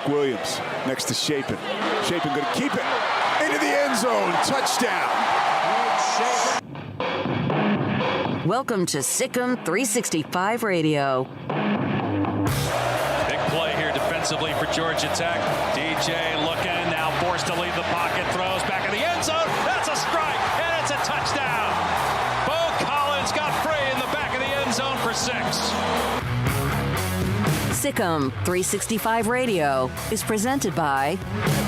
Williams next to Shapen. Shapen going to keep it into the end zone. Touchdown. Welcome to Sikkim 365 Radio. Big play here defensively for Georgia Tech. DJ looking, now forced to leave the pocket, throws back in the end zone. That's a strike, and it's a touchdown. Bo Collins got free in the back of the end zone for 6. Sikkim 365 Radio is presented by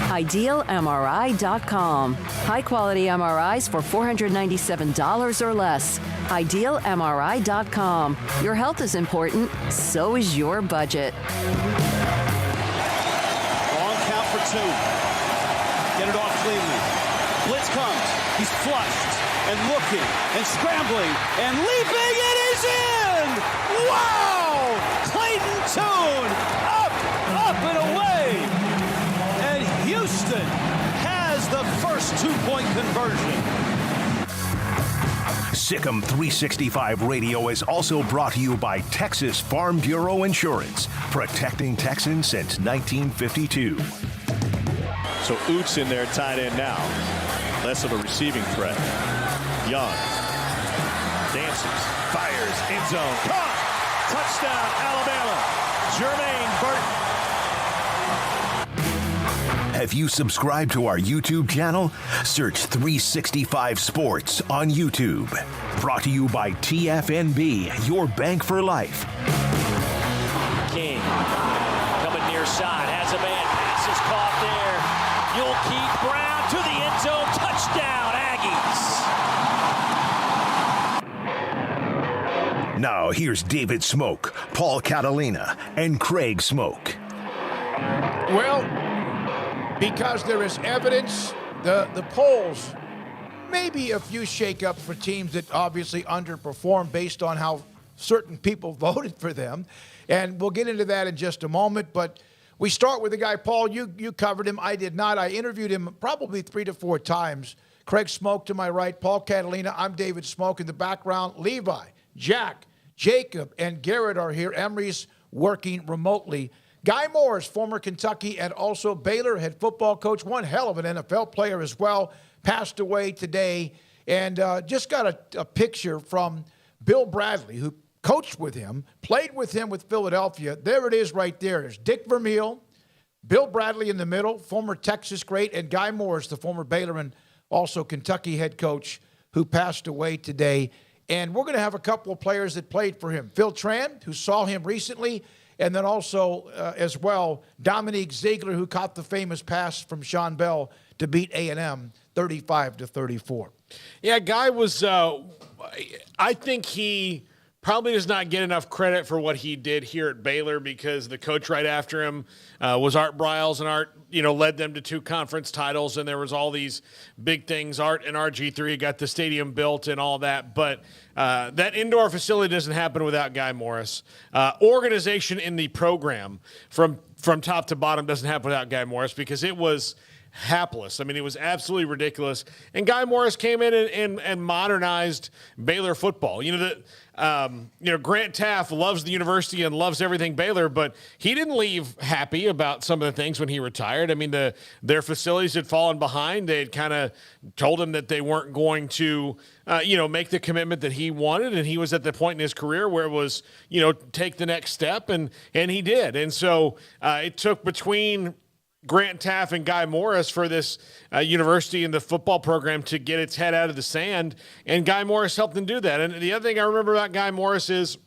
IdealMRI.com. High-quality MRIs for $497 or less. IdealMRI.com. Your health is important, so is your budget. Long count for 2. Get it off cleanly. Blitz comes. He's flushed and looking and scrambling and leaping. It is in! Wow! Clayton Tune up and away. And Houston has the first 2-point conversion. Sikkim 365 Radio is also brought to you by Texas Farm Bureau Insurance, protecting Texans since 1952. So Oots in there, tight end now. Less of a receiving threat. Young. Dances. Fires. End zone. Caught! Touchdown, Alabama. Jermaine Burton. Have you subscribed to our YouTube channel? Search 365 Sports on YouTube. Brought to you by TFNB, your bank for life. King coming near side, has a man, pass is caught there. You'll keep Brown to the end zone, touchdown, Aggies. Now here's David Smoak, Paul Catalina, and Craig Smoak. Well, because there is evidence, the polls, maybe a few shakeups for teams that obviously underperform based on how certain people voted for them. And we'll get into that in just a moment. But we start with the guy, Paul, you covered him. I did not. I interviewed him probably 3 to 4 times. Craig Smoak to my right, Paul Catalina. I'm David Smoak in the background. Levi, Jack, Jacob, and Garrett are here. Emery's working remotely. Guy Morris, former Kentucky and also Baylor head football coach, one hell of an NFL player as well, passed away today. And just got a picture from Bill Bradley, who coached with him, played with him with Philadelphia. There it is right there. There's Dick Vermeil, Bill Bradley in the middle, former Texas great, and Guy Morris, the former Baylor and also Kentucky head coach, who passed away today. And we're going to have a couple of players that played for him. Phil Tran, who saw him recently, and then also, as well, Dominique Ziegler, who caught the famous pass from Sean Bell to beat A&M 35-34. Yeah, Guy was, I think he probably does not get enough credit for what he did here at Baylor, because the coach right after him was Art Briles, and Art, led them to 2 conference titles, and there was all these big things. Art and RG3 got the stadium built and all that, but that indoor facility doesn't happen without Guy Morris. Organization in the program from top to bottom doesn't happen without Guy Morris, because it was hapless. I mean, it was absolutely ridiculous. And Guy Morris came in and modernized Baylor football. Grant Taft loves the university and loves everything Baylor, but he didn't leave happy about some of the things when he retired. I mean, their facilities had fallen behind. They had kind of told him that they weren't going to, make the commitment that he wanted. And he was at the point in his career where it was, take the next step. And he did. And so it took between Grant Taft and Guy Morris for this university and the football program to get its head out of the sand, and Guy Morris helped them do that. And the other thing I remember about Guy Morris is,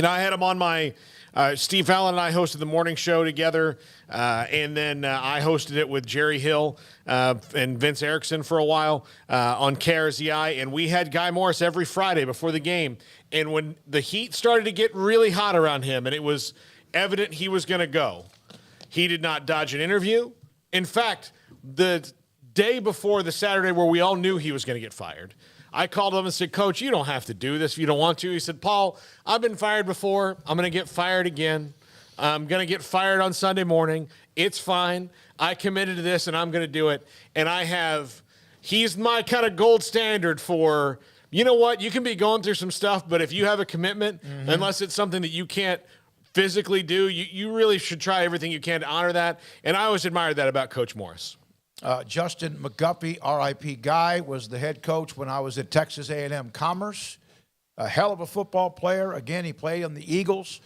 I had him on my Steve Allen and I hosted the morning show together, and then I hosted it with Jerry Hill and Vince Erickson for a while on KRZI, and we had Guy Morris every Friday before the game. And when the heat started to get really hot around him and it was evident he was going to go, he did not dodge an interview. In fact, the day before the Saturday where we all knew he was going to get fired, I called him and said, Coach, you don't have to do this if you don't want to. He said, Paul, I've been fired before. I'm going to get fired again. I'm going to get fired on Sunday morning. It's fine. I committed to this, and I'm going to do it. And he's my kind of gold standard for, you know what, you can be going through some stuff, but if you have a commitment, unless it's something that you can't physically do, you really should try everything you can to honor that. And I always admired that about Coach Morris. Justin McGuffey, R.I.P. Guy, was the head coach when I was at Texas A&M Commerce. A hell of a football player. Again, he played on the Eagles.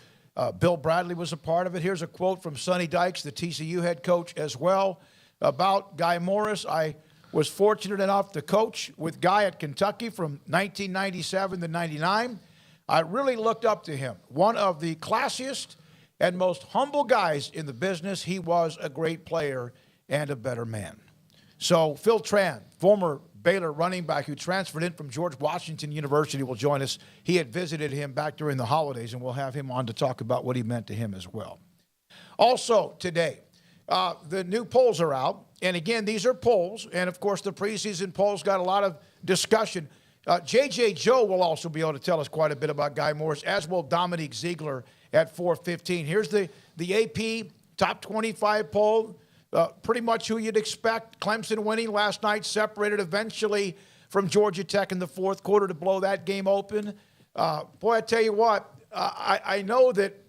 Bill Bradley was a part of it. Here's a quote from Sonny Dykes, the TCU head coach as well, about Guy Morris. I was fortunate enough to coach with Guy at Kentucky from 1997 to 99. I really looked up to him. One of the classiest and most humble guys in the business. He was a great player and a better man. So Phil Tran, former Baylor running back who transferred in from George Washington University, will join us. He had visited him back during the holidays, and we'll have him on to talk about what he meant to him as well. Also today, the new polls are out. And again, these are polls. And, of course, the preseason polls got a lot of discussion. J.J. Joe will also be able to tell us quite a bit about Guy Morris, as will Dominique Ziegler at 4:15. Here's the AP top 25 poll. Pretty much who you'd expect. Clemson winning last night, separated eventually from Georgia Tech in the fourth quarter to blow that game open. Boy, I tell you what, I know that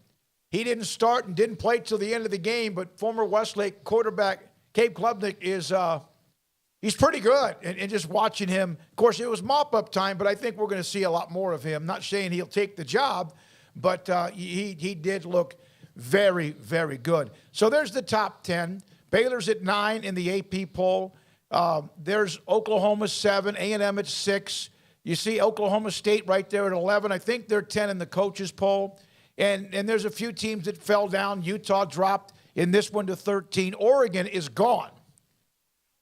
he didn't start and didn't play till the end of the game, but former Westlake quarterback Cape Klubnik he's pretty good. And just watching him, of course, it was mop-up time, but I think we're going to see a lot more of him. Not saying he'll take the job, but he did look very, very good. So there's the top 10. Baylor's at 9 in the AP poll. There's Oklahoma 7, A&M at 6. You see Oklahoma State right there at 11. I think they're 10 in the coaches poll. And there's a few teams that fell down. Utah dropped in this one to 13. Oregon is gone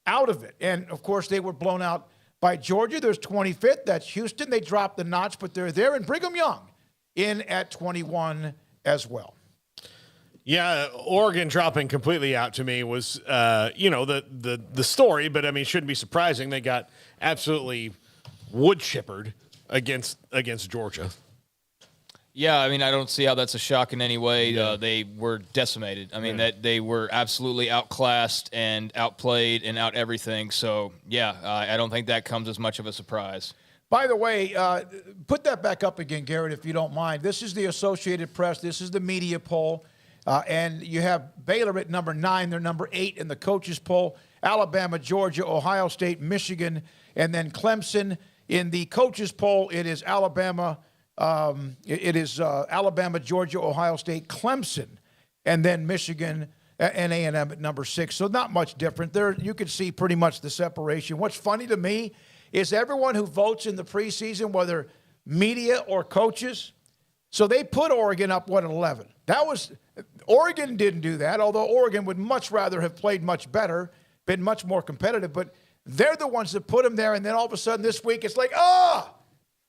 out of it. And, of course, they were blown out by Georgia. There's 25th. That's Houston. They dropped the notch, but they're there. And Brigham Young in at 21 as well. Yeah, Oregon dropping completely out to me was, the story, but I mean, it shouldn't be surprising. They got absolutely wood chippered against Georgia. Yeah, I mean, I don't see how that's a shock in any way. Yeah. They were decimated. I mean, that they were absolutely outclassed and outplayed and out everything. So, yeah, I don't think that comes as much of a surprise. By the way, put that back up again, Garrett, if you don't mind. This is the Associated Press. This is the media poll. And you have Baylor at number 9. They're number 8 in the coaches poll. Alabama, Georgia, Ohio State, Michigan, and then Clemson. In the coaches poll, it is Alabama. Alabama, Georgia, Ohio State, Clemson, and then Michigan and A&M at number 6. So not much different. There, you can see pretty much the separation. What's funny to me is everyone who votes in the preseason, whether media or coaches, so they put Oregon up, at 11. Oregon didn't do that, although Oregon would much rather have played much better, been much more competitive, but they're the ones that put them there, and then all of a sudden this week it's like,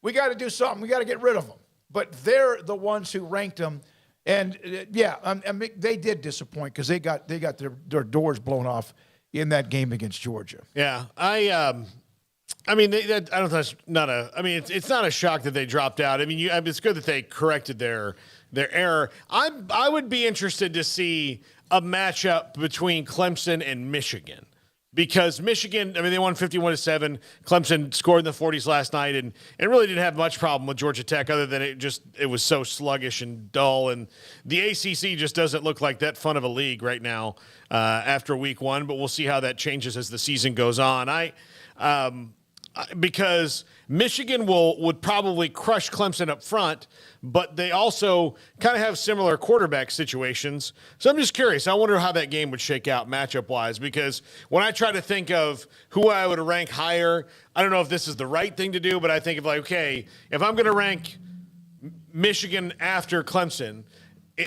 we got to do something. We got to get rid of them. But they're the ones who ranked them, and they did disappoint because they got their doors blown off in that game against Georgia. Yeah, it's not a shock that they dropped out. I mean, it's good that they corrected their error. I would be interested to see a matchup between Clemson and Michigan, because Michigan, I mean, they won 51-7. Clemson scored in the 40s last night and really didn't have much problem with Georgia Tech other than it was so sluggish and dull. And the ACC just doesn't look like that fun of a league right now after week 1, but we'll see how that changes as the season goes on. Because Michigan would probably crush Clemson up front, but they also kind of have similar quarterback situations. So I'm just curious. I wonder how that game would shake out matchup-wise, because when I try to think of who I would rank higher, I don't know if this is the right thing to do, but I think of if I'm going to rank Michigan after Clemson,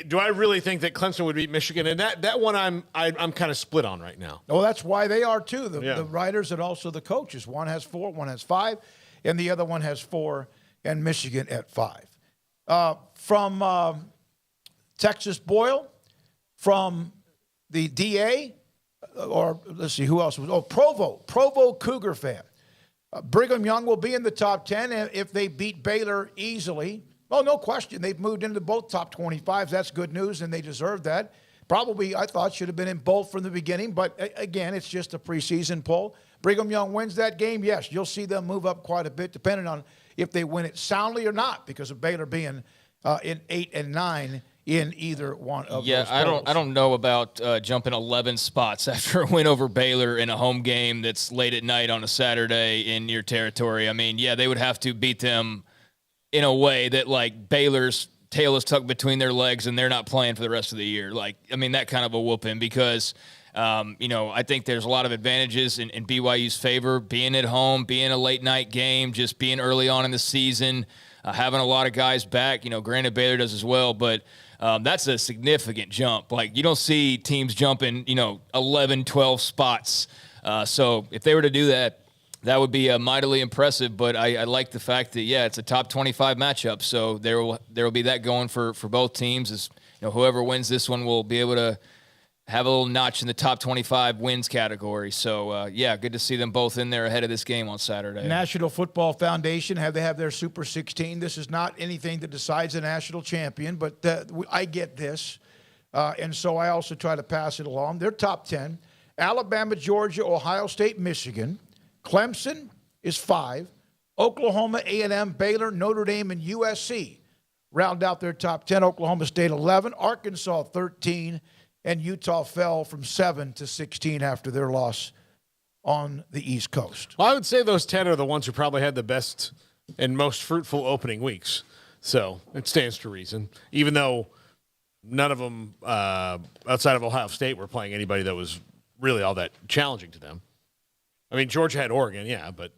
Do I really think that Clemson would beat Michigan? And that one I'm kind of split on right now. Well, that's why they are too. The writers and also the coaches. One has 4, one has 5, and the other one has 4, and Michigan at 5. From Texas Boyle, from the DA, or let's see, who else was? Oh, Provo Cougar fan. Brigham Young will be in the top 10 if they beat Baylor easily. Oh, no question. They've moved into both top 25s. That's good news, and they deserve that. Probably, I thought, should have been in both from the beginning. But, again, it's just a preseason poll. Brigham Young wins that game, yes. You'll see them move up quite a bit, depending on if they win it soundly or not, because of Baylor being in 8 and 9 in either one of those polls. I don't know about jumping 11 spots after a win over Baylor in a home game that's late at night on a Saturday in your territory. I mean, yeah, they would have to beat them in a way that, like, Baylor's tail is tucked between their legs and they're not playing for the rest of the year. Like, I mean, that kind of a whooping because, I think there's a lot of advantages in BYU's favor, being at home, being a late night game, just being early on in the season, having a lot of guys back. Granted, Baylor does as well, but that's a significant jump. Like, you don't see teams jumping, 11, 12 spots. So if they were to do that, that would be mightily impressive, but I like the fact that, it's a top 25 matchup, so there will be that going for both teams. As whoever wins this one will be able to have a little notch in the top 25 wins category. So, good to see them both in there ahead of this game on Saturday. National Football Foundation, they have their Super 16. This is not anything that decides a national champion, but I get this, and so I also try to pass it along. They're top 10. Alabama, Georgia, Ohio State, Michigan. Clemson is 5. Oklahoma, A&M, Baylor, Notre Dame, and USC round out their top 10. Oklahoma State 11, Arkansas 13, and Utah fell from 7 to 16 after their loss on the East Coast. Well, I would say those 10 are the ones who probably had the best and most fruitful opening weeks. So it stands to reason, even though none of them outside of Ohio State were playing anybody that was really all that challenging to them. I mean, Georgia had Oregon, but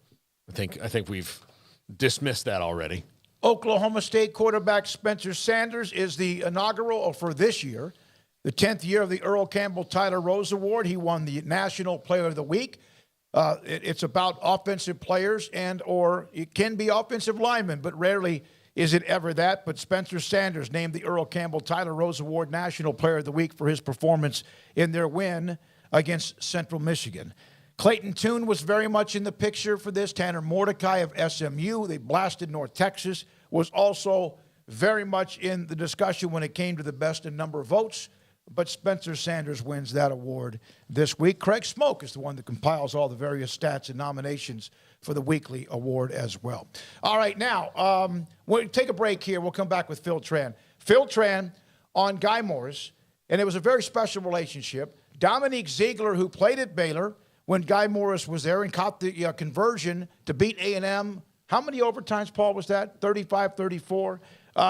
I think we've dismissed that already. Oklahoma State quarterback Spencer Sanders is the inaugural for this year, the 10th year of the Earl Campbell Tyler Rose Award. He won the National Player of the Week. It's about offensive players or it can be offensive linemen, but rarely is it ever that. But Spencer Sanders named the Earl Campbell Tyler Rose Award National Player of the Week for his performance in their win against Central Michigan. Clayton Tune was very much in the picture for this. Tanner Mordecai of SMU, they blasted North Texas, was also very much in the discussion when it came to the best in number of votes. But Spencer Sanders wins that award this week. Craig Smoak is the one that compiles all the various stats and nominations for the weekly award as well. All right, now, we'll take a break here. We'll come back with Phil Tran. Phil Tran on Guy Morris, and it was a very special relationship. Dominique Ziegler, who played at Baylor when Guy Morris was there and caught the conversion to beat A&M. How many overtimes, Paul, was that? 35, 34?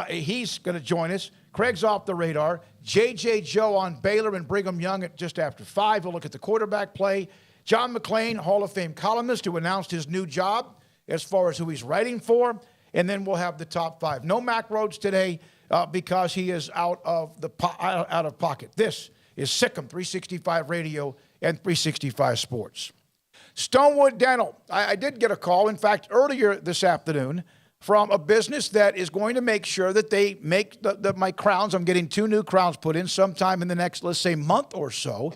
He's going to join us. Craig's off the radar. J.J. Joe on Baylor and Brigham Young at just after 5. We'll look at the quarterback play. John McClain, Hall of Fame columnist, who announced his new job as far as who he's writing for. And then we'll have the top 5. No Mac Rhodes today because he is out of pocket. This is Sikkim 365 Radio and 365 Sports. Stonewood Dental. I did get a call, in fact, earlier this afternoon from a business that is going to make sure that they make my crowns. I'm getting 2 new crowns put in sometime in the next, let's say, month or so.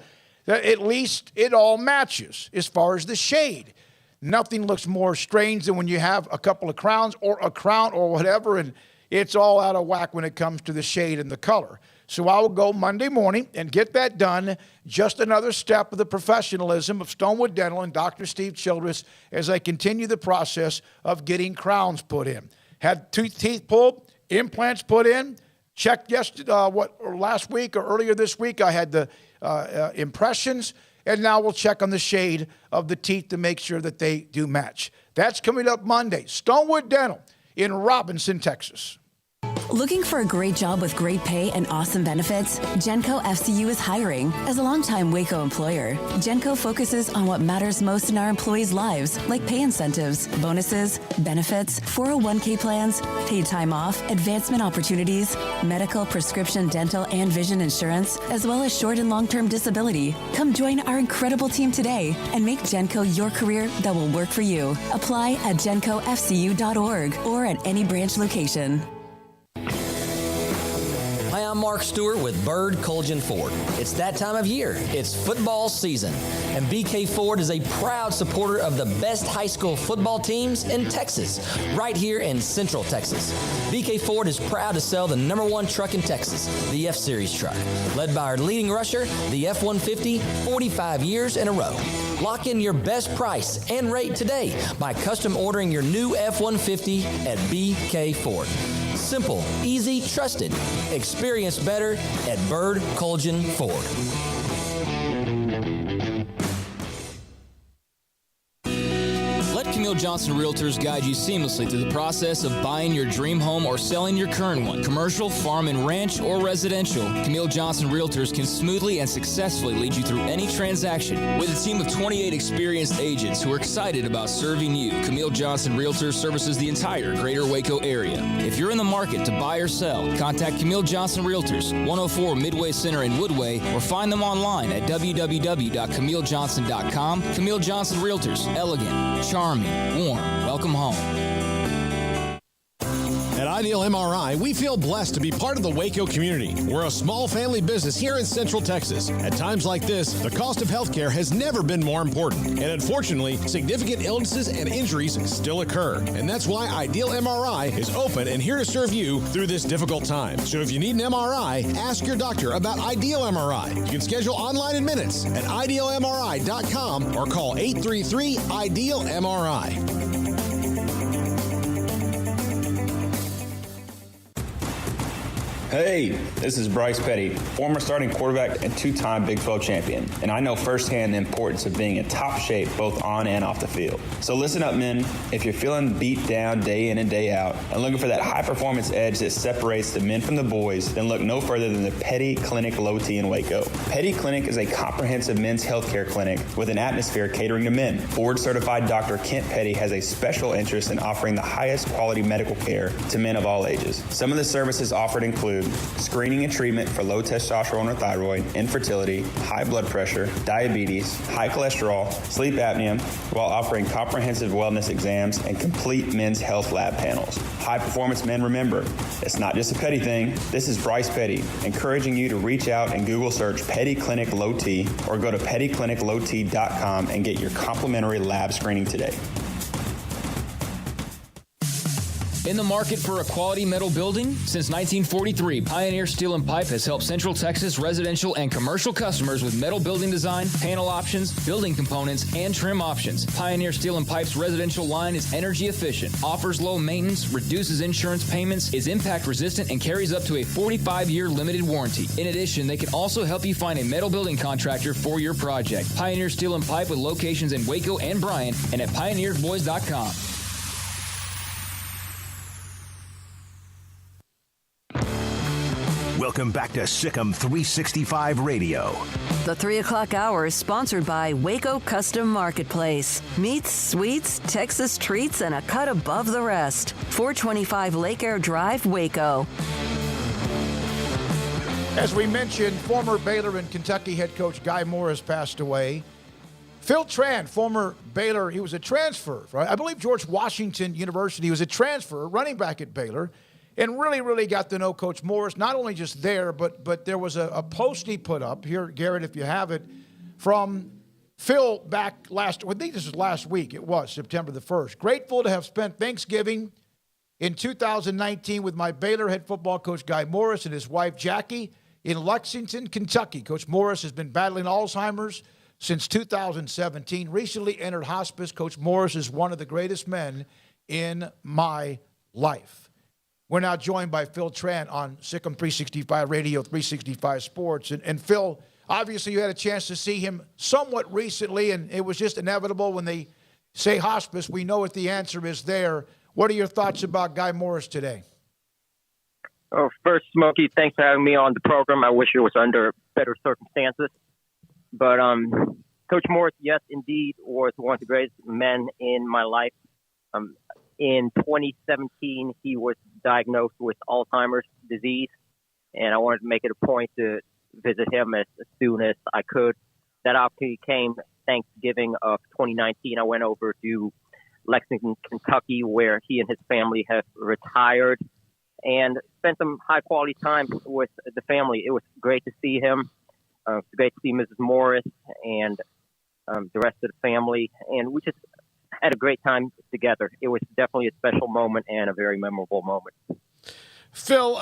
That at least it all matches as far as the shade. Nothing looks more strange than when you have a couple of crowns or a crown or whatever, and it's all out of whack when it comes to the shade and the color. So I will go Monday morning and get that done. Just another step of the professionalism of Stonewood Dental and Dr. Steve Childress as I continue the process of getting crowns put in. Had teeth pulled, implants put in, checked last week or earlier this week. I had the impressions, and now we'll check on the shade of the teeth to make sure that they do match. That's coming up Monday. Stonewood Dental in Robinson, Texas. Looking for a great job with great pay and awesome benefits? Genco FCU is hiring. As a longtime Waco employer, Genco focuses on what matters most in our employees' lives, like pay incentives, bonuses, benefits, 401k plans, paid time off, advancement opportunities, medical, prescription, dental, and vision insurance, as well as short and long-term disability. Come join our incredible team today and make Genco your career that will work for you. Apply at gencofcu.org or at any branch location. Hi, I'm Mark Stewart with Bird Colgan Ford. It's that time of year. It's football season, and BK Ford is a proud supporter of the best high school football teams in Texas, right here in Central Texas. BK Ford is proud to sell the #1 truck in Texas, the F-Series truck, led by our leading rusher, the F-150, 45 years in a row. Lock in your best price and rate today by custom ordering your new F-150 at BK Ford. Simple, easy, trusted. Experience better at Bird Colgan Ford. Camille Johnson Realtors guide you seamlessly through the process of buying your dream home or selling your current one. Commercial, farm and ranch, or residential, Camille Johnson Realtors can smoothly and successfully lead you through any transaction. With a team of 28 experienced agents who are excited about serving you, Camille Johnson Realtors services the entire greater Waco area. If you're in the market to buy or sell, contact Camille Johnson Realtors, 104 Midway Center in Woodway, or find them online at www.camillejohnson.com. Camille Johnson Realtors, elegant, charming, warm. Welcome home. At Ideal MRI, we feel blessed to be part of the Waco community. We're a small family business here in Central Texas. At times like this, the cost of healthcare has never been more important. And unfortunately, significant illnesses and injuries still occur. And that's why Ideal MRI is open and here to serve you through this difficult time. So if you need an MRI, ask your doctor about Ideal MRI. You can schedule online in minutes at idealmri.com or call 833-IDEAL-MRI. Hey, this is Bryce Petty, former starting quarterback and two-time Big 12 champion, and I know firsthand the importance of being in top shape both on and off the field. So listen up, men. If you're feeling beat down day in and day out and looking for that high-performance edge that separates the men from the boys, then look no further than the Petty Clinic Low T in Waco. Petty Clinic is a comprehensive men's healthcare clinic with an atmosphere catering to men. Board-certified Dr. Kent Petty has a special interest in offering the highest quality medical care to men of all ages. Some of the services offered include screening and treatment for low testosterone or thyroid, infertility, high blood pressure, diabetes, high cholesterol, sleep apnea, while offering comprehensive wellness exams and complete men's health lab panels. High performance men, remember, it's not just a Petty thing. This is Bryce Petty, encouraging you to reach out and Google search Petty Clinic Low T or go to pettycliniclowt.com and get your complimentary lab screening today. In the market for a quality metal building? Since 1943, Pioneer Steel and Pipe has helped Central Texas residential and commercial customers with metal building design, panel options, building components, and trim options. Pioneer Steel and Pipe's residential line is energy efficient, offers low maintenance, reduces insurance payments, is impact resistant, and carries up to a 45-year limited warranty. In addition, they can also help you find a metal building contractor for your project. Pioneer Steel and Pipe with locations in Waco and Bryan and at pioneersboys.com. Welcome back to Sikkim 365 Radio. The 3 o'clock hour is sponsored by Waco Custom Marketplace. Meats, sweets, Texas treats, and a cut above the rest. 425 Lake Air Drive, Waco. As we mentioned, former Baylor and Kentucky head coach Guy Morris passed away. Phil Tran, former Baylor, he was a transfer, right? I believe George Washington University, he was a transfer, running back at Baylor. And really got to know Coach Morris, not only just there, but there was a post he put up here, Garrett, if you have it, from Phil back I think this was last week. It was September the 1st. Grateful to have spent Thanksgiving in 2019 with my Baylor head football coach Guy Morris and his wife Jackie in Lexington, Kentucky. Coach Morris has been battling Alzheimer's since 2017. Recently entered hospice. Coach Morris is one of the greatest men in my life. We're now joined by Phil Tran on Sikkim 365 Radio, 365 Sports. And Phil, obviously you had a chance to see him somewhat recently, and it was just inevitable when they say hospice. We know what the answer is there. What are your thoughts about Guy Morris today? Oh, first, Smokey, thanks for having me on the program. I wish it was under better circumstances. But Coach Morris, yes, indeed, was one of the greatest men in my life. In 2017, he was diagnosed with Alzheimer's disease, and I wanted to make it a point to visit him as soon as I could. That opportunity came Thanksgiving of 2019. I went over to Lexington, Kentucky, where he and his family have retired, and spent some high-quality time with the family. It was great to see him. It's great to see Mrs. Morris and the rest of the family, and we just had a great time together. It was definitely a special moment and a very memorable moment. Phil,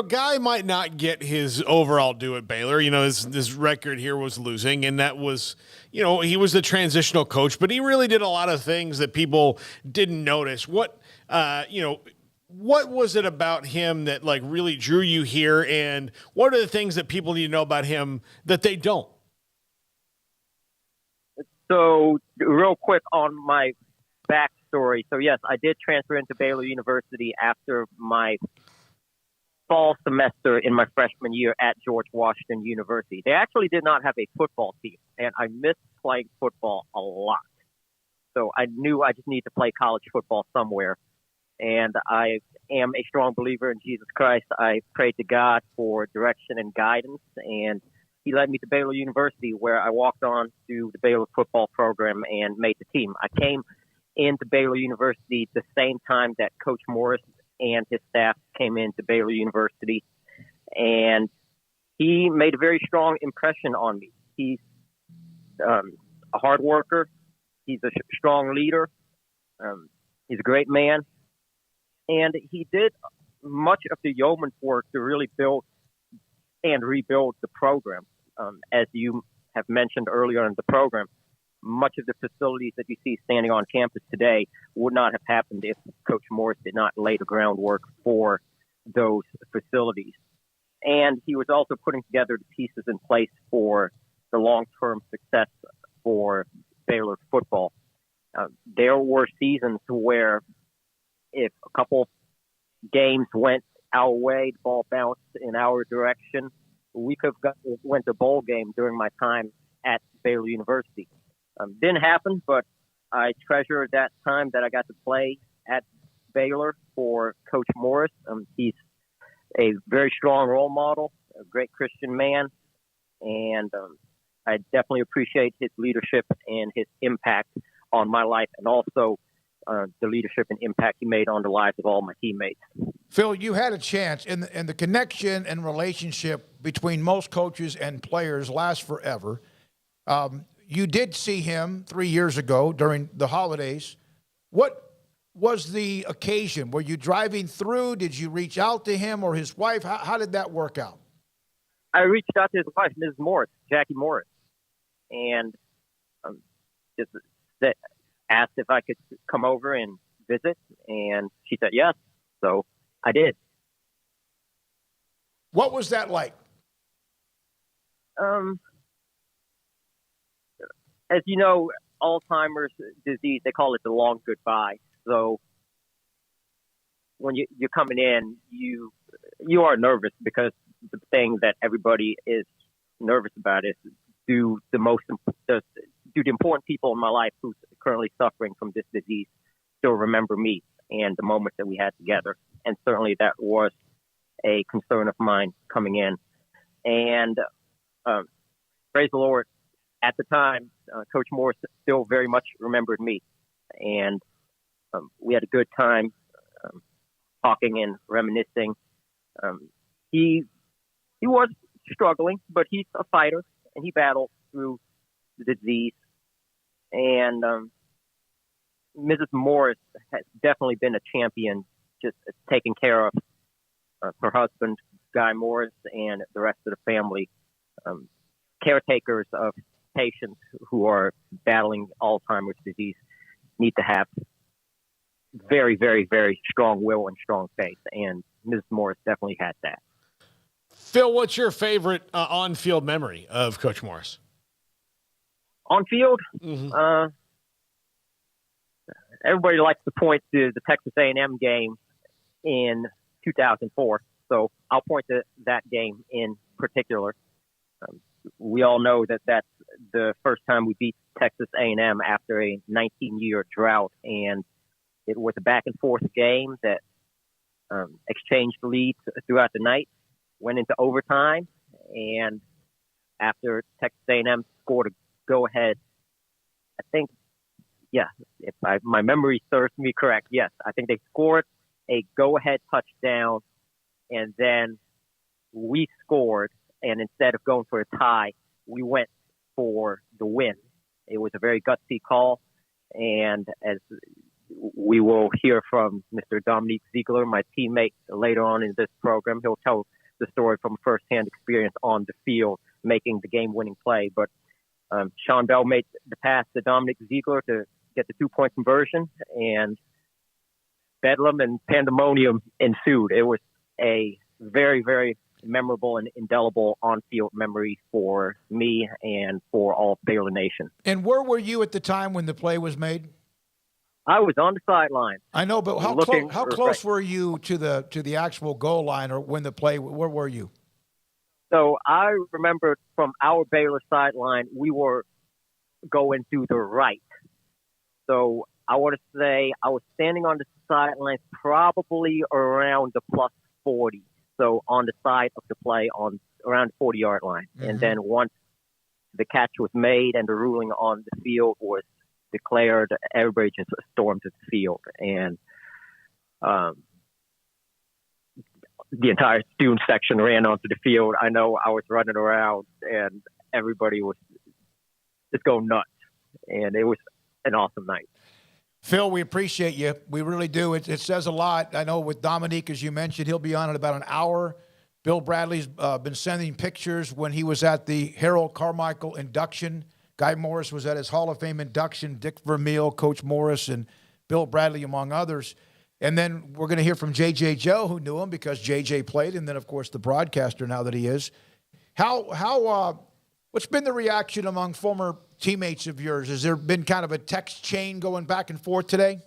Guy might not get his overall due at Baylor. This record here was losing, and that was, he was the transitional coach, but he really did a lot of things that people didn't notice. What was it about him that really drew you here, and what are the things that people need to know about him that they don't? So real quick on my backstory. So yes, I did transfer into Baylor University after my fall semester in my freshman year at George Washington University. They actually did not have a football team, and I missed playing football a lot. So I knew I just needed to play college football somewhere. And I am a strong believer in Jesus Christ. I prayed to God for direction and guidance, and he led me to Baylor University, where I walked on to the Baylor football program and made the team. I came into Baylor University the same time that Coach Morris and his staff came into Baylor University, and he made a very strong impression on me. He's a hard worker. He's a strong leader. He's a great man. And he did much of the yeoman's work to really build and rebuild the program. As you have mentioned earlier in the program, much of the facilities that you see standing on campus today would not have happened if Coach Morris did not lay the groundwork for those facilities. And he was also putting together the pieces in place for the long-term success for Baylor football. There were seasons where if a couple games went our way, the ball bounced in our direction, we could have went to bowl game during my time at Baylor University. Didn't happen, but I treasure that time that I got to play at Baylor for Coach Morris. He's a very strong role model, a great Christian man, and I definitely appreciate his leadership and his impact on my life, and also the leadership and impact he made on the lives of all my teammates. Phil, you had a chance, and the connection and relationship between most coaches and players lasts forever. You did see him 3 years ago during the holidays. What was the occasion? Were you driving through? Did you reach out to him or his wife? How did that work out? I reached out to his wife, Mrs. Morris, Jackie Morris, and just asked if I could come over and visit, and she said yes, so I did. What was that like? As you know, Alzheimer's disease, they call it the long goodbye. So when you're coming in, you are nervous, because the thing that everybody is nervous about is do the important people in my life who's currently suffering from this disease still remember me and the moments that we had together. And certainly that was a concern of mine coming in. And praise the Lord, at the time, Coach Morris still very much remembered me. And we had a good time talking and reminiscing. He was struggling, but he's a fighter, and he battled through the disease. And Mrs. Morris has definitely been a champion, just taking care of her husband, Guy Morris, and the rest of the family, caretakers of patients who are battling Alzheimer's disease need to have very, very, very strong will and strong faith. And Mrs. Morris definitely had that. Phil, what's your favorite on-field memory of Coach Morris? On-field? Mm-hmm. Everybody likes to point to the Texas A&M game in 2004. So I'll point to that game in particular. We all know that that's the first time we beat Texas A&M after a 19-year drought, and it was a back-and-forth game that exchanged leads throughout the night, went into overtime, and after Texas A&M scored a go-ahead, I think, if my memory serves me correct, yes, I think they scored a go-ahead touchdown, and then we scored, and instead of going for a tie, we went for the win. It was a very gutsy call, and as we will hear from Mr. Dominique Ziegler, my teammate, later on in this program, he'll tell the story from firsthand experience on the field, making the game-winning play. But Sean Bell made the pass to Dominique Ziegler to get the 2-point conversion, and bedlam and pandemonium ensued. It was a very, very memorable and indelible on-field memory for me and for all Baylor Nation. And where were you at the time when the play was made? I was on the sideline. I know, but how close were you to the actual goal line, or when the play? Where were you? So I remember from our Baylor sideline, we were going to the right. So I want to say I was standing on the sideline probably around the plus 40. So on the side of the play on around the 40-yard line. Mm-hmm. And then once the catch was made and the ruling on the field was declared, everybody just stormed to the field. And the entire student section ran onto the field. I know I was running around and everybody was just going nuts. And it was an awesome night. Phil, we appreciate you. We really do. It says a lot. I know with Dominique, as you mentioned, he'll be on in about an hour. Bill Bradley's been sending pictures when he was at the Harold Carmichael induction. Guy Morris was at his Hall of Fame induction. Dick Vermeil, Coach Morris, and Bill Bradley, among others. And then we're going to hear from J.J. Joe, who knew him because J.J. played, and then, of course, the broadcaster now that he is. What's been the reaction among former teammates of yours? Has there been kind of a text chain going back and forth today?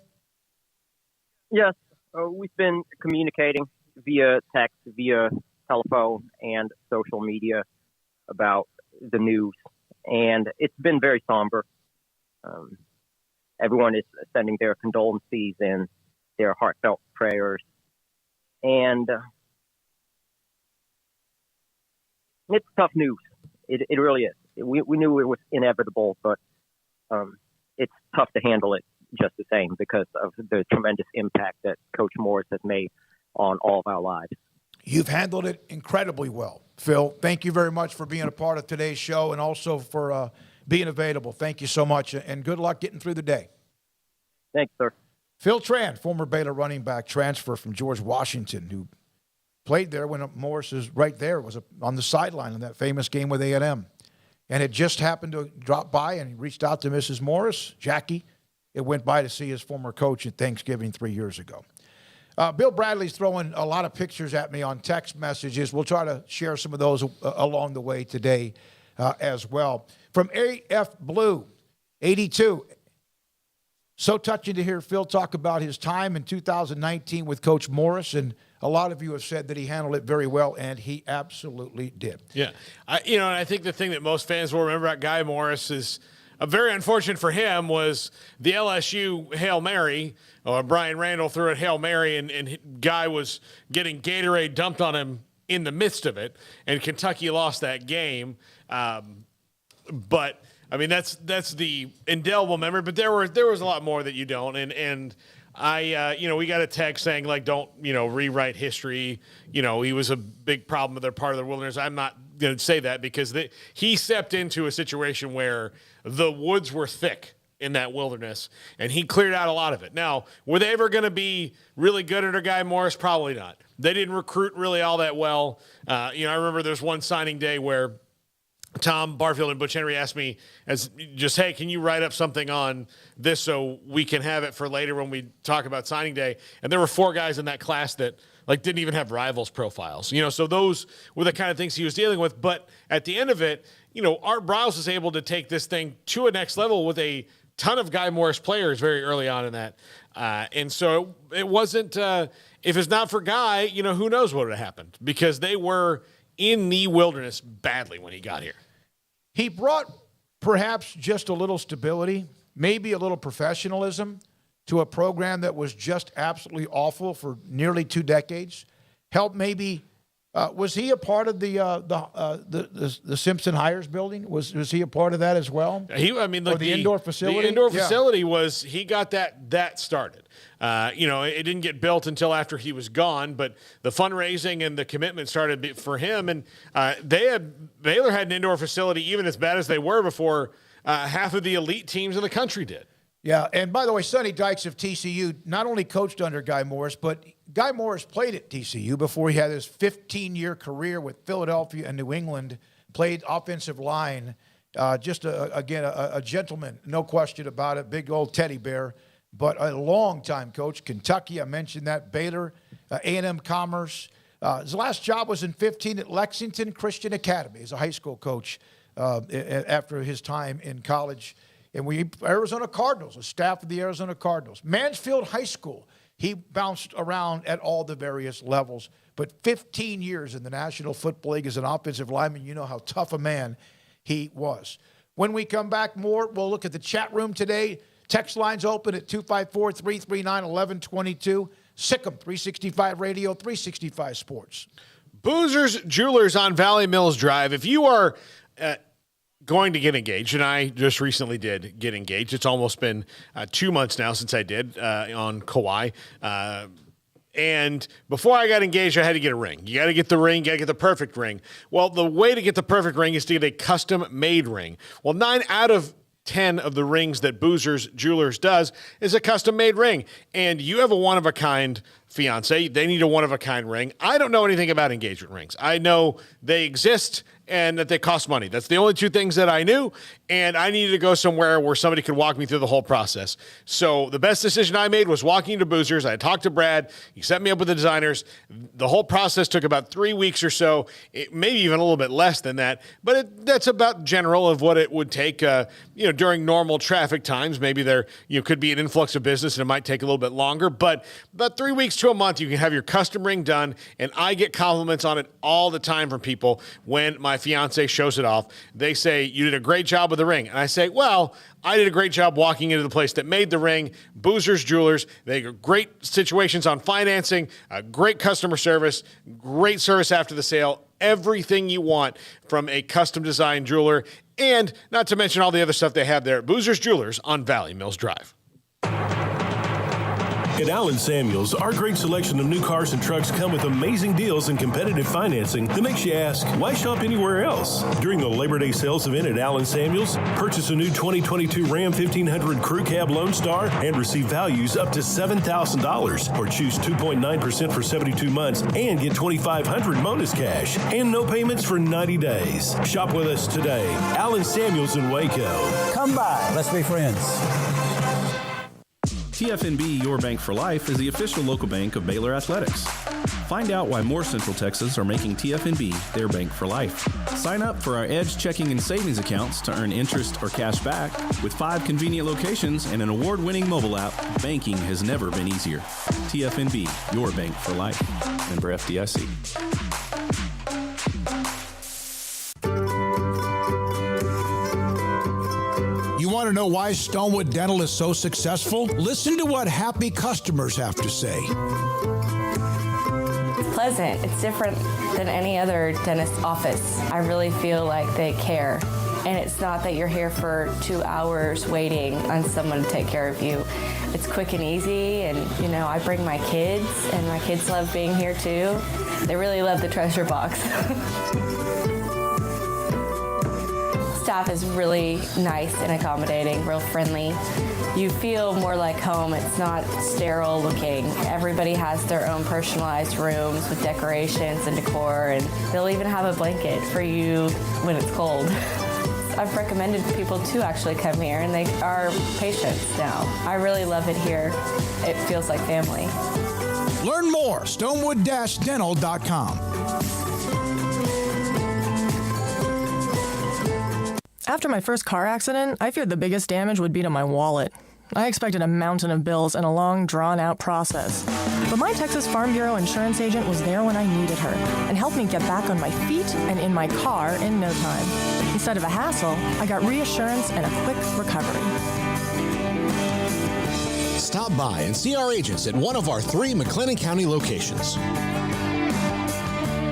Yes. We've been communicating via text, via telephone, and social media about the news. And it's been very somber. Everyone is sending their condolences and their heartfelt prayers. And it's tough news. It really is. We knew it was inevitable, but it's tough to handle it just the same because of the tremendous impact that Coach Morris has made on all of our lives. You've handled it incredibly well, Phil. Thank you very much for being a part of today's show and also for being available. Thank you so much, and good luck getting through the day. Thanks, sir. Phil Tran, former Baylor running back, transfer from George Washington, who played there when Morris is right there, was on the sideline in that famous game with A&M. And it just happened to drop by, and he reached out to Mrs. Morris, Jackie. It went by to see his former coach at Thanksgiving 3 years ago. Bill Bradley's throwing a lot of pictures at me on text messages. We'll try to share some of those along the way today as well. From AF Blue, 82. So touching to hear Phil talk about his time in 2019 with Coach Morris, and a lot of you have said that he handled it very well, and he absolutely did. Yeah. And I think the thing that most fans will remember about Guy Morris is very unfortunate for him was the LSU Hail Mary. Brian Randall threw a Hail Mary, and Guy was getting Gatorade dumped on him in the midst of it, and Kentucky lost that game. But I mean, that's the indelible memory, but there was a lot more that you don't. And I, we got a text saying, like, don't, rewrite history. He was a big problem with their part of the wilderness. I'm not going to say that because he stepped into a situation where the woods were thick in that wilderness, and he cleared out a lot of it. Now, were they ever going to be really good under Guy Morris? Probably not. They didn't recruit really all that well. I remember there's one signing day where Tom Barfield and Butch Henry asked me, hey, can you write up something on this so we can have it for later when we talk about signing day? And there were 4 guys in that class that didn't even have rivals profiles. So those were the kind of things he was dealing with. But at the end of it, Art Briles was able to take this thing to a next level with a ton of Guy Morris players very early on in that. And so it wasn't if it's not for Guy, who knows what would have happened, because they were in the wilderness badly when he got here. He brought perhaps just a little stability, maybe a little professionalism to a program that was just absolutely awful for nearly 2 decades. Helped maybe. Was he a part of the Simpson Hires building? Was he a part of that as well? The indoor facility. The indoor facility was, he got that started. It didn't get built until after he was gone, but the fundraising and the commitment started for him. And Baylor had an indoor facility even as bad as they were before half of the elite teams in the country did. Yeah, and by the way, Sonny Dykes of TCU not only coached under Guy Morris, but Guy Morris played at TCU before he had his 15-year career with Philadelphia and New England, played offensive line. Just, a gentleman, no question about it, big old teddy bear, but a long-time coach. Kentucky, I mentioned that, Baylor, A&M Commerce. His last job was in 2015 at Lexington Christian Academy as a high school coach after his time in college. And Arizona Cardinals, a staff of the Arizona Cardinals. Mansfield High School, he bounced around at all the various levels. But 15 years in the National Football League as an offensive lineman, you know how tough a man he was. When we come back more, we'll look at the chat room today. Text lines open at 254-339-1122. Sikkim, 365 Radio, 365 Sports. Boozer's Jewelers on Valley Mills Drive. If you are going to get engaged, and I just recently did get engaged. It's almost been 2 months now since I did on Kauai. And before I got engaged, I had to get a ring. You got to get the ring. You got to get the perfect ring. Well, the way to get the perfect ring is to get a custom-made ring. Well, 9 out of 10 of the rings that Boozer's Jewelers does is a custom-made ring. And you have a one-of-a-kind fiance. They need a one-of-a-kind ring. I don't know anything about engagement rings. I know they exist and that they cost money. That's the only 2 things that I knew, and I needed to go somewhere where somebody could walk me through the whole process. So the best decision I made was walking to Boozer's. I talked to Brad. He set me up with the designers. The whole process took about 3 weeks or so, maybe even a little bit less than that, but that's about general of what it would take during normal traffic times. Maybe there could be an influx of business and it might take a little bit longer, but about 3 weeks to a month, you can have your custom ring done, and I get compliments on it all the time from people when my fiance shows it off. They say, you did a great job with the ring. And I say, well, I did a great job walking into the place that made the ring, Boozer's Jewelers. They got great situations on financing, great customer service, great service after the sale, everything you want from a custom design jeweler, and not to mention all the other stuff they have there at Boozer's Jewelers on Valley Mills Drive. At Allen Samuels, our great selection of new cars and trucks come with amazing deals and competitive financing that makes you ask, why shop anywhere else? During the Labor Day sales event at Allen Samuels, purchase a new 2022 Ram 1500 Crew Cab Lone Star and receive values up to $7,000, or choose 2.9% for 72 months and get $2,500 bonus cash and no payments for 90 days. Shop with us today. Allen Samuels in Waco. Come by. Let's be friends. TFNB Your Bank for Life is the official local bank of Baylor Athletics. Find out why more Central Texas are making TFNB their bank for life. Sign up for our Edge checking and savings accounts to earn interest or cash back. With 5 convenient locations and an award-winning mobile app, banking has never been easier. TFNB Your Bank for Life. Member FDIC. You want to know why Stonewood Dental is so successful? Listen to what happy customers have to say. It's pleasant. It's different than any other dentist office. I really feel like they care. And it's not that you're here for 2 hours waiting on someone to take care of you. It's quick and easy, and I bring my kids, and my kids love being here too. They really love the treasure box. Staff is really nice and accommodating, real friendly. You feel more like home. It's not sterile looking. Everybody has their own personalized rooms with decorations and decor, and they'll even have a blanket for you when it's cold. I've recommended people to actually come here, and they are patients now. I really love it here. It feels like family. Learn more, stonewood-dental.com. After my first car accident, I feared the biggest damage would be to my wallet. I expected a mountain of bills and a long, drawn-out process. But my Texas Farm Bureau insurance agent was there when I needed her and helped me get back on my feet and in my car in no time. Instead of a hassle, I got reassurance and a quick recovery. Stop by and see our agents at one of our 3 McClain County locations.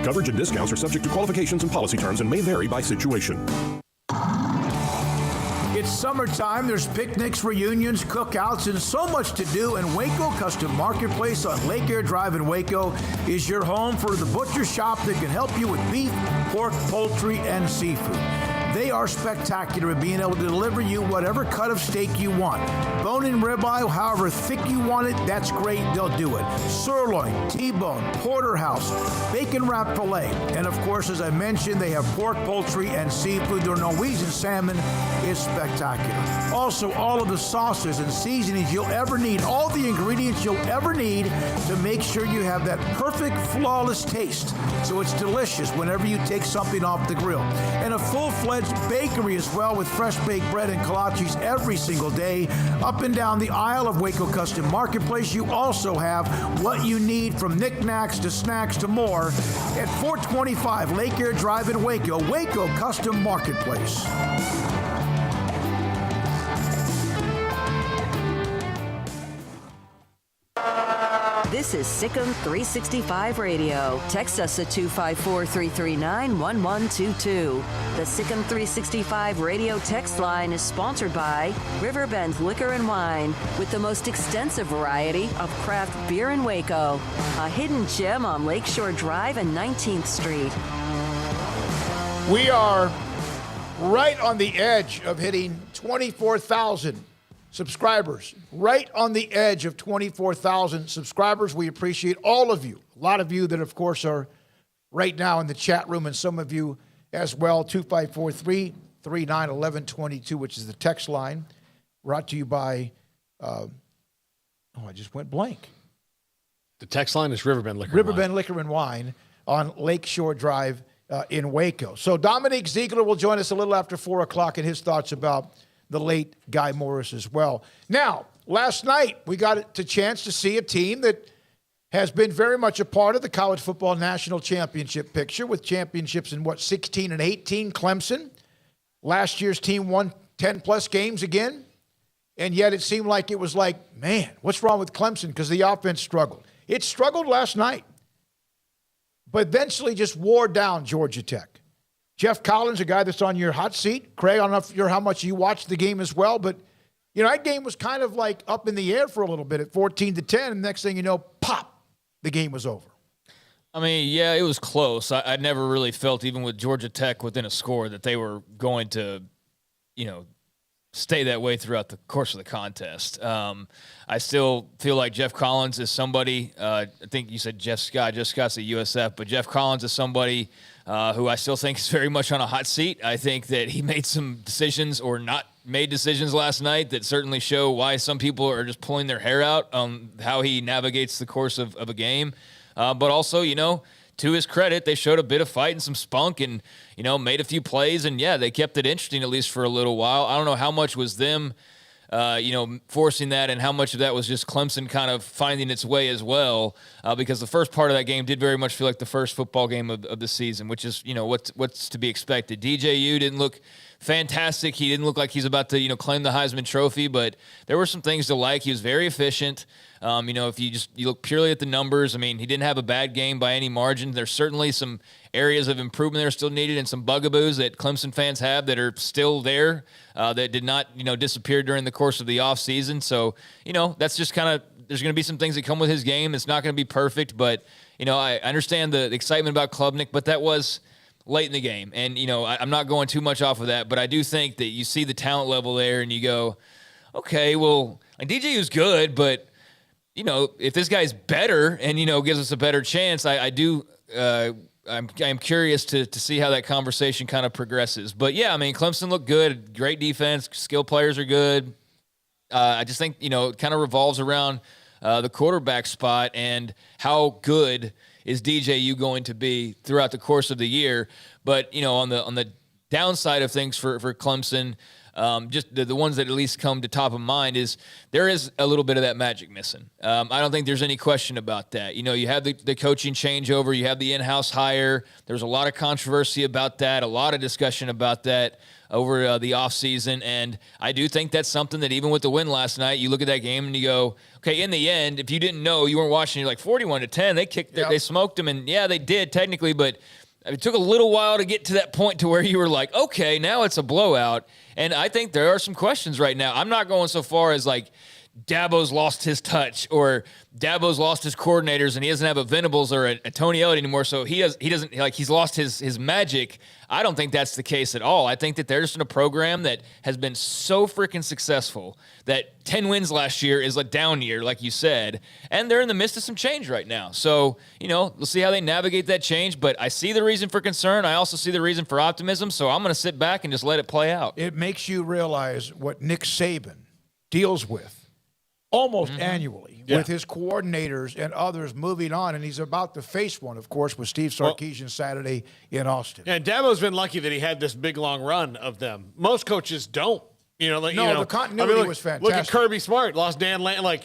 Coverage and discounts are subject to qualifications and policy terms and may vary by situation. It's summertime. There's picnics, reunions, cookouts, and so much to do. And Waco Custom Marketplace on Lake Air Drive in Waco is your home for the butcher shop that can help you with beef, pork, poultry, and seafood. They are spectacular at being able to deliver you whatever cut of steak you want. Bone-in ribeye, however thick you want it, that's great. They'll do it. Sirloin, T-bone, porterhouse, bacon-wrapped filet. And, of course, as I mentioned, they have pork, poultry, and seafood. Their Norwegian salmon is spectacular. Also, all of the sauces and seasonings you'll ever need, all the ingredients you'll ever need to make sure you have that perfect, flawless taste. So it's delicious whenever you take something off the grill. And a full-fledged bakery as well, with fresh baked bread and kolaches every single day. Up and down the aisle of Waco Custom Marketplace, you also have what you need, from knickknacks to snacks to more, at 425 Lake Air Drive in Waco, Waco Custom Marketplace. This is Sikkim 365 Radio. Text us at 254-339-1122. The Sikkim 365 Radio text line is sponsored by Riverbend Liquor and Wine, with the most extensive variety of craft beer in Waco. A hidden gem on Lakeshore Drive and 19th Street. We are right on the edge of hitting 24,000 subscribers, right on the edge of 24,000 subscribers. We appreciate all of you. A lot of you that, of course, are right now in the chat room, and some of you as well. 254-339-1122, which is the text line, brought to you by, I just went blank. The text line is Riverbend Liquor Liquor and Wine on Lakeshore Drive in Waco. So Dominique Ziegler will join us a little after 4 o'clock, and his thoughts about the late Guy Morris as well. Now, last night we got a chance to see a team that has been very much a part of the college football national championship picture, with championships in 16 and 18. Clemson, last year's team, won 10-plus games again, and yet it seemed like it was like, man, what's wrong with Clemson? Because the offense struggled. It struggled last night, but eventually just wore down Georgia Tech. Jeff Collins, a guy that's on your hot seat. Craig, I don't know how much you watched the game as well, but that game was kind of like up in the air for a little bit at 14-10, and next thing you know, pop, the game was over. I mean, yeah, it was close. I never really felt, even with Georgia Tech within a score, that they were going to, stay that way throughout the course of the contest. I still feel like Jeff Collins is somebody, I think you said Jeff Scott. Jeff Scott's at USF, but Jeff Collins is somebody who I still think is very much on a hot seat. I think that he made some decisions, or not made decisions, last night that certainly show why some people are just pulling their hair out on how he navigates the course of a game. But also, to his credit, they showed a bit of fight and some spunk, and, made a few plays, and yeah, they kept it interesting, at least for a little while. I don't know how much was them, forcing that, and how much of that was just Clemson kind of finding its way as well, because the first part of that game did very much feel like the first football game of the season, which is, what's to be expected. DJU didn't look fantastic. He didn't look like he's about to, claim the Heisman Trophy, but there were some things to like. He was very efficient. If you look purely at the numbers, I mean, he didn't have a bad game by any margin. There's certainly some areas of improvement that are still needed, and some bugaboos that Clemson fans have that are still there, that did not, disappear during the course of the offseason. So, that's just kind of, there's going to be some things that come with his game. It's not going to be perfect, but, I understand the excitement about Klubnik, but that was late in the game. And, I'm not going too much off of that, but I do think that you see the talent level there and you go, okay, well, DJU's good, but, if this guy's better and, gives us a better chance, I'm curious to see how that conversation kind of progresses. But yeah, I mean, Clemson looked good, great defense, skill players are good. I just think, it kind of revolves around the quarterback spot and how good is DJU going to be throughout the course of the year. But, on the downside of things for Clemson, just the ones that at least come to top of mind is there is a little bit of that magic missing. I don't think there's any question about that. You have the coaching changeover, you have the in-house hire. There's a lot of controversy about that, a lot of discussion about that over the offseason, and I do think that's something that even with the win last night, you look at that game and you go, okay, in the end, if you didn't know, you weren't watching, you're like 41-10, they smoked them, and yeah, they did technically, but it took a little while to get to that point to where you were like, okay, now it's a blowout, and I think there are some questions right now. I'm not going so far as like Dabo's lost his touch or Dabo's lost his coordinators and he doesn't have a Venables or a Tony Elliott anymore, so he doesn't like he's lost his magic. I don't think that's the case at all. I think that they're just in a program that has been so freaking successful that 10 wins last year is a down year, like you said, and they're in the midst of some change right now. So, we'll see how they navigate that change, but I see the reason for concern. I also see the reason for optimism, so I'm going to sit back and just let it play out. It makes you realize what Nick Saban deals with almost annually with his coordinators and others moving on, and he's about to face one, of course, with Steve Sarkisian Saturday in Austin. And Dabo's been lucky that he had this big, long run of them. Most coaches don't. The continuity was fantastic. Look at Kirby Smart, lost Dan Lanning,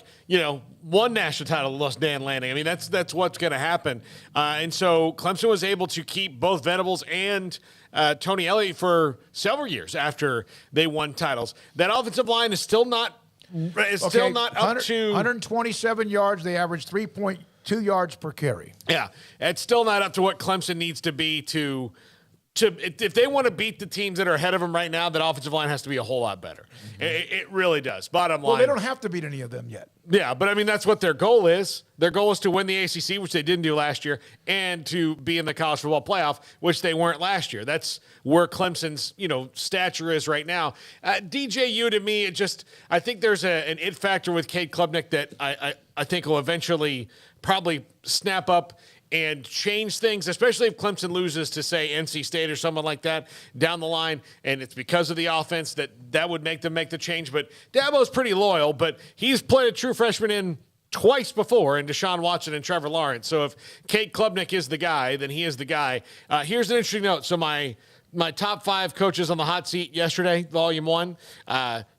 one national title, lost Dan Lanning. I mean, that's what's going to happen. And so Clemson was able to keep both Venables and Tony Elliott for several years after they won titles. That offensive line is still not up to 127 yards. They average 3.2 yards per carry. Yeah, it's still not up to what Clemson needs to be to if they want to beat the teams that are ahead of them right now, that offensive line has to be a whole lot better. It really does. Bottom line. Well, they don't have to beat any of them yet. Yeah, but I mean, that's what their goal is. Their goal is to win the ACC, which they didn't do last year, and to be in the college football playoff, which they weren't last year. That's where Clemson's, stature is right now. DJU, to me, I think there's an it factor with Cade Klubnik that I think will eventually probably snap up and change things, especially if Clemson loses to, say, NC State or someone like that down the line, and it's because of the offense that would make them make the change. But Dabo's pretty loyal, but he's played a true freshman in twice before in Deshaun Watson and Trevor Lawrence. So if Cade Klubnik is the guy, then he is the guy. Here's an interesting note. So my top 5 coaches on the hot seat yesterday, volume 1,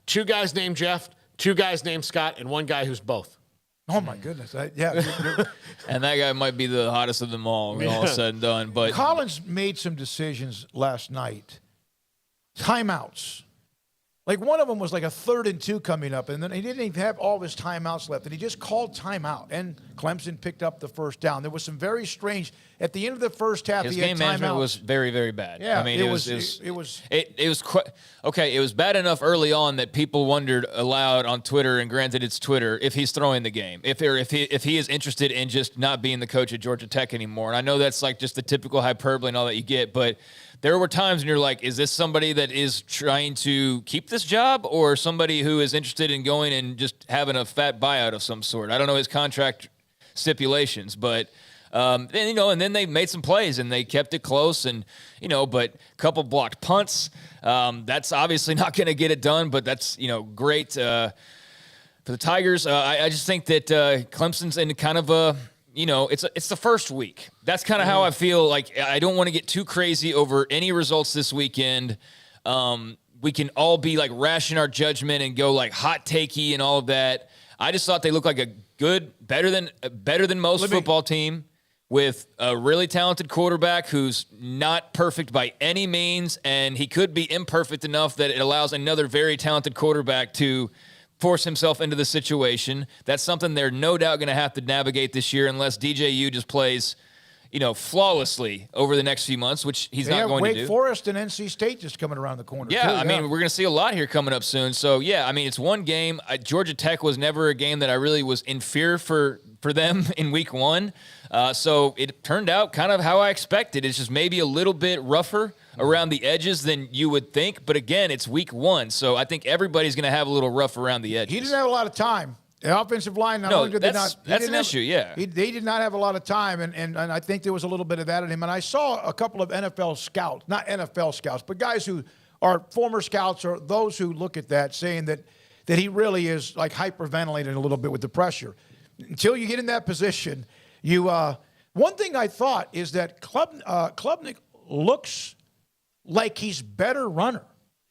2 guys named Jeff, 2 guys named Scott, and 1 guy who's both. Oh, my goodness. And that guy might be the hottest of them all when all is said and done. But Collins made some decisions last night. Timeouts. Like one of them was like a 3rd and 2 coming up, and then he didn't even have all of his timeouts left, and he just called timeout, and Clemson picked up the first down. There was some very strange at the end of the first half. His game management was very, very bad. Yeah, I mean, it was bad enough early on that people wondered aloud on Twitter, and granted it's Twitter, if he's throwing the game, if he is interested in just not being the coach at Georgia Tech anymore. And I know that's like just the typical hyperbole and all that you get, but there were times when you're like, is this somebody that is trying to keep this job or somebody who is interested in going and just having a fat buyout of some sort? I don't know his contract stipulations, but and then they made some plays and they kept it close, and but a couple blocked punts. That's obviously not going to get it done, but that's great for the Tigers. I just think that Clemson's in kind of a it's the first week. That's kind of how I feel. Like I don't want to get too crazy over any results this weekend. We can all be like ration our judgment and go like hot takey and all of that. I just thought they looked like a good, better than most football team with a really talented quarterback who's not perfect by any means, and he could be imperfect enough that it allows another very talented quarterback to force himself into the situation. That's something they're no doubt going to have to navigate this year unless DJU just plays, flawlessly over the next few months, which he's not going to do. Wake Forest and NC State just coming around the corner. Yeah, I mean, we're going to see a lot here coming up soon. So, yeah, I mean, it's one game. Georgia Tech was never a game that I really was in fear for them in week 1. So it turned out kind of how I expected. It's just maybe a little bit rougher around the edges than you would think. But, again, it's week 1, so I think everybody's going to have a little rough around the edges. He didn't have a lot of time. The offensive line, that's an issue, yeah. They did not have a lot of time, and I think there was a little bit of that in him. And I saw a couple of NFL scouts, not NFL scouts, but guys who are former scouts or those who look at that saying that he really is like hyperventilating a little bit with the pressure. Until you get in that position, one thing I thought is that Klubnik looks like he's better runner.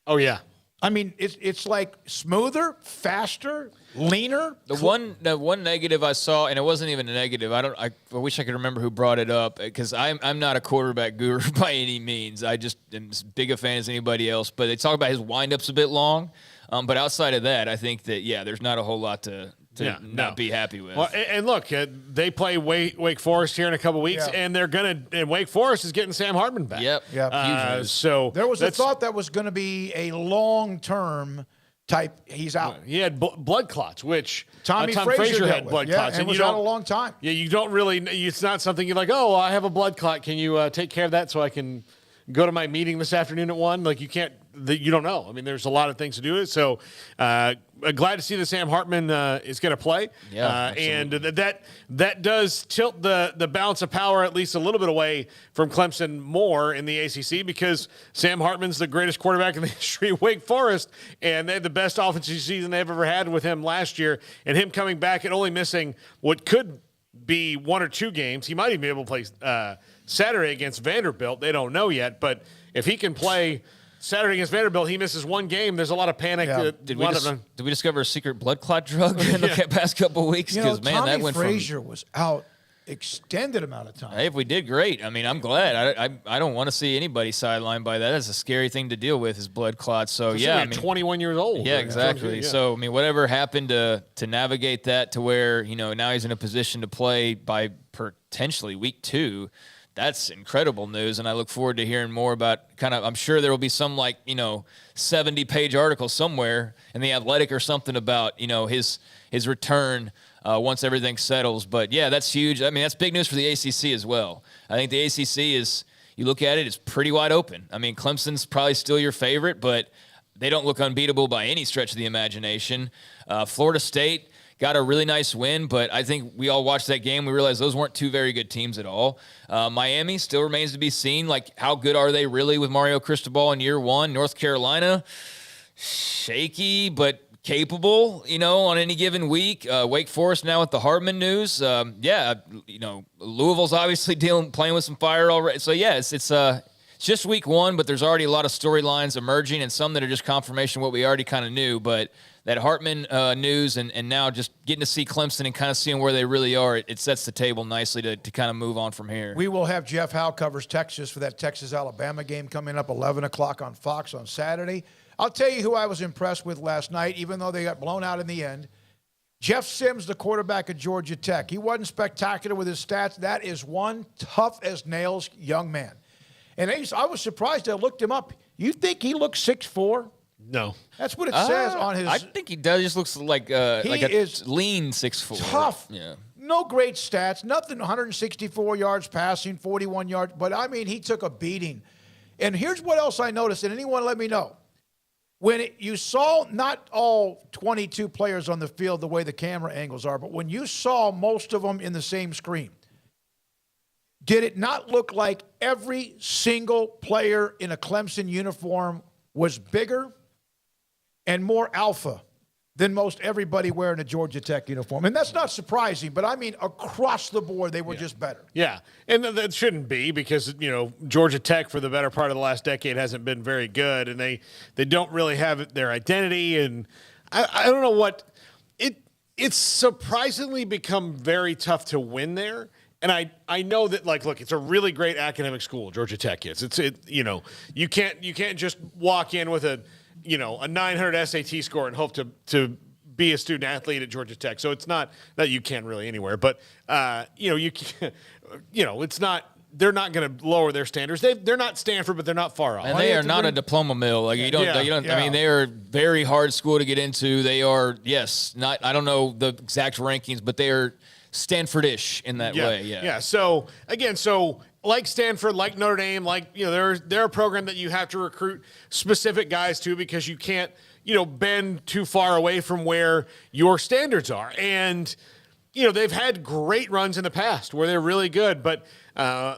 Oh, yeah. I mean, it's like smoother, faster, leaner. The one negative I saw, and it wasn't even a negative. I wish I could remember who brought it up, because I'm not a quarterback guru by any means. I just am as big a fan as anybody else. But they talk about his windups a bit long. But outside of that, I think that there's not a whole lot to not be happy with. Well, and look, they play Wake Forest here in a couple weeks, and and Wake Forest is getting Sam Hartman back. Yep. So there was a thought that was going to be a long-term type. He's out. He had blood clots, which Tom Frazier had blood clots, and was out a long time. Yeah, you don't really. It's not something you're like, oh, I have a blood clot. Can you take care of that so I can go to my meeting this afternoon at 1? Like, you can't. You don't know. I mean, there's a lot of things to do it. So, glad to see that Sam Hartman is going to play. Yeah, and that does tilt the balance of power at least a little bit away from Clemson more in the ACC, because Sam Hartman's the greatest quarterback in the history of Wake Forest, and they had the best offensive season they've ever had with him last year. And him coming back and only missing what could be 1 or 2 games. He might even be able to play Saturday against Vanderbilt. They don't know yet, but if he can play Saturday against Vanderbilt, he misses 1 game. There's a lot of panic. Yeah. Did we discover a secret blood clot drug in the past couple of weeks? Because that went Frazier was out extended amount of time. Hey, if we did, great. I mean, I'm glad. I don't want to see anybody sidelined by that. That's a scary thing to deal with, is blood clots. So I mean, 21 years old. Yeah, exactly. Yeah. So I mean, whatever happened to navigate that to where now he's in a position to play by potentially week 2. That's incredible news, and I look forward to hearing more about I'm sure there will be some 70-page article somewhere in The Athletic or something about, his return once everything settles. But, yeah, that's huge. I mean, that's big news for the ACC as well. I think the ACC is, you look at it, it's pretty wide open. I mean, Clemson's probably still your favorite, but they don't look unbeatable by any stretch of the imagination. Florida State got a really nice win, but I think we all watched that game. We realized those weren't 2 very good teams at all. Miami still remains to be seen. How good are they really with Mario Cristobal in year 1? North Carolina, shaky but capable, on any given week. Wake Forest now with the Hartman news. Louisville's obviously playing with some fire already. So, it's just week 1, but there's already a lot of storylines emerging, and some that are just confirmation of what we already kind of knew. But that Hartman news and now just getting to see Clemson and kind of seeing where they really are, it sets the table nicely to kind of move on from here. We will have Jeff Howe covers Texas for that Texas-Alabama game coming up 11 o'clock on Fox on Saturday. I'll tell you who I was impressed with last night, even though they got blown out in the end. Jeff Sims, the quarterback at Georgia Tech. He wasn't spectacular with his stats. That is one tough-as-nails young man. And I was surprised. I looked him up. You think he looks 6'4"? No. That's what it says on his. I think he does. He just looks like a lean 6'4". Tough. Yeah. No great stats. Nothing. 164 yards passing, 41 yards. But, I mean, he took a beating. And here's what else I noticed, and anyone let me know. When you saw not all 22 players on the field the way the camera angles are, but when you saw most of them in the same screen, did it not look like every single player in a Clemson uniform was bigger and more alpha than most everybody wearing a Georgia Tech uniform? And that's not surprising, but I mean, across the board, they were just better. Yeah, and that shouldn't be, because, Georgia Tech for the better part of the last decade hasn't been very good, and they don't really have their identity, and I don't know what – it's surprisingly become very tough to win there. And I know that, look, it's a really great academic school, Georgia Tech is. You can't just walk in with a 900 SAT score and hope to be a student athlete at Georgia Tech. So it's not that you can really anywhere, but it's not. They're not going to lower their standards. They're not Stanford, but they're not far off. And they are not a diploma mill. I mean, they are a very hard school to get into. They are, I don't know the exact rankings, but they are Stanford-ish in that way. Yeah. So again, like Stanford, like Notre Dame, they're a program that you have to recruit specific guys to, because you can't, bend too far away from where your standards are. And, they've had great runs in the past where they're really good. But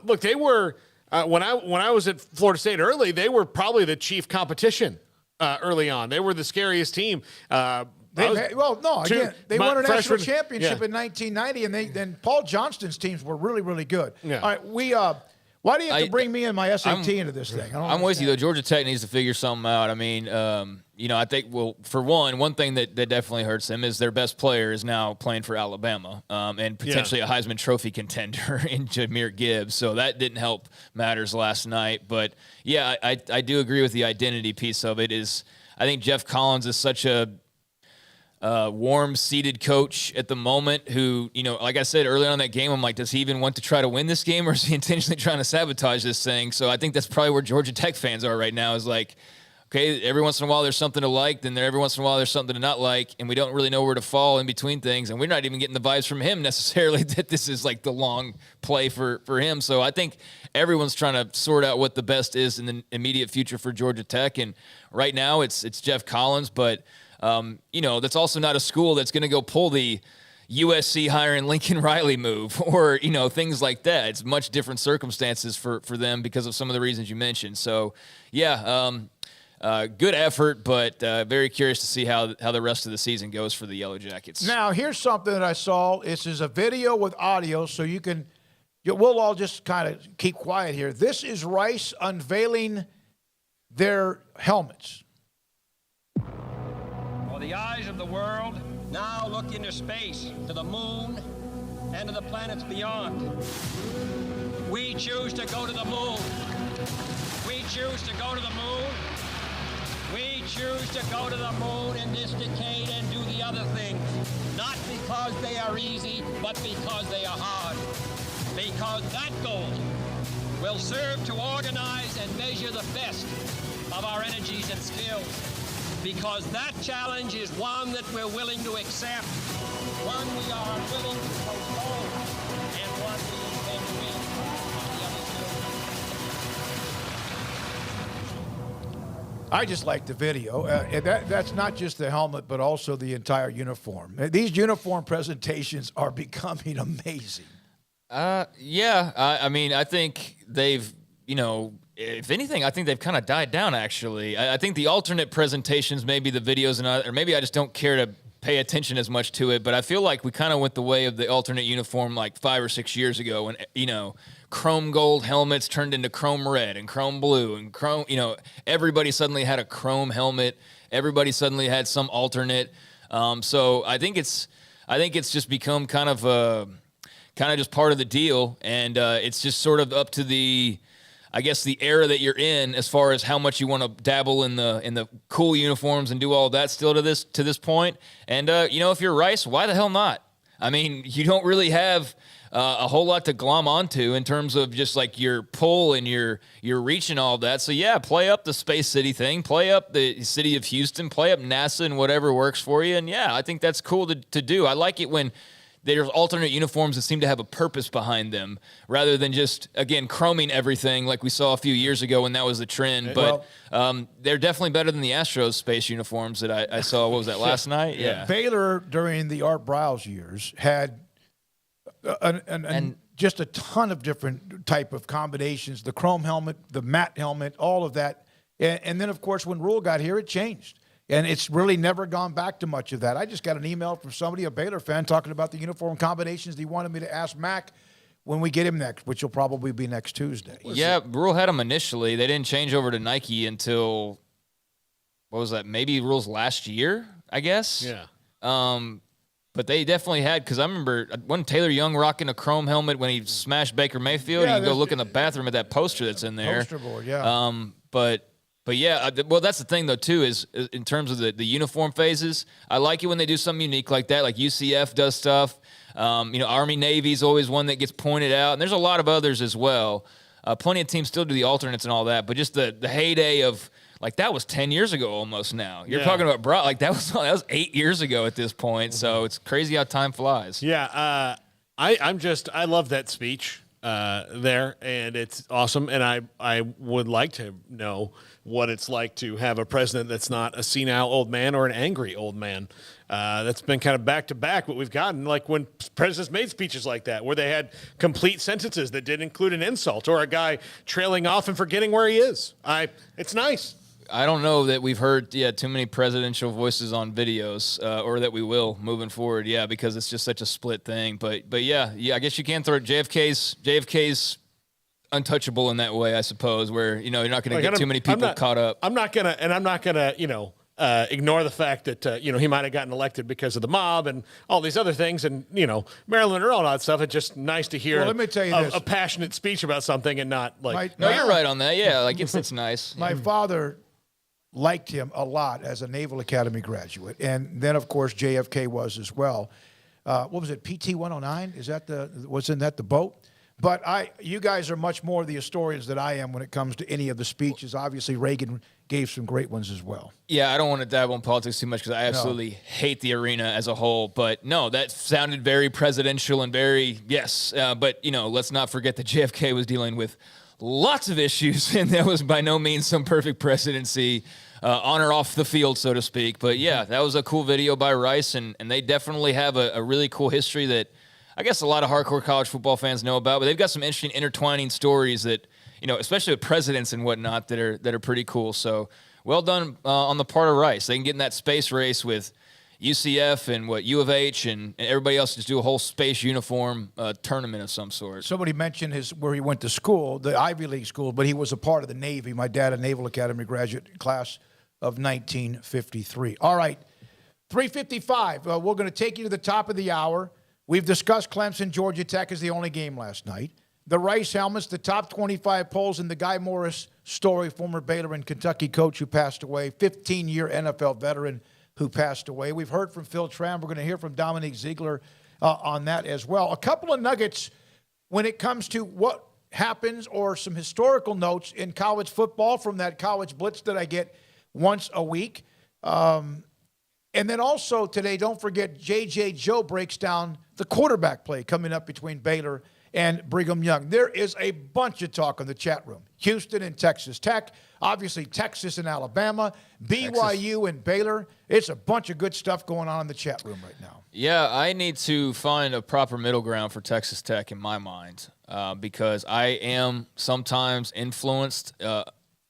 look, they were when I was at Florida State early, they were probably the chief competition early on. They were the scariest team. They won a national championship in 1990, and then Paul Johnston's teams were really, really good. Yeah. All right, Why do you have to bring me and my SAT into this thing? I'm with you, though. Georgia Tech needs to figure something out. I mean, I'm with you, though. Georgia Tech needs to figure something out. I mean, I think, well, for one thing that definitely hurts them is their best player is now playing for Alabama and potentially a Heisman Trophy contender in Jahmyr Gibbs. So that didn't help matters last night. But, yeah, I do agree with the identity piece of it. I think Jeff Collins is such a warm-seated coach at the moment who, like I said earlier on in that game, I'm like, does he even want to try to win this game, or is he intentionally trying to sabotage this thing? So I think that's probably where Georgia Tech fans are right now, is like, okay, every once in a while there's something to like, then every once in a while there's something to not like, and we don't really know where to fall in between things, and we're not even getting the vibes from him necessarily that this is like the long play for him. So I think everyone's trying to sort out what the best is in the immediate future for Georgia Tech, and right now it's Jeff Collins, but that's also not a school that's going to go pull the USC hiring Lincoln Riley move or, things like that. It's much different circumstances for them because of some of the reasons you mentioned. So, yeah, good effort, but very curious to see how the rest of the season goes for the Yellow Jackets. Now, here's something that I saw. This is a video with audio, so we'll all just kind of keep quiet here. This is Rice unveiling their helmets. For the eyes of the world now look into space, to the moon, and to the planets beyond. We choose to go to the moon. We choose to go to the moon. We choose to go to the moon in this decade and do the other things. Not because they are easy, but because they are hard. Because that goal will serve to organize and measure the best of our energies and skills. Because that challenge is one that we're willing to accept, one we are willing to postpone, and one we intend to win on the other side. I just like the video. That's not just the helmet, but also the entire uniform. These uniform presentations are becoming amazing. I mean, I think they've, if anything, I think they've kind of died down, actually. I think the alternate presentations, maybe the videos, or maybe I just don't care to pay attention as much to it, but I feel like we kind of went the way of the alternate uniform like 5 or 6 years ago when, chrome gold helmets turned into chrome red and chrome blue and chrome, everybody suddenly had a chrome helmet. Everybody suddenly had some alternate. So I think it's just become kind of just part of the deal. And it's just sort of up to the era that you're in as far as how much you want to dabble in the cool uniforms and do all of that still to this point. And, if you're Rice, why the hell not? I mean, you don't really have a whole lot to glom onto in terms of just like your pull and your reach and all of that. So, yeah, play up the Space City thing, play up the city of Houston, play up NASA and whatever works for you. And, yeah, I think that's cool to do. I like it when there's alternate uniforms that seem to have a purpose behind them rather than just, again, chroming everything like we saw a few years ago when that was the trend. But they're definitely better than the Astros space uniforms that I saw. What was that, last night? Yeah. Baylor, during the Art Briles years, had just a ton of different type of combinations, the chrome helmet, the matte helmet, all of that. And then, of course, when Rule got here, it changed. And it's really never gone back to much of that. I just got an email from somebody, a Baylor fan, talking about the uniform combinations. He wanted me to ask Mac when we get him next, which will probably be next Tuesday. Yeah, Rule had them initially. They didn't change over to Nike until, what was that, maybe Rule's last year, I guess? Yeah. But they definitely had, because I remember wasn't Taylor Young rocking a chrome helmet when he smashed Baker Mayfield? Yeah, you can go look in the bathroom at that poster that's in there. Poster board, yeah. But yeah, well, that's the thing, though, too, is in terms of the uniform phases, I like it when they do something unique like that, like UCF does stuff. Army Navy is always one that gets pointed out, and there's a lot of others as well. Plenty of teams still do the alternates and all that, but just the heyday of, like, that was 10 years ago almost now. You're talking about, like, that was 8 years ago at this point, so it's crazy how time flies. Yeah, I love that speech there, and it's awesome, and I would like to know what it's like to have a president that's not a senile old man or an angry old man. That's been kind of back-to-back what we've gotten, like when presidents made speeches like that, where they had complete sentences that didn't include an insult or a guy trailing off and forgetting where he is. It's nice. I don't know that we've heard too many presidential voices on videos, or that we will moving forward. Yeah, because it's just such a split thing. But yeah, I guess you can throw JFK's untouchable in that way, I suppose, where, you're not going to get too many people caught up. I'm not going to, ignore the fact that, he might have gotten elected because of the mob and all these other things. And, Marilyn Monroe and all that stuff. It's just nice to hear let me tell you a passionate speech about something and not like. No, you're right on that. Yeah, like it's nice. My father liked him a lot as a Naval Academy graduate. And then, of course, JFK was as well. What was it, PT 109? Wasn't that the boat? But you guys are much more the historians than I am when it comes to any of the speeches. Obviously, Reagan gave some great ones as well. Yeah, I don't want to dabble in politics too much because I absolutely hate the arena as a whole. But no, that sounded very presidential and very, yes. But, let's not forget that JFK was dealing with lots of issues, and that was by no means some perfect presidency on or off the field, so to speak. But, yeah, that was a cool video by Rice, and they definitely have a really cool history that I guess a lot of hardcore college football fans know about, but they've got some interesting intertwining stories that, especially with presidents and whatnot, that are pretty cool. So well done on the part of Rice. They can get in that space race with UCF and U of H and everybody else, just do a whole space uniform tournament of some sort. Somebody mentioned where he went to school, the Ivy League school, but he was a part of the Navy. My dad, a Naval Academy graduate, class of 1953. All right, 3:55. We're going to take you to the top of the hour. We've discussed Clemson. Georgia Tech is the only game last night. The Rice helmets, the top 25 polls, and the Guy Morris story, former Baylor and Kentucky coach who passed away, 15-year NFL veteran who passed away. We've heard from Phil Tran. We're going to hear from Dominique Ziegler on that as well. A couple of nuggets when it comes to what happens or some historical notes in college football from that college blitz that I get once a week. And then also today, don't forget, J.J. Joe breaks down the quarterback play coming up between Baylor and Brigham Young. There is a bunch of talk in the chat room. Houston and Texas Tech, obviously Texas and Alabama, BYU and Baylor. It's a bunch of good stuff going on in the chat room right now. Yeah, I need to find a proper middle ground for Texas Tech in my mind because I am sometimes influenced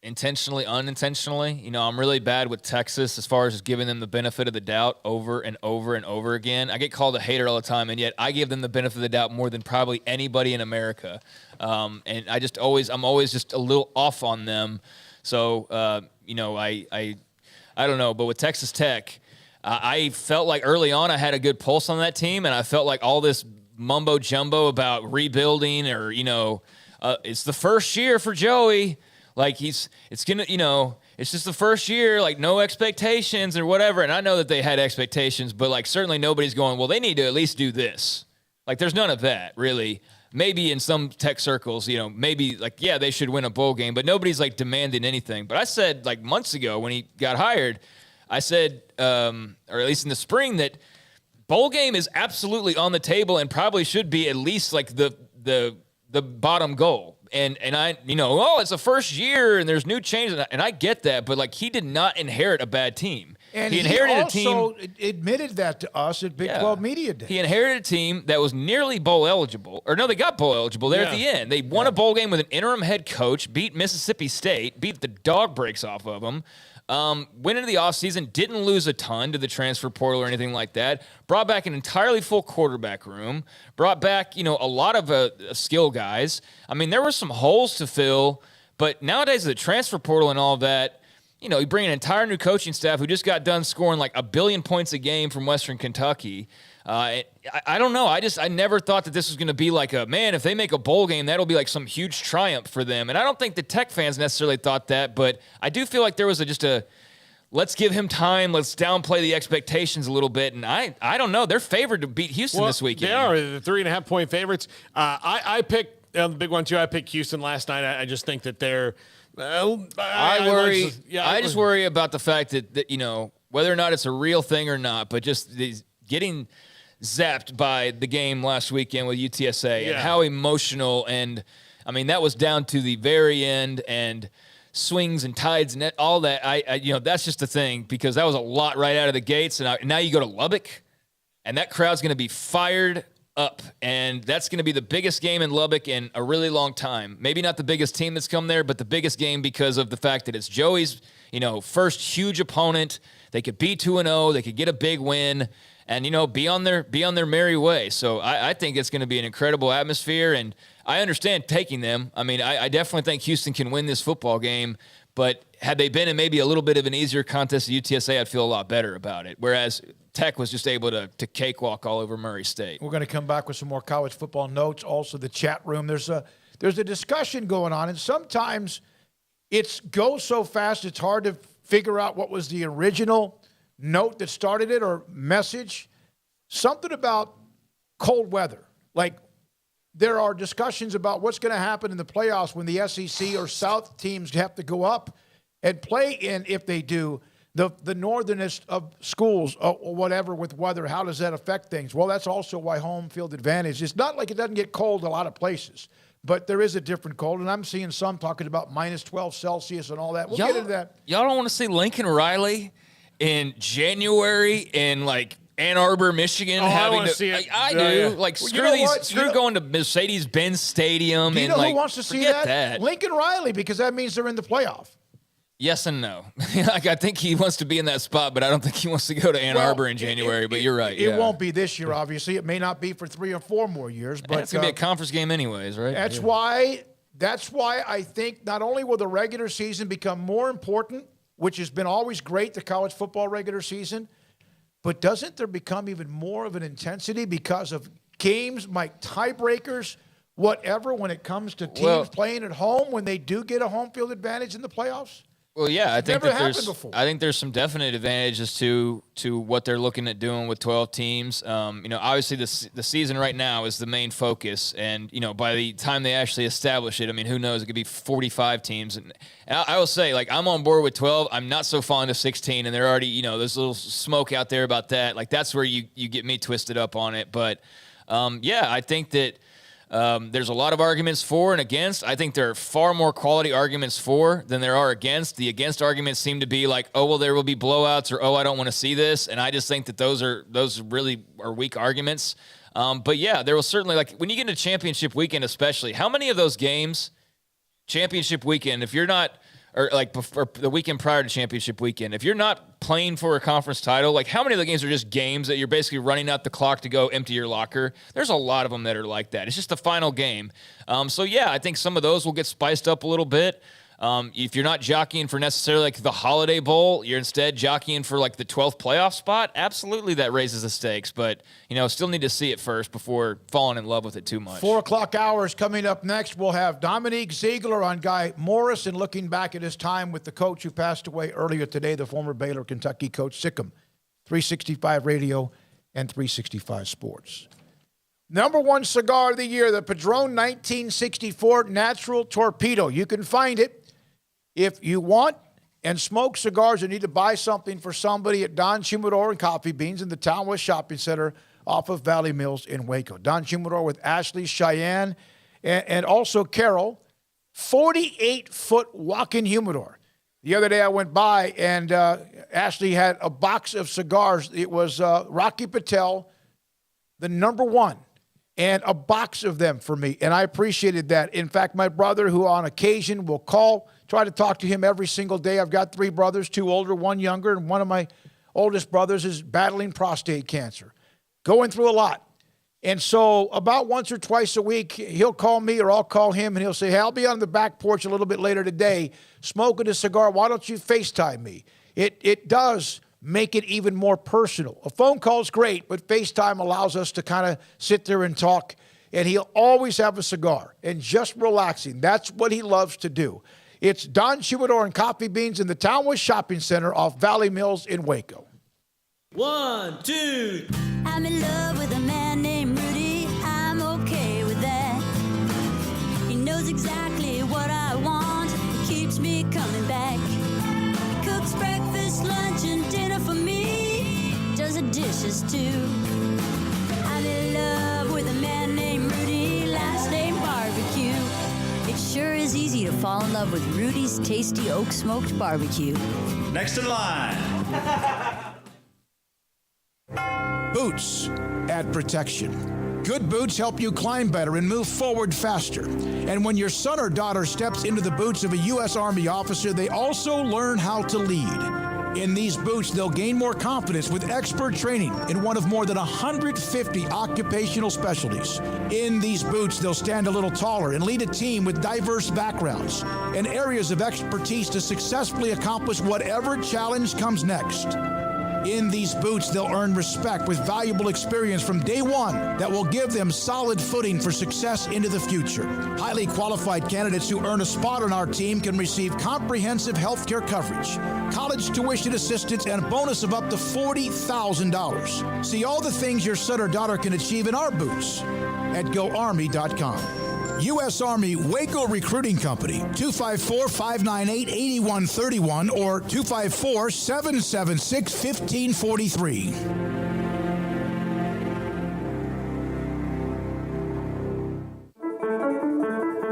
intentionally, unintentionally. I'm really bad with Texas as far as just giving them the benefit of the doubt over and over and over again. I get called a hater all the time, and yet I give them the benefit of the doubt more than probably anybody in America. And I'm always just a little off on them. So, I don't know. But with Texas Tech, I felt like early on I had a good pulse on that team, and I felt like all this mumbo jumbo about rebuilding or, it's the first year for Joey. Like it's just the first year, like no expectations or whatever. And I know that they had expectations, but certainly nobody's going, well, they need to at least do this. There's none of that really. Maybe in some Tech circles, maybe they should win a bowl game, but nobody's demanding anything. But I said months ago when he got hired, I said, or at least in the spring, that bowl game is absolutely on the table and probably should be at least the bottom goal. And I, it's the first year and there's new changes. And I get that, but he did not inherit a bad team. And he inherited a team. He also admitted that to us at Big 12 Media Day. He inherited a team that was nearly bowl eligible. Or no, they got bowl eligible there at the end. They won a bowl game with an interim head coach, beat Mississippi State, beat the dog breaks off of them. Went into the offseason, didn't lose a ton to the transfer portal or anything like that. Brought back an entirely full quarterback room. Brought back, a lot of skill guys. I mean, there were some holes to fill, but nowadays the transfer portal and all of that, you bring an entire new coaching staff who just got done scoring 1 billion points a game from Western Kentucky. I don't know. I never thought that this was going to be if they make a bowl game, that'll be some huge triumph for them. And I don't think the Tech fans necessarily thought that, but I do feel like there was let's give him time. Let's downplay the expectations a little bit. And I don't know. They're favored to beat Houston this weekend. They are the 3.5-point favorites. I picked the big one too. I picked Houston last night. I just think that they're, I just worry about the fact that whether or not it's a real thing or not, but just getting zapped by the game last weekend with UTSA and how emotional, and I mean that was down to the very end and swings and tides and all that. That's just the thing, because that was a lot right out of the gates, and now you go to Lubbock and that crowd's going to be fired up, and that's going to be the biggest game in Lubbock in a really long time. Maybe not the biggest team that's come there, but the biggest game because of the fact that it's Joey's, first huge opponent. They could be 2-0, they could get a big win, and be on their merry way. So I think it's going to be an incredible atmosphere, and I understand taking them. I mean, I definitely think Houston can win this football game, but had they been in maybe a little bit of an easier contest at UTSA, I'd feel a lot better about it. Whereas Tech was just able to cakewalk all over Murray State. We're going to come back with some more college football notes. Also, the chat room. There's a discussion going on, and sometimes it goes so fast it's hard to figure out what was the original note that started it or message. Something about cold weather. Like, there are discussions about what's going to happen in the playoffs when the SEC or South teams have to go up and play in, if they do, the northernest of schools or whatever with weather. How does that affect things? Well, that's also why home field advantage. It's not like it doesn't get cold a lot of places, but there is a different cold, and I'm seeing some talking about minus 12 Celsius and all that. We'll get into that. Y'all don't want to see Lincoln Riley in January in, like, Ann Arbor, Michigan. I want to see it. I do. Like, screw going to Mercedes-Benz Stadium. Do you know who wants to see that? Lincoln Riley, because that means they're in the playoff. Yes and no. Like, I think he wants to be in that spot, but I don't think he wants to go to Ann Arbor in January. But you're right. It won't be this year, obviously. It may not be for 3 or 4 more years. But it's going to be a conference game anyways, right? That's why I think not only will the regular season become more important, which has been always great, the college football regular season, but doesn't there become even more of an intensity because of games, like tiebreakers, whatever, when it comes to teams playing at home when they do get a home field advantage in the playoffs? Well, yeah, I think never happened before. I think there's some definite advantages to what they're looking at doing with 12 teams. Obviously the season right now is the main focus, and by the time they actually establish it, I mean, who knows? It could be 45 teams, and I will say, like, I'm on board with 12. I'm not so fond of 16, and they're already, there's a little smoke out there about that. Like, that's where you get me twisted up on it. But I think that. There's a lot of arguments for and against. I think there are far more quality arguments for than there are against. The against arguments seem to be like, oh, well, there will be blowouts, or, oh, I don't want to see this. And I just think that those really are weak arguments. But yeah, there will certainly, like, when you get into championship weekend, especially, how many of those games, championship weekend, if you're not, or like before, the weekend prior to championship weekend, if you're not playing for a conference title, like, how many of the games are just games that you're basically running out the clock to go empty your locker? There's a lot of them that are like that. It's just the final game. I think some of those will get spiced up a little bit. If you're not jockeying for necessarily like the Holiday Bowl, you're instead jockeying for like the 12th playoff spot. Absolutely, that raises the stakes, but still need to see it first before falling in love with it too much. 4 o'clock hour is coming up next. We'll have Dominique Ziegler on Guy Morris and looking back at his time with the coach who passed away earlier today, the former Baylor, Kentucky coach Sikkim. 365 Radio and 365 Sports. Number 1 cigar of the year, the Padron 1964 Natural Torpedo. You can find it if you want and smoke cigars or need to buy something for somebody at Don Humidor and Coffee Beans in the Town West Shopping Center off of Valley Mills in Waco. Don Humidor with Ashley, Cheyenne, and also Carol. 48-foot walk-in humidor. The other day I went by and Ashley had a box of cigars. It was Rocky Patel, the number 1. And a box of them for me, and I appreciated that. In fact, my brother, who on occasion will call, try to talk to him every single day. I've got 3 brothers, 2 older, 1 younger, and one of my oldest brothers is battling prostate cancer, going through a lot. And so about once or twice a week, he'll call me or I'll call him, and he'll say, hey, I'll be on the back porch a little bit later today smoking a cigar. Why don't you FaceTime me? It does make it even more personal. A phone call is great, but FaceTime allows us to kind of sit there and talk, and he'll always have a cigar and just relaxing. That's what he loves to do. It's Don Humidor and Coffee Beans in the Town West Shopping Center off Valley Mills in Waco. 1, 2. I'm in love with a man named Rudy. I'm okay with that. He knows exactly what I want. He keeps me coming back. He cooks breakfast, lunch, and dinner for me. Does the dishes too. I'm in love with a man named Rudy. Last name Barbecue. It sure is easy to fall in love with Rudy's tasty oak smoked barbecue. Next in line. Boots add protection. Good boots help you climb better and move forward faster. And when your son or daughter steps into the boots of a U.S. Army officer, they also learn how to lead. In these boots, they'll gain more confidence with expert training in one of more than 150 occupational specialties. In these boots, they'll stand a little taller and lead a team with diverse backgrounds and areas of expertise to successfully accomplish whatever challenge comes next. In these boots, they'll earn respect with valuable experience from day one that will give them solid footing for success into the future. Highly qualified candidates who earn a spot on our team can receive comprehensive health care coverage, college tuition assistance, and a bonus of up to $40,000. See all the things your son or daughter can achieve in our boots at GoArmy.com. U.S. Army Waco Recruiting Company, 254-598-8131 or 254-776-1543.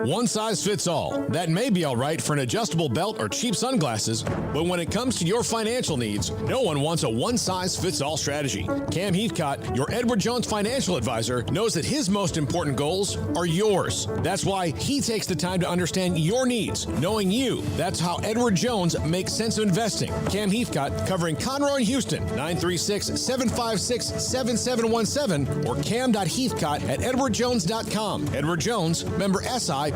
One size fits all. That may be all right for an adjustable belt or cheap sunglasses, but when it comes to your financial needs, no one wants a one-size-fits-all strategy. Cam Heathcott, your Edward Jones financial advisor, knows that his most important goals are yours. That's why he takes the time to understand your needs, knowing you. That's how Edward Jones makes sense of investing. Cam Heathcott, covering Conroe and Houston, 936-756-7717 or cam.heathcott@edwardjones.com. Edward Jones, member SIPC.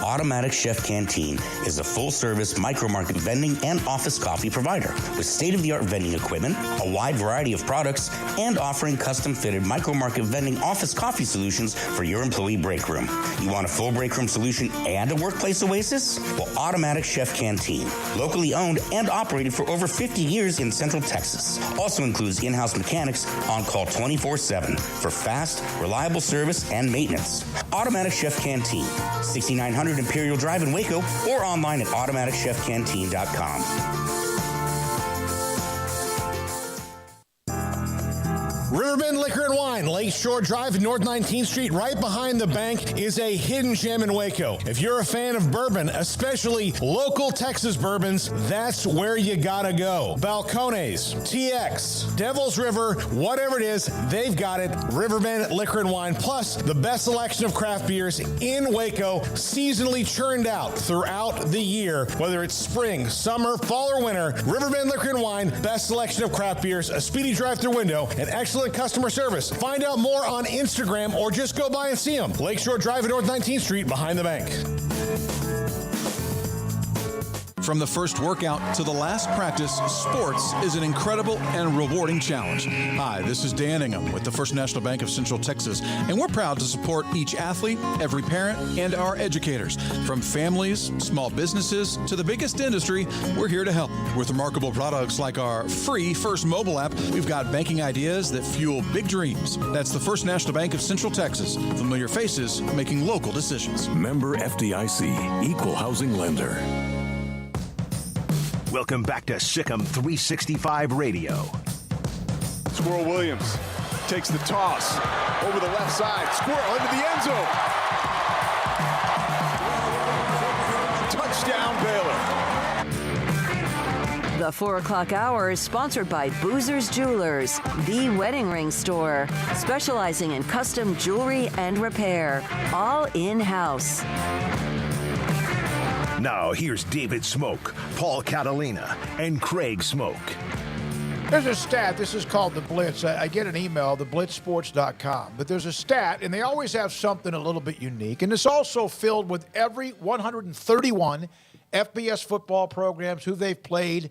Automatic Chef Canteen is a full-service micro-market vending and office coffee provider with state-of-the-art vending equipment, a wide variety of products, and offering custom-fitted micro-market vending office coffee solutions for your employee break room. You want a full break room solution and a workplace oasis? Well, Automatic Chef Canteen, locally owned and operated for over 50 years in Central Texas, also includes in-house mechanics on call 24/7 for fast, reliable service and maintenance. Automatic Chef Canteen, 6900 Imperial Drive in Waco, or online at automaticchefcanteen.com. Riverbend Liquor and Wine, Lakeshore Drive, North 19th Street, right behind the bank, is a hidden gem in Waco. If you're a fan of bourbon, especially local Texas bourbons, that's where you gotta go. Balcones, TX, Devil's River, whatever it is, they've got it. Riverbend Liquor and Wine, plus the best selection of craft beers in Waco, seasonally churned out throughout the year. Whether it's spring, summer, fall, or winter, Riverbend Liquor and Wine, best selection of craft beers, a speedy drive-through window, and excellent customer service. Find out more on Instagram or just go by and see them. Lakeshore Drive at North 19th Street behind the bank. From the first workout to the last practice, sports is an incredible and rewarding challenge. Hi, this is Dan Ingham with the First National Bank of Central Texas, and we're proud to support each athlete, every parent, and our educators. From families, small businesses, to the biggest industry, we're here to help. With remarkable products like our free First mobile app, we've got banking ideas that fuel big dreams. That's the First National Bank of Central Texas. Familiar faces making local decisions. Member FDIC, Equal Housing Lender. Welcome back to Sikkim 365 Radio. Squirrel Williams takes the toss over the left side. Squirrel into the end zone. Touchdown, Baylor. The 4 o'clock hour is sponsored by Boozer's Jewelers, the wedding ring store, specializing in custom jewelry and repair, all in-house. Now, here's David Smoak, Paul Catalina, and Craig Smoak. There's a stat. This is called the Blitz. I get an email, theblitzsports.com. But there's a stat, and they always have something a little bit unique. And it's also filled with every 131 FBS football programs, who they've played,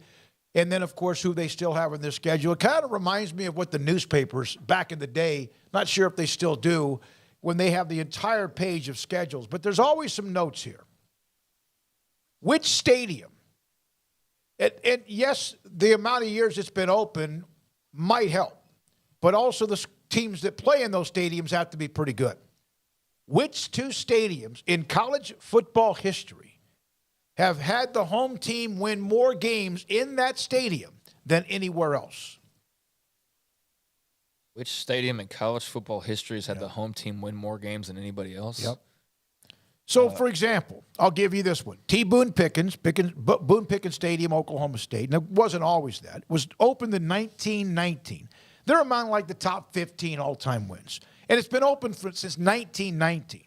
and then, of course, who they still have on their schedule. It kind of reminds me of what the newspapers back in the day, not sure if they still do, when they have the entire page of schedules. But there's always some notes here. Which stadium? And yes, the amount of years it's been open might help, but also the teams that play in those stadiums have to be pretty good. Which two stadiums in college football history have had the home team win more games in that stadium than anywhere else? Which stadium in college football history has had the home team win more games than anybody else? Yep. So, for example, I'll give you this one. Boone Pickens Stadium, Oklahoma State. And it wasn't always that. It was opened in 1919. They're among like the top 15 all-time wins. And it's been open since 1919.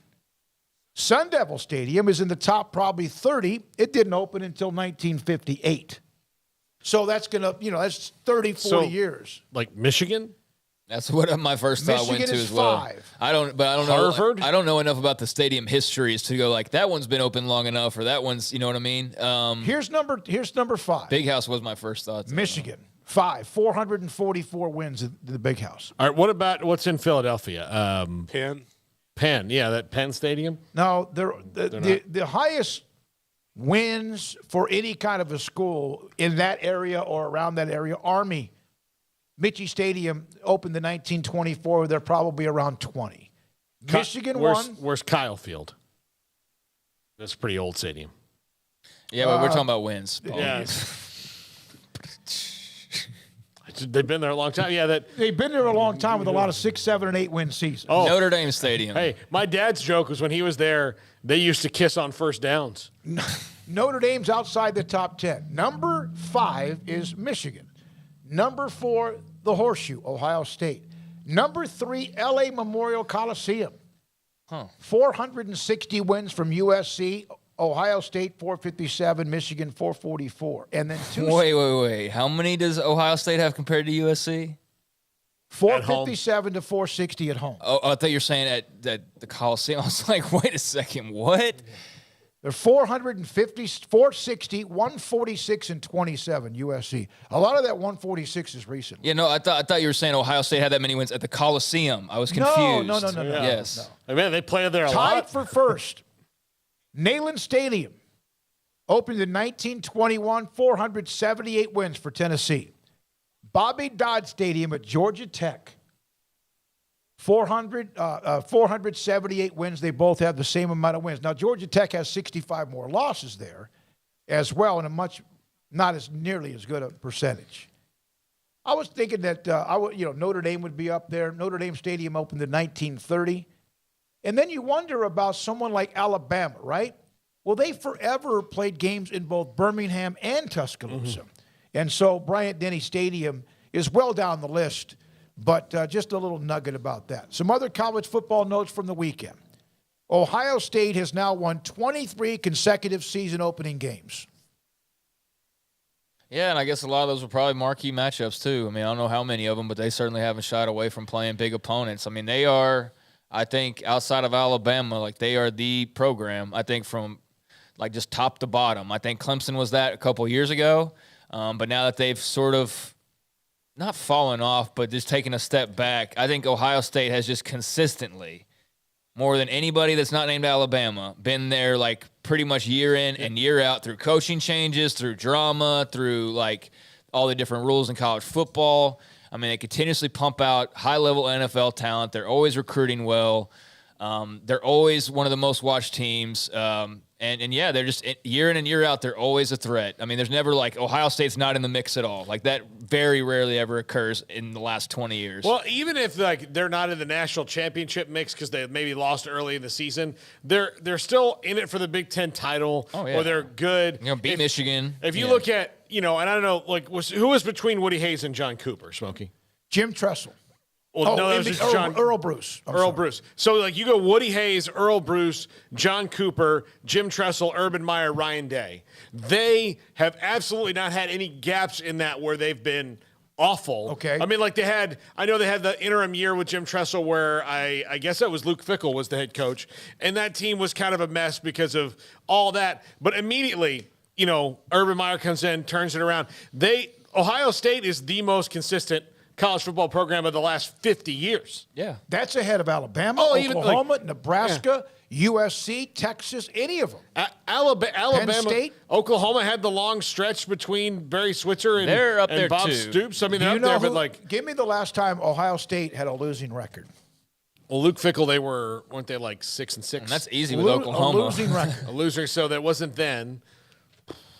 Sun Devil Stadium is in the top probably 30. It didn't open until 1958. So that's going to, that's 30, 40 years. Like Michigan? That's what my first thought went to as well. Michigan is 5. I don't Harvard? know. I don't know enough about the stadium histories to go like that one's been open long enough, or that one's, you know what I mean? Here's number 5. Big House was my first thought. Michigan, 5, 444 wins in the Big House. All right, what about what's in Philadelphia? Penn. Yeah, that Penn Stadium. No, the highest wins for any kind of a school in that area or around that area, Army. Michie Stadium opened in 1924. They're probably around 20. Michigan won. Where's Kyle Field? That's a pretty old stadium. Yeah, but we're talking about wins. Yeah. They've been there a long time. Yeah, they've been there a long time with a lot of 6, 7, and 8 win seasons. Oh. Notre Dame Stadium. Hey, my dad's joke was when he was there, they used to kiss on first downs. Notre Dame's outside the top 10. Number 5 is Michigan. Number 4, the Horseshoe, Ohio State. Number 3, L.A. Memorial Coliseum. 460 wins from USC, Ohio State 457, Michigan 444. And then Wait. How many does Ohio State have compared to USC? 457 to 460 at home. Oh, I thought you were saying at the Coliseum. I was like, wait a second, what? They're 450, 460, 146, and 27 USC. A lot of that 146 is recent. Yeah, no, I thought you were saying Ohio State had that many wins at the Coliseum. I was confused. No. Yes. No. Man, they play there a lot. Tied for first. Neyland Stadium opened in 1921, 478 wins for Tennessee. Bobby Dodd Stadium at Georgia Tech, 478 wins. They both have the same amount of wins. Now, Georgia Tech has 65 more losses there as well, and not as nearly as good a percentage. I was thinking that Notre Dame would be up there. Notre Dame Stadium opened in 1930. And then you wonder about someone like Alabama, right? Well, they forever played games in both Birmingham and Tuscaloosa. Mm-hmm. And so Bryant-Denny Stadium is well down the list, but just a little nugget about that. Some other college football notes from the weekend. Ohio State has now won 23 consecutive season opening games. Yeah, and I guess a lot of those were probably marquee matchups too. I mean, I don't know how many of them, but they certainly haven't shied away from playing big opponents. I mean, they are, I think, outside of Alabama, like they are the program, I think, from like just top to bottom. I think Clemson was that a couple years ago, but now that they've sort of not fallen off, but just taken a step back, I think Ohio State has just consistently, more than anybody that's not named Alabama, been there like pretty much year in and year out through coaching changes, through drama, through like all the different rules in college football. I mean, they continuously pump out high-level NFL talent. They're always recruiting well. They're always one of the most watched teams. And yeah, they're just year in and year out, they're always a threat. I mean, there's never like Ohio State's not in the mix at all. Like that very rarely ever occurs in the last 20 years. Well, even if like they're not in the national championship mix because they maybe lost early in the season, they're still in it for the Big Ten title. Oh, yeah. Or they're good. Beat Michigan. If you look at, and I don't know, like who was between Woody Hayes and John Cooper, Smokey? Jim Tressel. Well, no, that was just Earl Bruce. Bruce. So, like, you go Woody Hayes, Earl Bruce, John Cooper, Jim Tressel, Urban Meyer, Ryan Day. They have absolutely not had any gaps in that where they've been awful. Okay. I mean, like I know they had the interim year with Jim Tressel where I guess that was Luke Fickell was the head coach. And that team was kind of a mess because of all that. But immediately, Urban Meyer comes in, turns it around. Ohio State is the most consistent college football program of the last 50 years. Yeah. That's ahead of Alabama, Oklahoma, Nebraska, USC, Texas, any of them. Alabama, Penn State. Oklahoma had the long stretch between Barry Switzer and, they're up there Bob too. Stoops. I mean, they're up there, but like... Give me the last time Ohio State had a losing record. Well, Luke Fickell, weren't they like 6-6? And that's easy with Oklahoma. A losing record. A loser, so that wasn't then.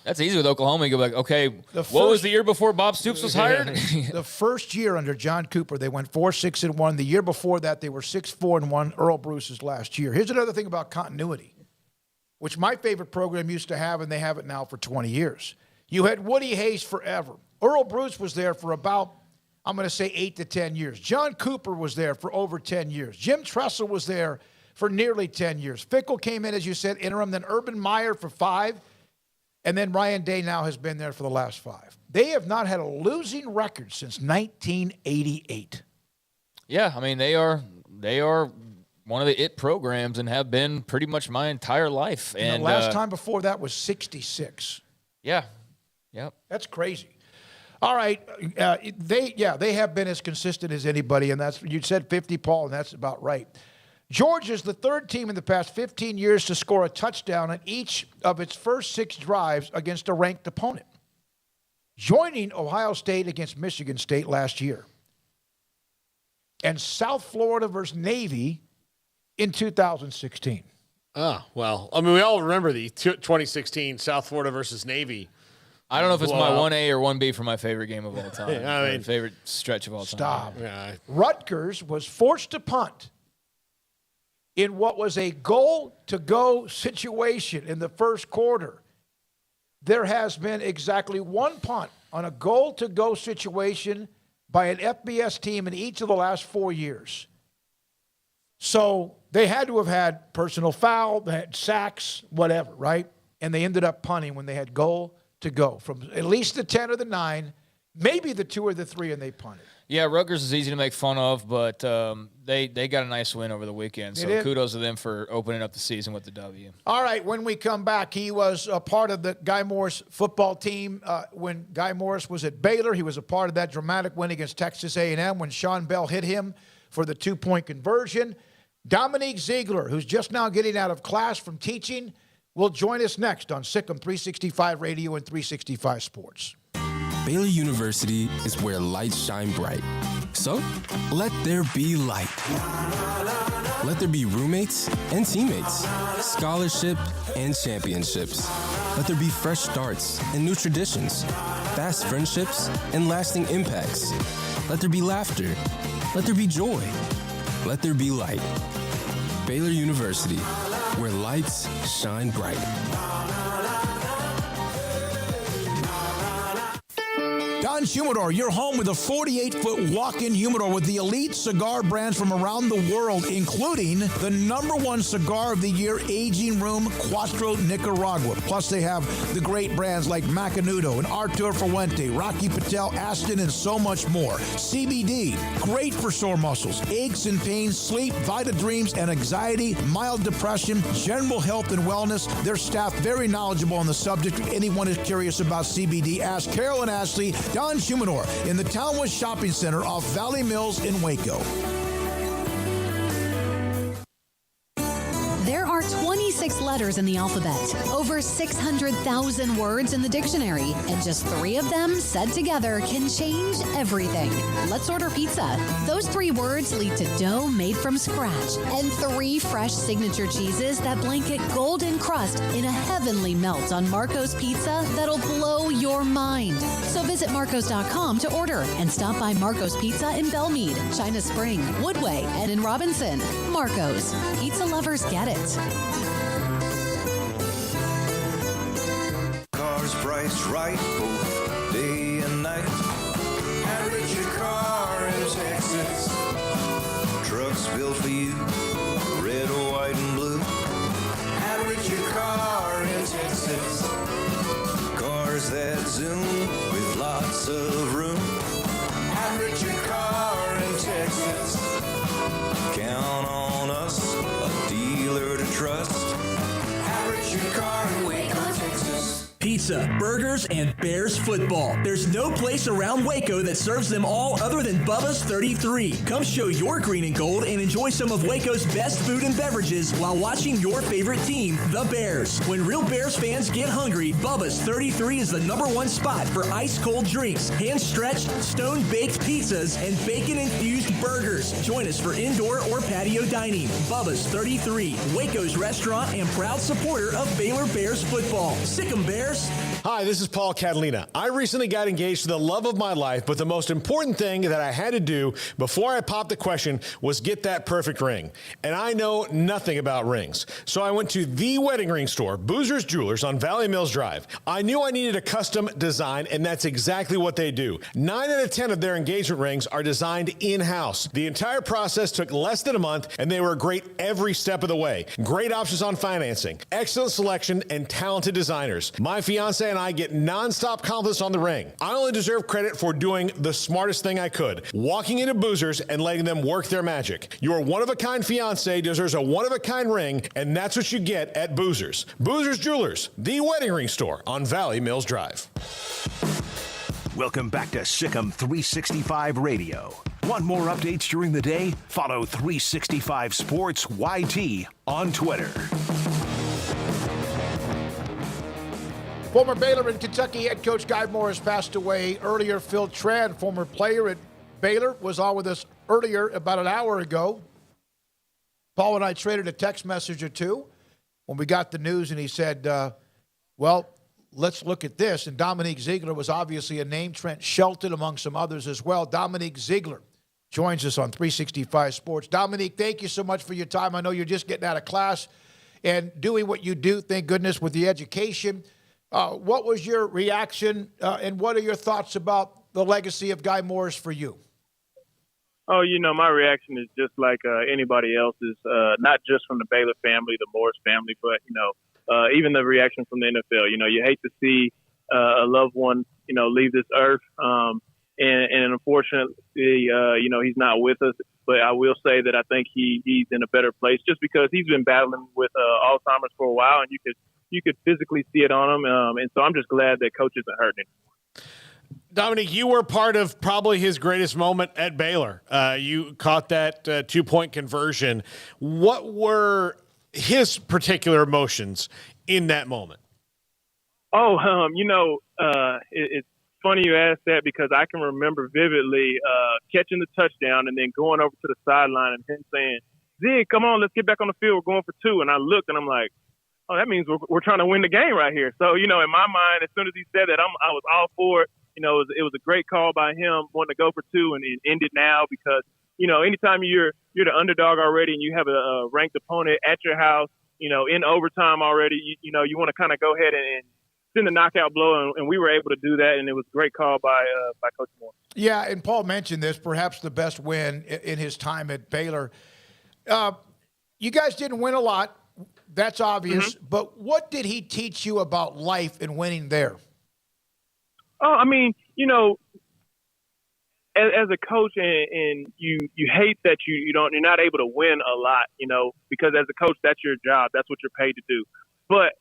That's easy with Oklahoma. You go like, okay, what was the year before Bob Stoops was hired? The first year under John Cooper, they went 4-6-1. The year before that, they were 6-4-1. Earl Bruce's last year. Here's another thing about continuity, which my favorite program used to have, and they have it now for 20 years. You had Woody Hayes forever. Earl Bruce was there for about, I'm going to say 8 to 10 years. John Cooper was there for over 10 years. Jim Tressel was there for nearly 10 years. Fickle came in, as you said, interim, then Urban Meyer for 5, and then Ryan Day now has been there for the last 5. They have not had a losing record since 1988. Yeah, I mean, they are one of the IT programs and have been pretty much my entire life. And the last time before that was 66. Yeah. Yep. That's crazy. All right. They have been as consistent as anybody, and that's, you said 50, Paul, and that's about right. Georgia's the third team in the past 15 years to score a touchdown on each of its first 6 drives against a ranked opponent, joining Ohio State against Michigan State last year, and South Florida versus Navy in 2016. Oh, well, I mean, we all remember the 2016 South Florida versus Navy. I don't know if it's my 1A or 1B for my favorite game of all time. Yeah, I mean, favorite stretch of all time. Stop. Yeah. Rutgers was forced to punt in what was a goal-to-go situation in the first quarter. There has been exactly 1 punt on a goal-to-go situation by an FBS team in each of the last 4 years. So they had to have had personal foul, they had sacks, whatever, right? And they ended up punting when they had goal-to-go from at least the 10 or the 9, maybe the 2 or the 3, and they punted. Yeah, Rutgers is easy to make fun of, but they got a nice win over the weekend. So kudos to them for opening up the season with the W. All right, when we come back, he was a part of the Guy Morris football team. When Guy Morris was at Baylor, he was a part of that dramatic win against Texas A&M when Sean Bell hit him for the 2-point conversion. Dominique Ziegler, who's just now getting out of class from teaching, will join us next on Sikkim 365 Radio and 365 Sports. Baylor University is where lights shine bright. So, let there be light. Let there be roommates and teammates, scholarship and championships. Let there be fresh starts and new traditions, fast friendships and lasting impacts. Let there be laughter. Let there be joy. Let there be light. Baylor University, where lights shine bright. Don Humidor, your home with a 48-foot walk-in humidor with the elite cigar brands from around the world, including the #1 cigar of the year, Aging Room Cuatro Nicaragua. Plus, they have the great brands like Macanudo and Artur Fuente, Rocky Patel, Aston, and so much more. CBD, great for sore muscles, aches and pains, sleep, Vita Dreams, and anxiety, mild depression, general health and wellness. Their staff very knowledgeable on the subject. If anyone is curious about CBD, ask Carol and Ashley. Don Humidor in the Townwest Shopping Center off Valley Mills in Waco. There are 26 letters in the alphabet, over 600,000 words in the dictionary, and just 3 of them said together can change everything. Let's order pizza. Those 3 words lead to dough made from scratch and 3 fresh signature cheeses that blanket golden crust in a heavenly melt on Marco's Pizza that'll blow your mind. So visit Marcos.com to order and stop by Marco's Pizza in Belmead, China Spring, Woodway, and in Robinson. Marco's. Pizza lovers get it. Cars priced right both day and night. Average your car in Texas. Trucks built for you, red, white, and blue. Average your car in Texas. Cars that zoom with lots of room. Average your car in Texas. Count on us, a dealer to trust. Average your car in Waco, Texas. Pizza, burgers, and Bears football. There's no place around Waco that serves them all other than Bubba's 33. Come show your green and gold and enjoy some of Waco's best food and beverages while watching your favorite team, the Bears. When real Bears fans get hungry, Bubba's 33 is the #1 spot for ice-cold drinks, hand-stretched, stone-baked pizzas, and bacon-infused burgers. Join us for indoor or patio dining. Bubba's 33, Waco's restaurant and proud supporter of Baylor Bears football. Sick 'em, Bears. Hi, this is Paul Catalina. Catalina. I recently got engaged to the love of my life, but the most important thing that I had to do before I popped the question was get that perfect ring. And I know nothing about rings. So I went to the wedding ring store, Boozer's Jewelers on Valley Mills Drive. I knew I needed a custom design, and that's exactly what they do. 9 out of 10 of their engagement rings are designed in-house. The entire process took less than a month, and they were great every step of the way. Great options on financing, excellent selection, and talented designers. My fiance and I get nonstop compliments on the ring. I only deserve credit for doing the smartest thing I could, walking into Boozer's and letting them work their magic. Your one-of-a-kind fiance deserves a one-of-a-kind ring, and that's what you get at Boozer's. Boozer's Jewelers, the wedding ring store on Valley Mills Drive. Welcome back to Sikkim 365 Radio. Want more updates during the day? Follow 365 Sports YT on Twitter. Former Baylor and Kentucky head coach Guy Morris passed away earlier. Phil Tran, former player at Baylor, was on with us earlier about an hour ago. Paul and I traded a text message or two when we got the news, and he said, well, let's look at this. And Dominique Ziegler was obviously a name. Trent Shelton among some others as well. Dominique Ziegler joins us on 365 Sports. Dominique, thank you so much for your time. I know you're just getting out of class and doing what you do, thank goodness, with the education. What was your reaction, and what are your thoughts about the legacy of Guy Morris for you? Oh, my reaction is just like anybody else's, not just from the Baylor family, the Morris family, but, even the reaction from the NFL. You hate to see a loved one, leave this earth. And unfortunately, he's not with us. But I will say that I think he's in a better place just because he's been battling with Alzheimer's for a while, and you could physically see it on him. And so I'm just glad that coach isn't hurting him. Dominique, you were part of probably his greatest moment at Baylor. You caught that 2-point conversion. What were his particular emotions in that moment? Oh, it's funny you asked that because I can remember vividly catching the touchdown and then going over to the sideline and him saying, Zig, come on, let's get back on the field. We're going for 2. And I looked and I'm like, oh, that means we're trying to win the game right here. So, in my mind, as soon as he said that, I was all for it. It was a great call by him wanting to go for 2 and end it now because, anytime you're the underdog already and you have a ranked opponent at your house, in overtime already, you want to kind of go ahead and send a knockout blow, and we were able to do that, and it was a great call by Coach Moore. Yeah, and Paul mentioned this, perhaps the best win in his time at Baylor. You guys didn't win a lot. That's obvious. Mm-hmm. But what did he teach you about life and winning there? Oh, I mean, as a coach, and you hate that you're not able to win a lot, because as a coach, that's your job. That's what you're paid to do. But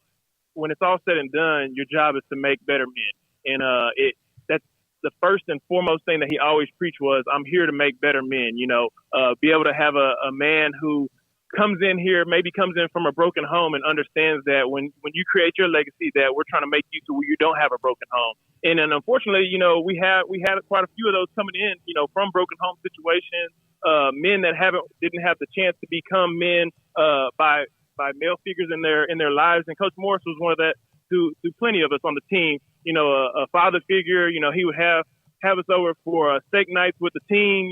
when it's all said and done, your job is to make better men. And that's the first and foremost thing that he always preached was, I'm here to make better men. Be able to have a man who comes in from a broken home and understands that when you create your legacy, that we're trying to make you to where you don't have a broken home. And then unfortunately, we had quite a few of those coming in, from broken home situations, men that didn't have the chance to become men by male figures in their lives. And Coach Morris was one of that to plenty of us on the team. A father figure. He would have us over for steak nights with the team.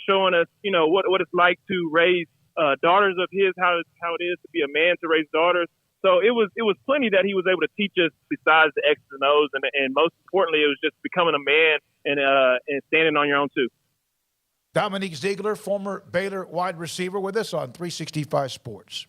Showing us what it's like to raise daughters of his, how it is to be a man to raise daughters. So it was plenty that he was able to teach us besides the X's and O's, and most importantly, it was just becoming a man and standing on your own too. Dominique Ziegler, former Baylor wide receiver, with us on 365 Sports.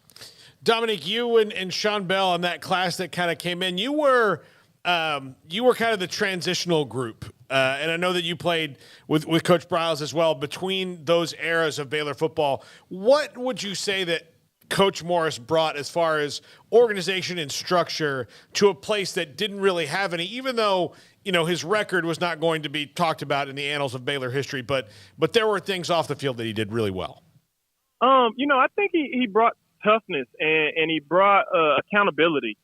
Dominique, you and Sean Bell in that class that kind of came in, you were kind of the transitional group. And I know that you played with Coach Briles as well between those eras of Baylor football. What would you say that Coach Morris brought as far as organization and structure to a place that didn't really have any, even though, his record was not going to be talked about in the annals of Baylor history, but there were things off the field that he did really well? I think he brought toughness and he brought accountability,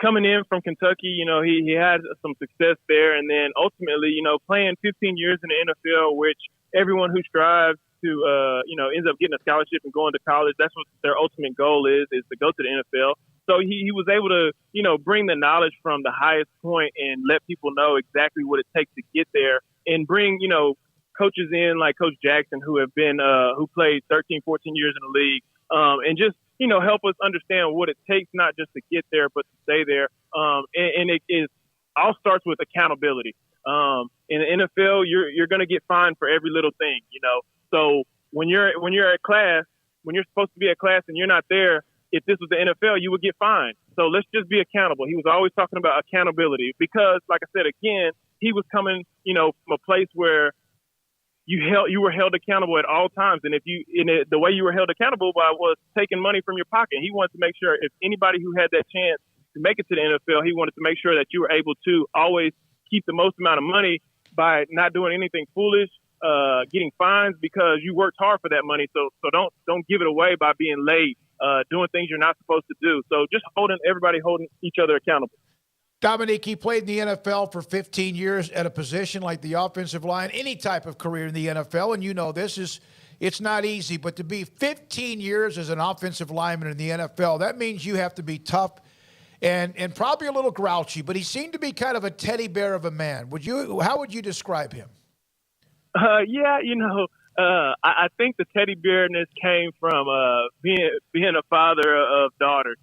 coming in from Kentucky, he had some success there. And then ultimately, playing 15 years in the NFL, which everyone who strives to, ends up getting a scholarship and going to college, that's what their ultimate goal is to go to the NFL. So he was able to, bring the knowledge from the highest point and let people know exactly what it takes to get there, and bring, coaches in like Coach Jackson who have been, who played 13, 14 years in the league, and just, help us understand what it takes, not just to get there, but to stay there. And it all starts with accountability. In the NFL, you're going to get fined for every little thing, So when you're at class, when you're supposed to be at class and you're not there, if this was the NFL, you would get fined. So let's just be accountable. He was always talking about accountability because, like I said, again, he was coming, from a place where you were held accountable at all times. And the way you were held accountable by was taking money from your pocket. He wanted to make sure if anybody who had that chance to make it to the NFL, he wanted to make sure that you were able to always keep the most amount of money by not doing anything foolish, getting fines because you worked hard for that money. So don't give it away by being late, doing things you're not supposed to do. So just holding each other accountable. Dominique, he played in the NFL for 15 years at a position like the offensive line, any type of career in the NFL. And it's not easy, but to be 15 years as an offensive lineman in the NFL, that means you have to be tough and probably a little grouchy, but he seemed to be kind of a teddy bear of a man. How would you describe him? I think the teddy bearness came from being a father of daughters.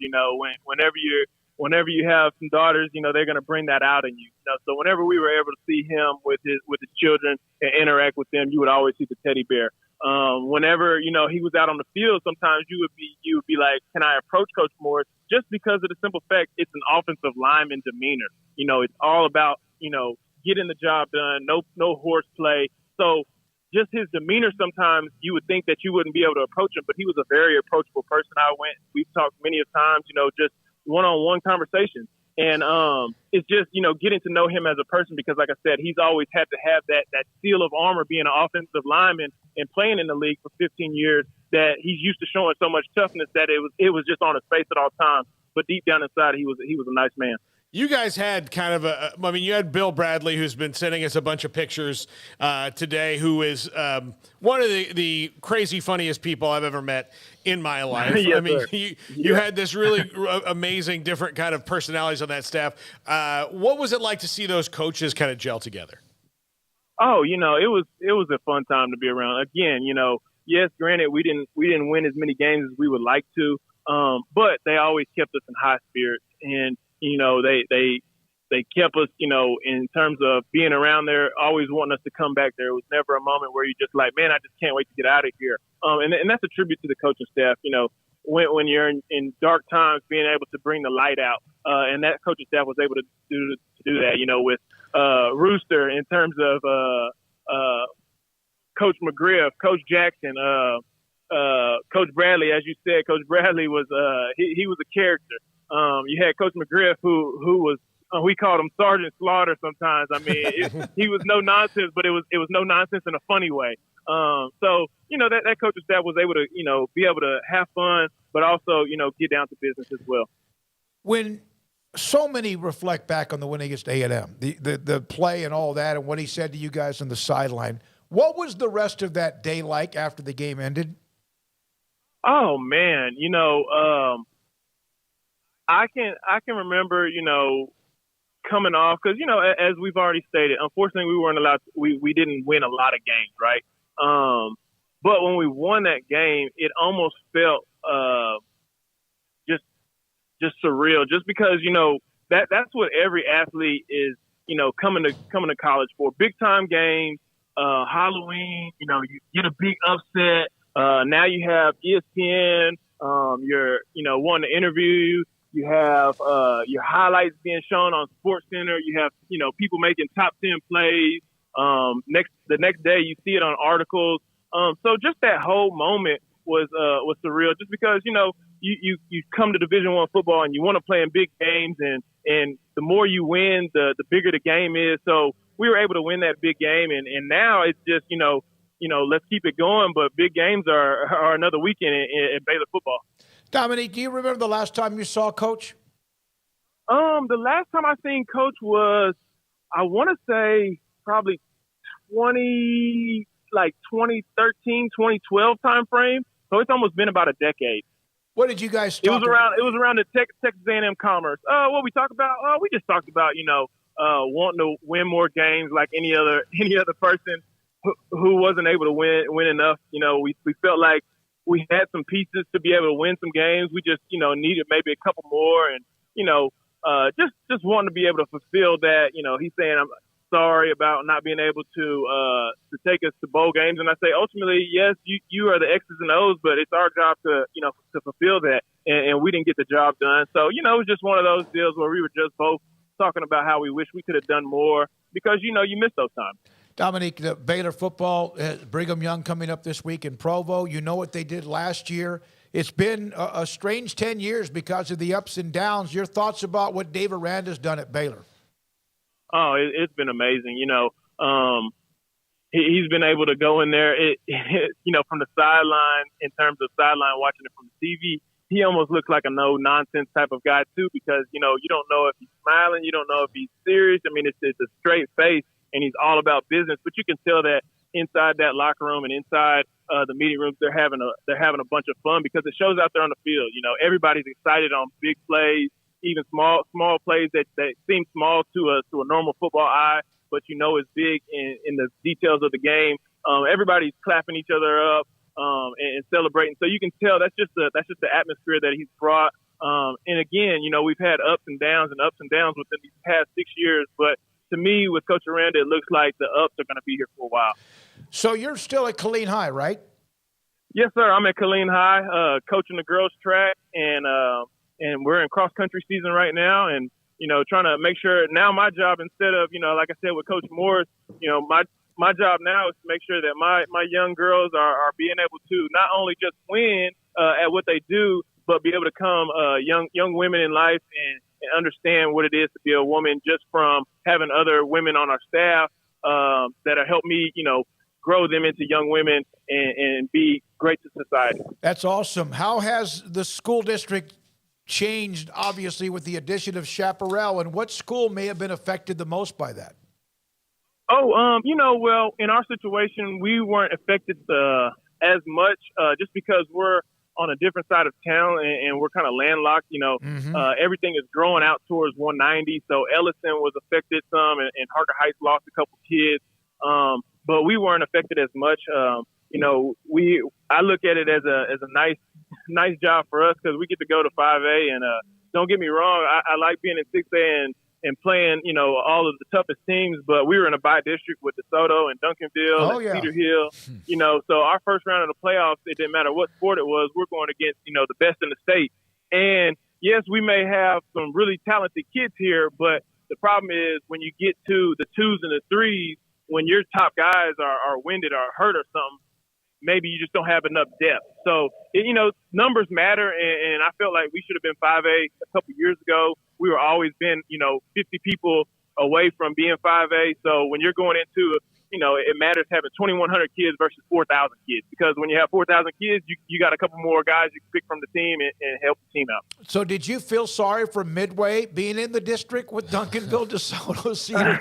Whenever you have some daughters, they're going to bring that out in you. So whenever we were able to see him with his children and interact with them, you would always see the teddy bear. Whenever he was out on the field, sometimes you would be like, "Can I approach Coach Morris?" Just because of the simple fact it's an offensive lineman demeanor. It's all about getting the job done. No horseplay. So just his demeanor, sometimes you would think that you wouldn't be able to approach him, but he was a very approachable person. We've talked many of times, just one-on-one conversations. And it's just, getting to know him as a person because, like I said, he's always had to have that seal of armor being an offensive lineman and playing in the league for 15 years that he's used to showing so much toughness that it was just on his face at all times. But deep down inside, he was a nice man. You guys had kind of you had Bill Bradley, who's been sending us a bunch of pictures today, who is one of the crazy funniest people I've ever met in my life. Yes, you had this really amazing, different kind of personalities on that staff. What was it like to see those coaches kind of gel together? Oh, it was a fun time to be around. Again, yes, granted, we didn't win as many games as we would like to, but they always kept us in high spirits. And they kept us, in terms of being around there, always wanting us to come back there. It was never a moment where you just like, man, I just can't wait to get out of here. And that's a tribute to the coaching staff, when you're in dark times, being able to bring the light out. And that coaching staff was able to do that, with Rooster in terms of Coach McGriff, Coach Jackson, Coach Bradley. As you said, Coach Bradley was he was a character. You had Coach McGriff, who was we called him Sergeant Slaughter sometimes. I mean, he was no nonsense, but it was no nonsense in a funny way. So that coaching staff was able to be able to have fun, but also get down to business as well. When so many reflect back on the win against A&M, the play and all that, and what he said to you guys on the sideline, what was the rest of that day like after the game ended? Oh man, I can remember, coming off because, as we've already stated, unfortunately we weren't allowed. We didn't win a lot of games, right? But when we won that game, it almost felt just surreal, just because that's what every athlete is, coming to college for. Big time games, Halloween. You get a big upset. Now you have ESPN. You're wanting to interview you. You have your highlights being shown on SportsCenter. You have people making top 10 plays. The next day you see it on articles. So just that whole moment was surreal. Just because you come to Division I football and you want to play in big games, and the more you win, the bigger the game is. So we were able to win that big game, and now it's just let's keep it going. But big games are another weekend in Baylor football. Dominique, do you remember the last time you saw Coach? The last time I seen Coach was, I want to say probably 2013, 2012 time frame. So it's almost been about a decade. What did you guys It talk was around the Texas A&M Commerce. What we talked about? We just talked about, wanting to win more games like any other person who wasn't able to win enough. We felt like we had some pieces to be able to win some games. We just, needed maybe a couple more, and just wanting to be able to fulfill that. He's saying, I'm sorry about not being able to take us to bowl games. And I say, ultimately, yes, you are the X's and O's, but it's our job to fulfill that. And we didn't get the job done. So, it was just one of those deals where we were just both talking about how we wish we could have done more because, you miss those times. Dominique, the Baylor football, Brigham Young coming up this week in Provo. You know what they did last year. It's been a strange 10 years because of the ups and downs. Your thoughts about what Dave Aranda's done at Baylor? Oh, it's been amazing. He's been able to go in there, from the sideline, in terms of sideline watching it from the TV. He almost looks like a no-nonsense type of guy, too, because, you don't know if he's smiling. You don't know if he's serious. I mean, it's a straight face, and he's all about business. But you can tell that inside that locker room and inside the meeting rooms, they're having a bunch of fun because it shows out there on the field. Everybody's excited on big plays, even small plays that seem small to a normal football eye, but is big in the details of the game. Everybody's clapping each other up and celebrating. So you can tell that's just the atmosphere that he's brought. And again, we've had ups and downs within these past 6 years, but to me, with Coach Aranda, it looks like the ups are going to be here for a while. So you're still at Killeen High, right? Yes, sir. I'm at Killeen High, coaching the girls track, and we're in cross-country season right now, and, trying to make sure now my job, instead of, like I said with Coach Morris, my job now is to make sure that my young girls are being able to not only just win at what they do, but be able to come young women in life and understand what it is to be a woman, just from having other women on our staff that have helped me, grow them into young women and be great to society. That's awesome. How has the school district changed, obviously, with the addition of Chaparral, and what school may have been affected the most by that? Well, in our situation, we weren't affected as much just because we're on a different side of town and we're kind of landlocked. Everything is growing out towards 190. So Ellison was affected some, and Harker Heights lost a couple kids. But we weren't affected as much. I look at it as a nice job for us because we get to go to 5A. And don't get me wrong, I like being in 6A and playing, all of the toughest teams. But we were in a bye district with DeSoto and Duncanville and Cedar Hill. So our first round of the playoffs, it didn't matter what sport it was, we're going against, the best in the state. And yes, we may have some really talented kids here, but the problem is when you get to the 2s and the 3s, when your top guys are winded or hurt or something, maybe you just don't have enough depth. So, numbers matter, and I felt like we should have been 5A a couple years ago. We were always been, 50 people away from being 5A. So when you're going into, it matters having 2,100 kids versus 4,000 kids, because when you have 4,000 kids, you got a couple more guys you can pick from the team and help the team out. So did you feel sorry for Midway being in the district with Duncanville, DeSoto, Cedar?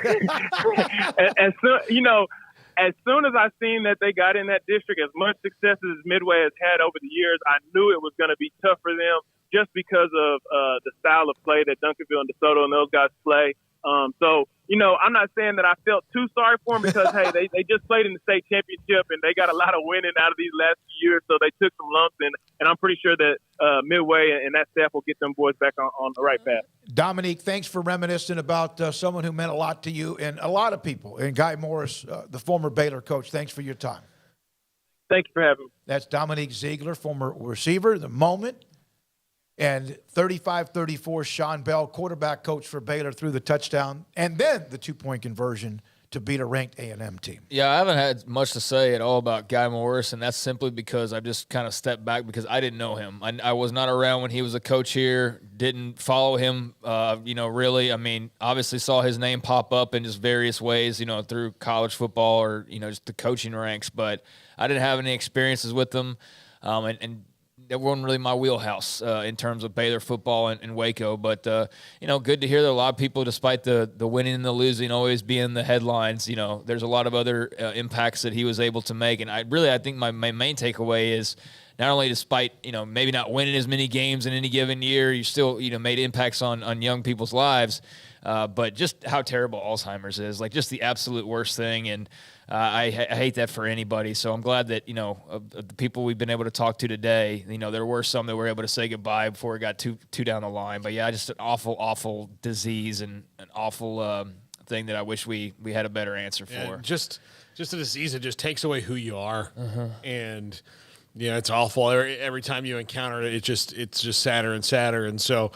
As soon as I seen that they got in that district, as much success as Midway has had over the years, I knew it was going to be tough for them just because of the style of play that Duncanville and DeSoto and those guys play. I'm not saying that I felt too sorry for them because, hey, they just played in the state championship and they got a lot of winning out of these last few years, so they took some lumps, and I'm pretty sure that Midway and that staff will get them boys back on the right path. Dominique, thanks for reminiscing about someone who meant a lot to you and a lot of people, and Guy Morris, the former Baylor coach. Thanks for your time. Thank you for having me. That's Dominique Ziegler, former receiver, the moment. And 35-34, Sean Bell, quarterback coach for Baylor, threw the touchdown and then the 2-point conversion to beat a ranked A&M team. Yeah, I haven't had much to say at all about Guy Morris, and that's simply because I've just kind of stepped back because I didn't know him. I was not around when he was a coach here, didn't follow him, really. I mean, obviously saw his name pop up in just various ways, through college football or, just the coaching ranks, but I didn't have any experiences with him, and that wasn't really my wheelhouse in terms of Baylor football and Waco. But, good to hear that a lot of people, despite the winning and the losing always being the headlines, there's a lot of other impacts that he was able to make. And I think my main takeaway is not only despite, maybe not winning as many games in any given year, you still, made impacts on young people's lives. But just how terrible Alzheimer's is, like just the absolute worst thing. And I hate that for anybody. So I'm glad that, of the people we've been able to talk to today, there were some that were able to say goodbye before it got too down the line. But yeah, just an awful, awful disease and an awful thing that I wish we had a better answer for. Yeah, just a disease that just takes away who you are. And it's awful. Every time you encounter it, it's just sadder and sadder. And so,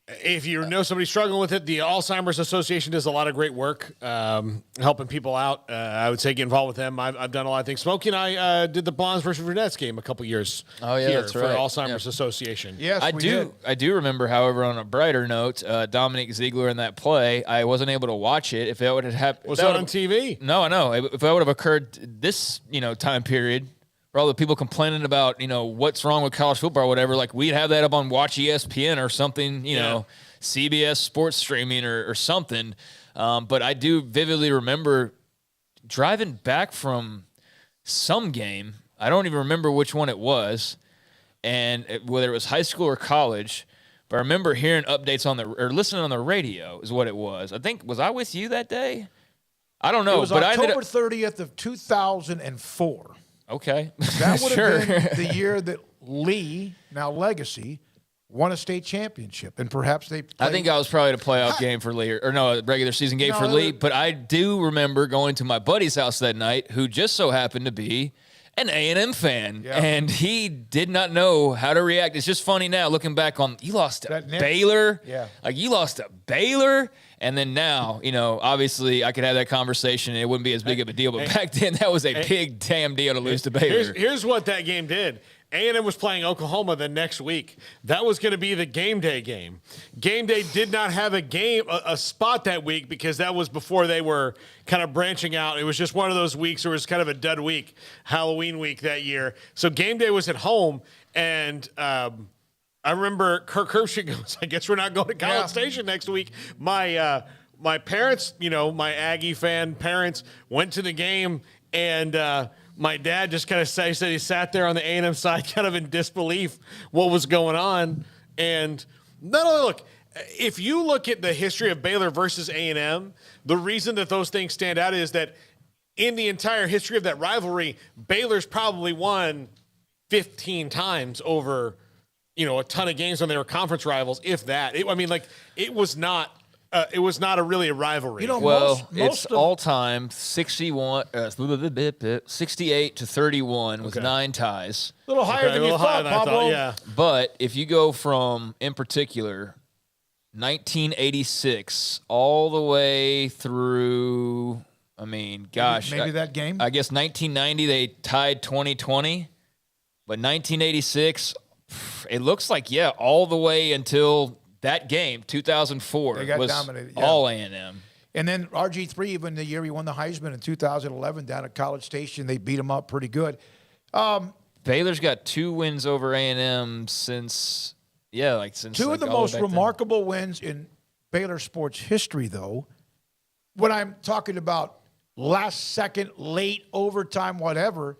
if you know somebody struggling with it, the Alzheimer's Association does a lot of great work helping people out. I would say get involved with them. I've done a lot of things. Smokey and I did the Blondes versus Brunettes game a couple years here that's for right. Alzheimer's Association. Yes, I do remember, however, on a brighter note, Dominique Ziegler in that play, I wasn't able to watch it. If it would have happened, was that on TV? No, I know. If that would have occurred this time period, for all the people complaining about, what's wrong with college football or whatever, like we'd have that up on Watch ESPN or something, CBS sports streaming or something. But I do vividly remember driving back from some game. I don't even remember which one it was, and whether it was high school or college. But I remember hearing updates or listening on the radio is what it was. I think, was I with you that day? I don't know. It was October 30th of 2004. Okay. That would Sure. have been the year that Lee, now Legacy, won a state championship. And perhaps they played. I think I was probably at a playoff game for Lee, or no, a regular season game for Lee. But I do remember going to my buddy's house that night, who just so happened to be an A&M fan. Yeah. And he did not know how to react. It's just funny now, looking back on, you lost to Baylor. Yeah. Like, you lost to Baylor. And then now, obviously I could have that conversation and it wouldn't be as big of a deal. But back then, that was a big damn deal to lose to Baylor. Here's what that game did. A&M was playing Oklahoma the next week. That was going to be the game day game. Game day did not have a spot that week because that was before they were kind of branching out. It was just one of those weeks where it was kind of a dud week, Halloween week that year. So game day was at home, and I remember Kirk Herbstreit goes, I guess we're not going to College Station next week. My parents, my Aggie fan parents, went to the game, and my dad just kind of said he sat there on the A&M side kind of in disbelief what was going on. And not only, look, if you look at the history of Baylor versus A&M, the reason that those things stand out is that in the entire history of that rivalry, Baylor's probably won 15 times over a ton of games when they were conference rivals, if that. It was not a really a rivalry. It's all-time 68 to 31 with 9 ties. A little higher than you thought, Pablo. Yeah. But if you go from, in particular, 1986 all the way through, maybe that game? I guess 1990 they tied 2020, but 1986, it looks like, all the way until that game, 2004, they got was dominated, all A&M. And then RG3, even the year he won the Heisman in 2011 down at College Station, they beat him up pretty good. Baylor's got 2 wins over A&M since 2 of the most remarkable wins in Baylor sports history, though. When I'm talking about last second, late overtime, whatever,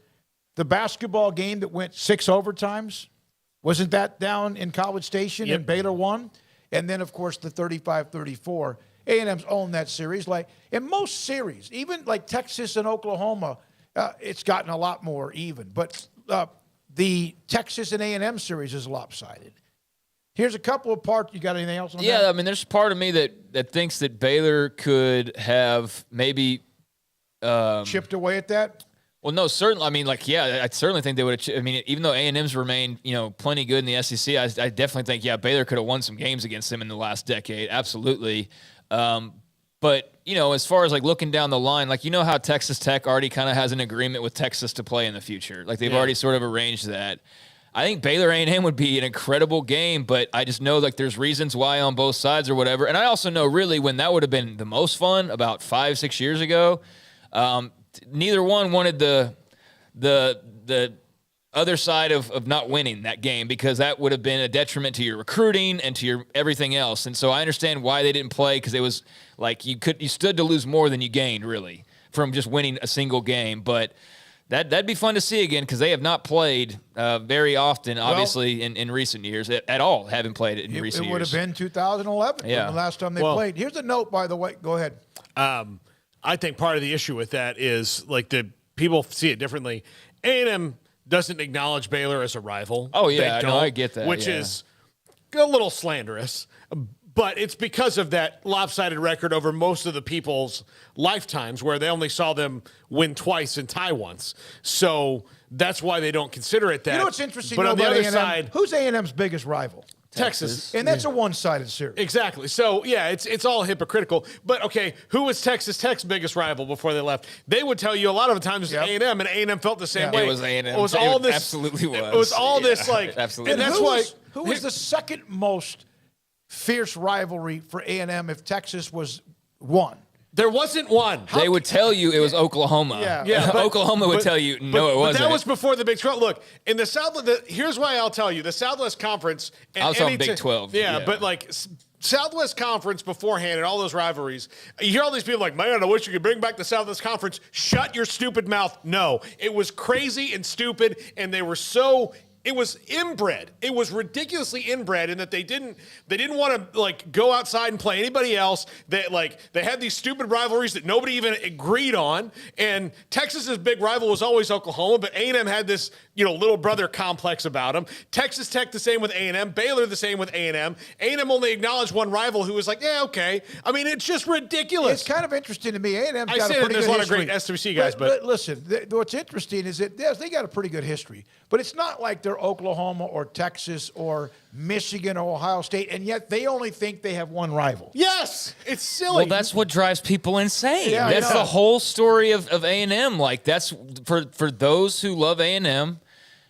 the basketball game that went 6 overtimes, wasn't that down in College Station and Baylor won? And then, of course, the 35-34. A&M's owned that series. Like in most series, even like Texas and Oklahoma, it's gotten a lot more even. But the Texas and A&M series is lopsided. Here's a couple of parts. You got anything else on that? Yeah, there's part of me that thinks that Baylor could have maybe chipped away at that. Well, no, certainly. I certainly think they would have. Even though A&M's remained, plenty good in the SEC, I definitely think, Baylor could have won some games against them in the last decade. Absolutely. But, as far as looking down the line, how Texas Tech already kind of has an agreement with Texas to play in the future. They've already sort of arranged that. I think Baylor A&M would be an incredible game, but I just know there's reasons why on both sides or whatever. And I also know really when that would have been the most fun about 5-6 years ago. Neither one wanted the other side of not winning that game because that would have been a detriment to your recruiting and to your everything else. And so I understand why they didn't play because it was you stood to lose more than you gained really from just winning a single game. But That'd be fun to see again because they have not played very often, obviously, in recent years at all. Haven't played it in recent years. It would have been 2011 the last time they played. Here's a note, by the way. Go ahead. I think part of the issue with that is like the people see it differently. A&M doesn't acknowledge Baylor as a rival. Oh, yeah, I get that. Which is a little slanderous. But it's because of that lopsided record over most of the people's lifetimes where they only saw them win twice and tie once. So that's why they don't consider it that. You know what's interesting? But on the other A&M, side, who's A&M's biggest rival? Texas. And that's a one-sided series. Exactly. So, yeah, it's all hypocritical. But, okay, who was Texas Tech's biggest rival before they left? They would tell you a lot of the times it was A&M, and A&M felt the same way. It was A&M. It was all this. Absolutely was. It was all this, like. Absolutely. And that's why. Who was the second most fierce rivalry for A&M if Texas was one? There wasn't one. They would tell you it was Oklahoma. Yeah. Oklahoma would tell you, no, it wasn't. But that was before the Big 12. Look, in the South, here's why I'll tell you. The Southwest Conference. And I was on Big 12. Yeah, but like Southwest Conference beforehand and all those rivalries, you hear all these people like, man, I wish you could bring back the Southwest Conference. Shut your stupid mouth. No, it was crazy and stupid, and they were so. It was inbred. It was ridiculously inbred in that they didn't want to like go outside and play anybody else. They had these stupid rivalries that nobody even agreed on. And Texas's big rival was always Oklahoma, but A&M had this little brother complex about them. Texas Tech the same with A&M. Baylor the same with A&M. A&M only acknowledged one rival who was like, yeah, okay. I mean, it's just ridiculous. It's kind of interesting to me. A&M's got a pretty good history. There's a lot of great SWC guys, but listen, what's interesting is that they got a pretty good history. But it's not like they're Oklahoma or Texas or Michigan or Ohio State, and yet they only think they have one rival. Yes, it's silly. Well, that's what drives people insane. Yeah, that's the whole story of A&M. Like, that's for those who love A&M,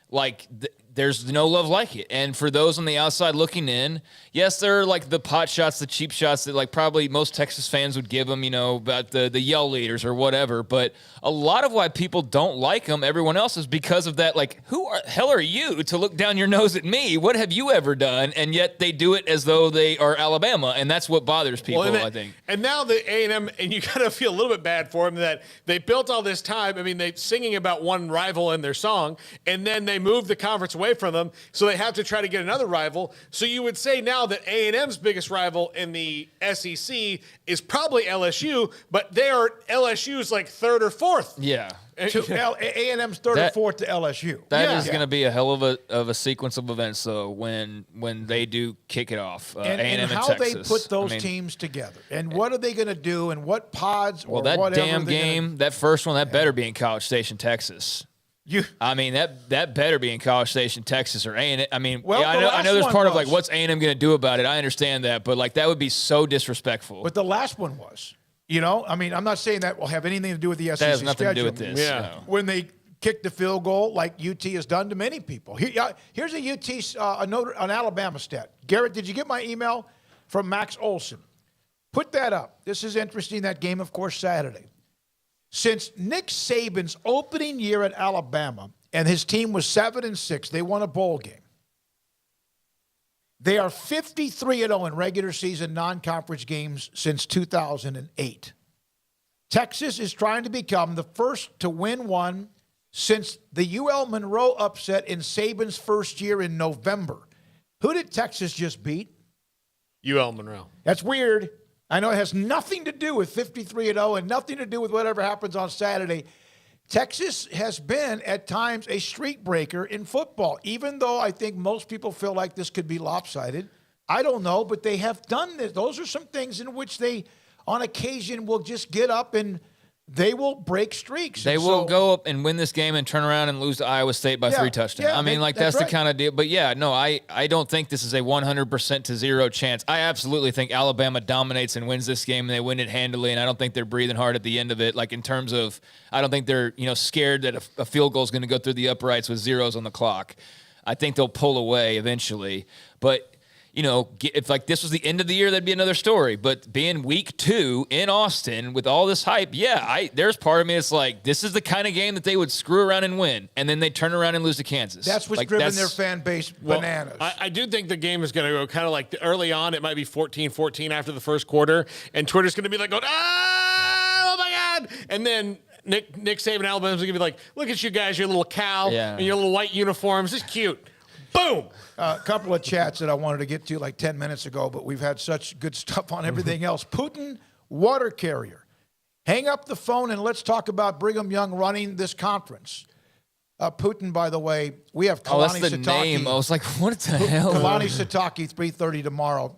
like there's no love like it. And for those on the outside looking in, yes, there are like the pot shots, the cheap shots that like probably most Texas fans would give them, about the yell leaders or whatever. But a lot of why people don't like them, everyone else, is because of that. Like, hell are you to look down your nose at me? What have you ever done? And yet they do it as though they are Alabama, and that's what bothers people, I think. And now the A&M, and you kind of feel a little bit bad for them that they built all this time. I mean, they singing about one rival in their song, and then they moved the conference away from them, so they have to try to get another rival. So you would say now that A&M's biggest rival in the SEC is probably LSU, but they are LSU's like third or fourth. Yeah. A&M's third or fourth to LSU. That is going to be a hell of a sequence of events, though, when they do kick it off. And A&M how Texas. they put those teams together, and what are they going to do, and what pods or that whatever. Damn game, that first one, that better be in College Station, Texas. That better be in College Station, Texas, or A&M. I mean, I know there's part of like, what's A&M going to do about it? I understand that, but like that would be so disrespectful. But the last one was, I'm not saying that will have anything to do with the SEC That has nothing schedule. to do with this. Yeah. No. When they kicked the field goal, like UT has done to many people. Here's a UT an Alabama stat. Garrett, did you get my email from Max Olson? Put that up. This is interesting. That game, of course, Saturday. Since Nick Saban's opening year at Alabama, and his team was 7-6, they won a bowl game. They are 53-0 in regular season non-conference games since 2008. Texas is trying to become the first to win one since the UL Monroe upset in Saban's first year in November. Who did Texas just beat? UL Monroe. That's weird. I know it has nothing to do with 53-0 and nothing to do with whatever happens on Saturday. Texas has been, at times, a streak breaker in football, even though I think most people feel like this could be lopsided. I don't know, but they have done this. Those are some things in which they, on occasion, will just get up and they will break streaks. They will go up and win this game and turn around and lose to Iowa State by 3 touchdowns. Yeah, I mean, that's right. the kind of deal. But, yeah, no, I don't think this is a 100% to 0 chance. I absolutely think Alabama dominates and wins this game, and they win it handily, and I don't think they're breathing hard at the end of it. Like, in terms of, I don't think they're, scared that a field goal is going to go through the uprights with zeros on the clock. I think they'll pull away eventually. But if like this was the end of the year, that'd be another story. But being week 2 in Austin with all this hype, there's part of me that's like, this is the kind of game that they would screw around and win, and then they turn around and lose to Kansas. That's what's driven their fan base bananas. I do think the game is going to go kind of like early on. It might be 14-14 after the first quarter, and Twitter's going to be like, oh my God. And then Nick Saban, Alabama's going to be like, look at you guys, your little cow Yeah. and your little white uniforms. It's cute. Boom. A couple of chats that I wanted to get to like 10 minutes ago, but we've had such good stuff on everything else. Putin, water carrier. Hang up the phone and let's talk about Brigham Young running this conference. Putin, by the way, we have Kalani that's the Sitake. name. I was like, what the hell? Kalani Sitake, 3:30 tomorrow.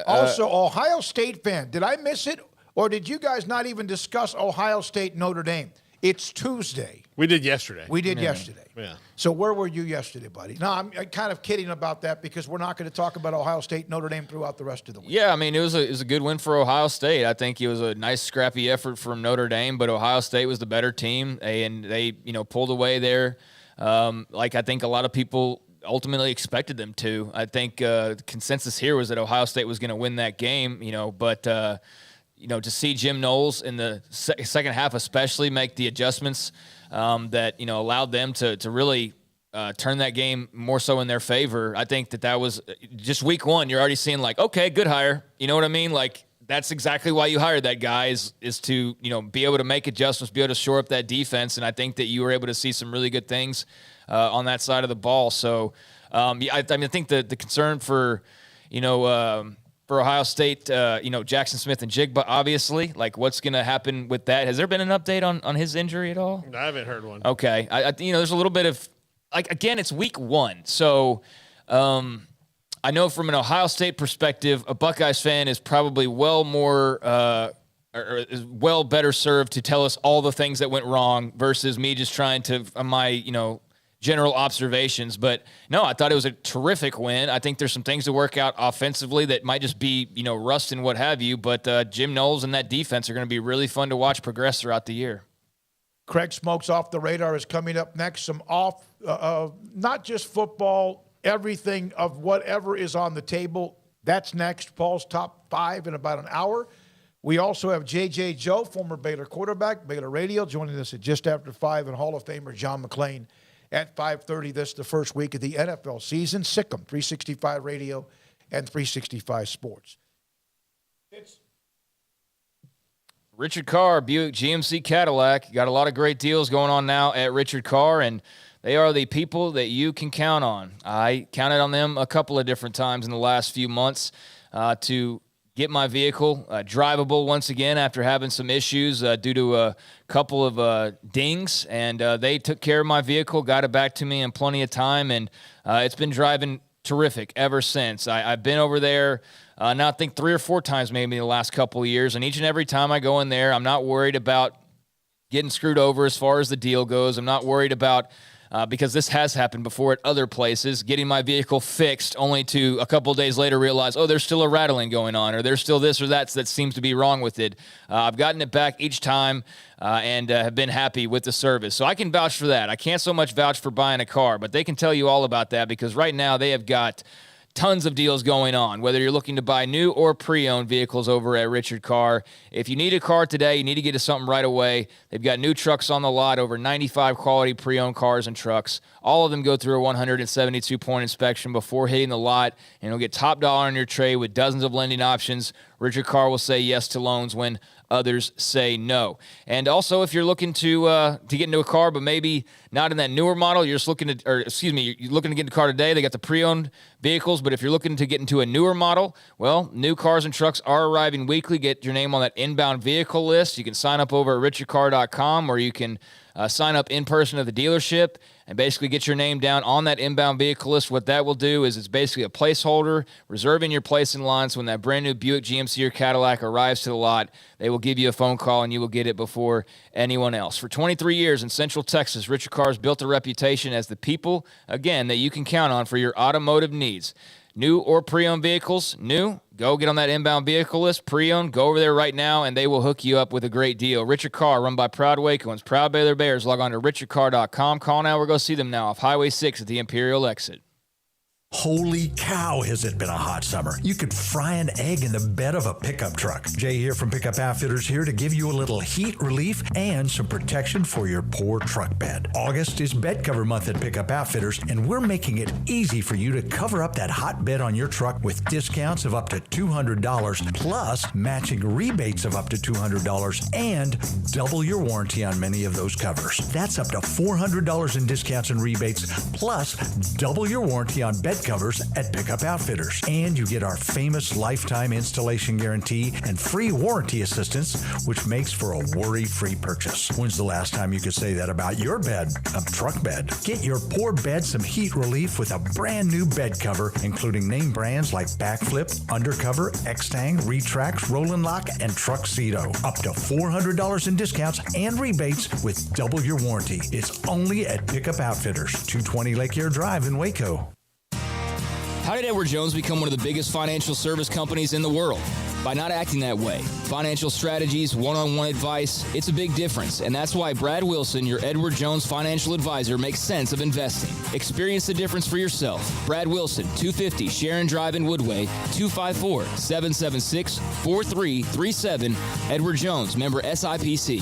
Also, Ohio State fan. Did I miss it? Or did you guys not even discuss Ohio State Notre Dame? It's Tuesday. We did yesterday. We did yesterday. Yeah. So where were you yesterday, buddy? No, I'm kind of kidding about that because we're not going to talk about Ohio State, Notre Dame throughout the rest of the week. Yeah, I mean, it was a good win for Ohio State. I think it was a nice, scrappy effort from Notre Dame, but Ohio State was the better team, and they pulled away there like I think a lot of people ultimately expected them to. I think the consensus here was that Ohio State was going to win that game, but to see Jim Knowles in the second half especially make the adjustments that, allowed them to really turn that game more so in their favor. I think that was just week one. You're already seeing like, okay, good hire. You know what I mean? Like, that's exactly why you hired that guy is to, be able to make adjustments, be able to shore up that defense. And I think that you were able to see some really good things on that side of the ball. So, I think the concern for Ohio State, Jackson Smith and Jigba, obviously, like what's going to happen with that? Has there been an update on his injury at all? I haven't heard one. Okay. There's a little bit of, like, again, it's week one. So, I know from an Ohio State perspective, a Buckeyes fan is probably well better served to tell us all the things that went wrong versus me just trying to, general observations. But no, I thought it was a terrific win. I think there's some things to work out offensively that might just be, rust and what have you. But Jim Knowles and that defense are going to be really fun to watch progress throughout the year. Craig Smoak's Off the Radar is coming up next. Some not just football, everything of whatever is on the table. That's next. Paul's Top 5 in about an hour. We also have J.J. Joe, former Baylor quarterback, Baylor Radio, joining us at just after 5, and Hall of Famer John McClain at 5:30. This is the first week of the NFL season. Sick'em, 365 Radio and 365 Sports. Richard Carr, Buick GMC Cadillac. Got a lot of great deals going on now at Richard Carr, and they are the people that you can count on. I counted on them a couple of different times in the last few months to get my vehicle drivable once again after having some issues due to a couple of dings, and they took care of my vehicle, got it back to me in plenty of time, and it's been driving terrific ever since. I've been over there now I think 3 or 4 times maybe in the last couple of years, and each and every time I go in there, I'm not worried about getting screwed over as far as the deal goes. I'm not worried about because this has happened before at other places, getting my vehicle fixed only to a couple of days later realize, oh, there's still a rattling going on, or there's still this or that seems to be wrong with it. I've gotten it back each time and have been happy with the service. So I can vouch for that. I can't so much vouch for buying a car, but they can tell you all about that because right now they have got tons of deals going on, whether you're looking to buy new or pre-owned vehicles over at Richard Carr. If you need a car today, you need to get to something right away. They've got new trucks on the lot, over 95 quality pre-owned cars and trucks. All of them go through a 172-point inspection before hitting the lot, and you'll get top dollar on your trade with dozens of lending options. Richard Carr will say yes to loans when others say no. And also, if you're looking to get into a car, but maybe not in that newer model, you're just looking to, you're looking to get into a car today. They got the pre-owned vehicles, but if you're looking to get into a newer model, well, new cars and trucks are arriving weekly. Get your name on that inbound vehicle list. You can sign up over at richardcar.com, or you can sign up in person at the dealership and basically get your name down on that inbound vehicle list. What that will do is it's basically a placeholder, reserving your place in line, so when that brand new Buick GMC or Cadillac arrives to the lot, they will give you a phone call and you will get it before anyone else. For 23 years in Central Texas, Richard Carr has built a reputation as the people, again, that you can count on for your automotive needs. New or pre-owned vehicles, new, go get on that inbound vehicle list. Pre-owned, go over there right now, and they will hook you up with a great deal. Richard Carr, run by Proud Wacoans, Proud Baylor Bears. Log on to richardcarr.com. Call now or go see them now off Highway 6 at the Imperial exit. Holy cow, has it been a hot summer. You could fry an egg in the bed of a pickup truck. Jay here from Pickup Outfitters here to give you a little heat relief and some protection for your poor truck bed. August is bed cover month at Pickup Outfitters, and we're making it easy for you to cover up that hot bed on your truck with discounts of up to $200 plus matching rebates of up to $200 and double your warranty on many of those covers. That's up to $400 in discounts and rebates plus double your warranty on bed covers at Pickup Outfitters. And you get our famous lifetime installation guarantee and free warranty assistance, which makes for a worry-free purchase. When's the last time you could say that about your bed, a truck bed? Get your poor bed some heat relief with a brand new bed cover, including name brands like Backflip, Undercover, X-Tang, Retrax, Roll-N' Lock, and Truxedo. Up to $400 in discounts and rebates with double your warranty. It's only at Pickup Outfitters, 220 Lake Air Drive in Waco. How did Edward Jones become one of the biggest financial service companies in the world? By not acting that way. Financial strategies, one-on-one advice, it's a big difference. And that's why Brad Wilson, your Edward Jones financial advisor, makes sense of investing. Experience the difference for yourself. Brad Wilson, 250 Sharon Drive in Woodway, 254-776-4337. Edward Jones, member SIPC.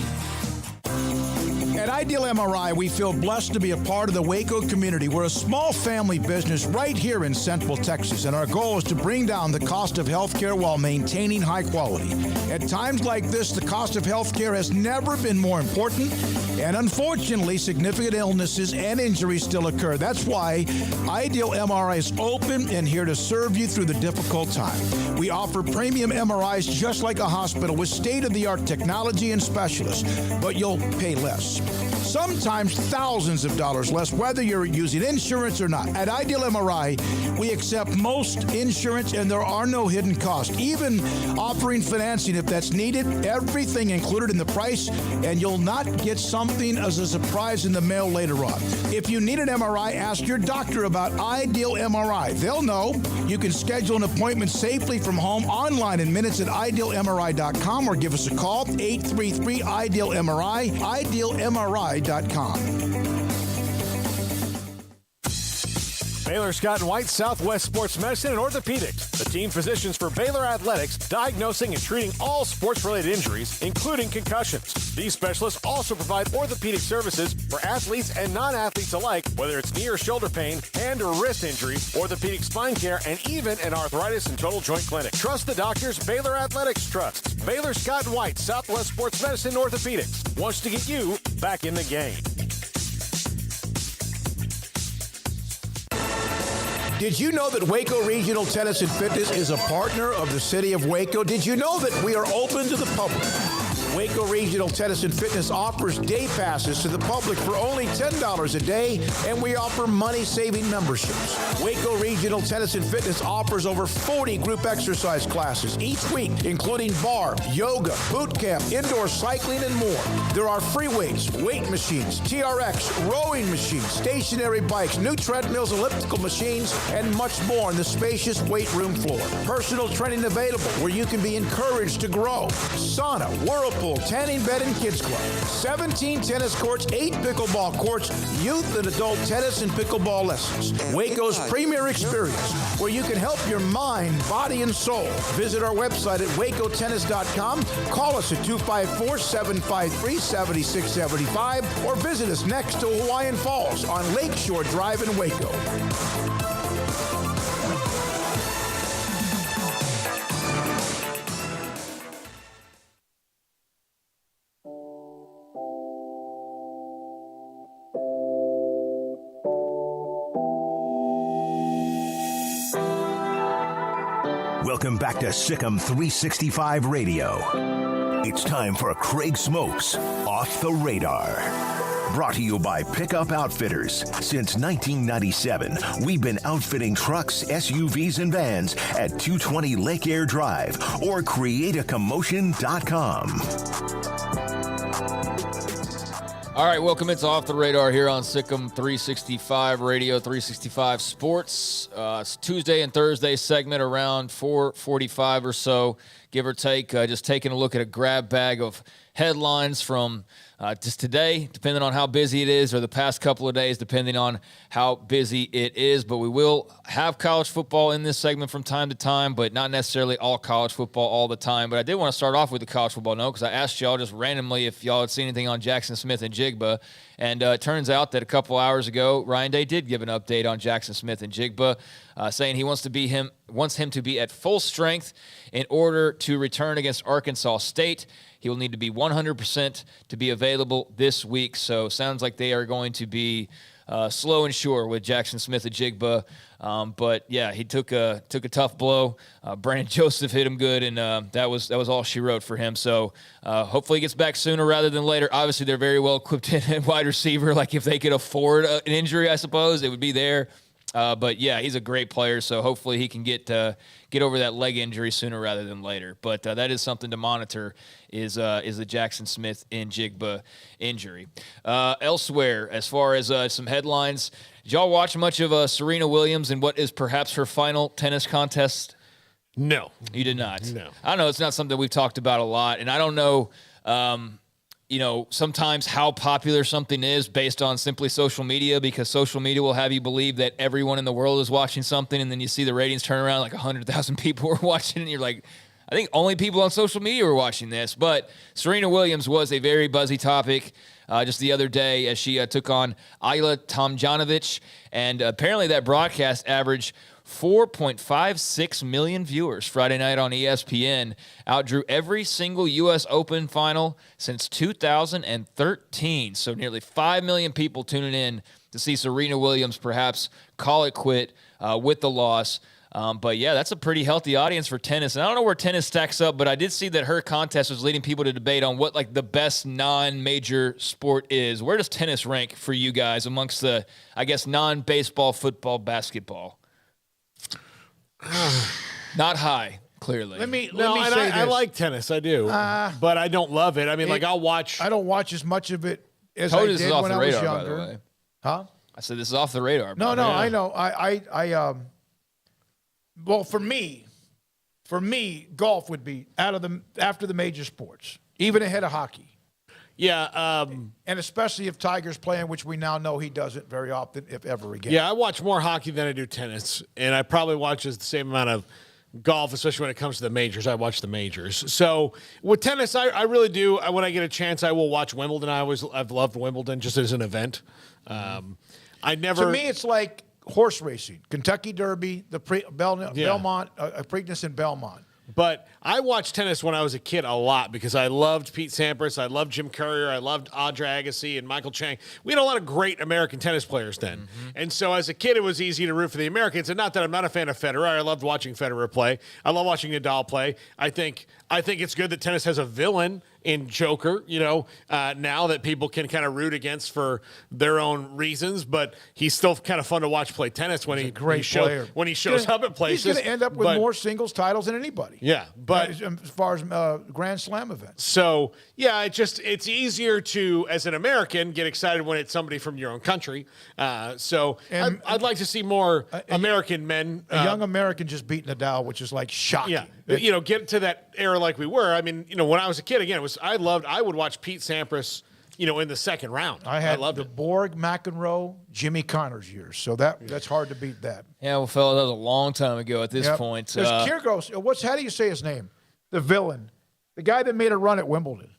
At Ideal MRI, we feel blessed to be a part of the Waco community. We're a small family business right here in Central Texas, and our goal is to bring down the cost of healthcare while maintaining high quality. At times like this, the cost of healthcare has never been more important, and unfortunately, significant illnesses and injuries still occur. That's why Ideal MRI is open and here to serve you through the difficult time. We offer premium MRIs just like a hospital with state-of-the-art technology and specialists, but you'll pay less. Sometimes thousands of dollars less, whether you're using insurance or not. At Ideal MRI, we accept most insurance and there are no hidden costs. Even offering financing if that's needed, everything included in the price, and you'll not get something as a surprise in the mail later on. If you need an MRI, ask your doctor about Ideal MRI. They'll know. You can schedule an appointment safely from home online in minutes at idealmri.com or give us a call, 833-IDEAL-MRI, idealmri.com. Baylor Scott and White Southwest Sports Medicine and Orthopedics, the team physicians for Baylor Athletics, diagnosing and treating all sports-related injuries, including concussions. These specialists also provide orthopedic services for athletes and non-athletes alike, whether it's knee or shoulder pain, hand or wrist injury, orthopedic spine care, and even an arthritis and total joint clinic. Trust the doctors Baylor Athletics trusts. Baylor Scott and White Southwest Sports Medicine and Orthopedics wants to get you back in the game. Did you know that Waco Regional Tennis and Fitness is a partner of the City of Waco? Did you know that we are open to the public? Waco Regional Tennis and Fitness offers day passes to the public for only $10 a day, and we offer money-saving memberships. Waco Regional Tennis and Fitness offers over 40 group exercise classes each week, including bar, yoga, boot camp, indoor cycling, and more. There are free weights, weight machines, TRX, rowing machines, stationary bikes, new treadmills, elliptical machines, and much more on the spacious weight room floor. Personal training available where you can be encouraged to grow. Sauna, whirlpool, tanning bed and kids club, 17 tennis courts, 8 pickleball courts, youth and adult tennis and pickleball lessons. Waco's premier experience where you can help your mind, body, and soul. Visit our website at wacotennis.com. Call us at 254-753-7675 or visit us next to Hawaiian Falls on Lakeshore Drive in Waco. Welcome back to Sikkim 365 Radio. It's time for Craig Smoak's Off the Radar. Brought to you by Pickup Outfitters. Since 1997, we've been outfitting trucks, SUVs, and vans at 220 Lake Air Drive or createacommotion.com. All right, welcome. It's Off the Radar here on Sikkim 365 Radio, 365 Sports. It's Tuesday and Thursday segment around 4:45 or so, give or take. Just taking a look at a grab bag of headlines from just today, depending on how busy it is, or the past couple of days, depending on how busy it is. But we will have college football in this segment from time to time, but not necessarily all college football all the time. But I did want to start off with the college football note because I asked y'all just randomly if y'all had seen anything on Jackson Smith and Jigba. And it turns out that a couple hours ago, Ryan Day did give an update on Jackson Smith and Jigba, saying he wants him to be at full strength in order to return against Arkansas State. He will need to be 100% to be available this week. So sounds like they are going to be slow and sure with Jackson Smith and Jigba. But yeah, he took a tough blow. Brandon Joseph hit him good, and that was all she wrote for him. So hopefully he gets back sooner rather than later. Obviously, they're very well equipped in wide receiver. Like if they could afford an injury, I suppose it would be there. But yeah, he's a great player, so hopefully he can get over that leg injury sooner rather than later. But that is something to monitor is the Jackson Smith and Jigba injury. Elsewhere, as far as some headlines, did y'all watch much of Serena Williams and what is perhaps her final tennis contest? No. You did not? No. I don't know. It's not something we've talked about a lot, and I don't know sometimes how popular something is based on simply social media, because social media will have you believe that everyone in the world is watching something, and then you see the ratings turn around like 100,000 people were watching, and you're like, I think only people on social media were watching this. But Serena Williams was a very buzzy topic just the other day as she took on Ayla Tomljanovic, and apparently that broadcast averaged 4.56 million viewers Friday night on ESPN, outdrew every single U.S. Open final since 2013. So nearly 5 million people tuning in to see Serena Williams perhaps call it quit with the loss. But yeah, that's a pretty healthy audience for tennis. And I don't know where tennis stacks up, but I did see that her contest was leading people to debate on what like the best non-major sport is. Where does tennis rank for you guys amongst the, I guess, non-baseball, football, basketball? Not high, clearly. Let me say I this. like tennis, I do, but I don't love it. I mean, I'll watch. I don't watch as much of it as Told I this did is off when the I was radar, younger. by the way. Huh? I said this is off the radar. No, I know. Well, for me, golf would be after the major sports, even ahead of hockey. Yeah, and especially if Tiger's playing, which we now know he doesn't very often, if ever again. Yeah, I watch more hockey than I do tennis, and I probably watch the same amount of golf, especially when it comes to the majors. I watch the majors. So with tennis, I really do. When I get a chance, I will watch Wimbledon. I've loved Wimbledon just as an event. I never. To me, it's like horse racing, Kentucky Derby, the Belmont, Preakness in Belmont. But I watched tennis when I was a kid a lot because I loved Pete Sampras, I loved Jim Courier, I loved Audra Agassi and Michael Chang. We had a lot of great American tennis players then. Mm-hmm. And so as a kid, it was easy to root for the Americans. And not that I'm not a fan of Federer. I loved watching Federer play. I love watching Nadal play. I think it's good that tennis has a villain in Joker, now that people can kind of root against for their own reasons, but he's still kind of fun to watch play tennis when he shows up at places. He's going to end up with more singles titles than anybody. Yeah, but as far as Grand Slam events. So, yeah, it's easier to, as an American, get excited when it's somebody from your own country. I'd like to see more American men. A young American just beat Nadal, which is like shocking. Yeah, get to that era like we were. I mean, when I was a kid, again, I would watch Pete Sampras, in the second round. I loved it. Borg, McEnroe, Jimmy Connors years. So that's hard to beat that. Yeah, well, fella, that was a long time ago at this point. There's Kyrgios. How do you say his name? The villain. The guy that made a run at Wimbledon.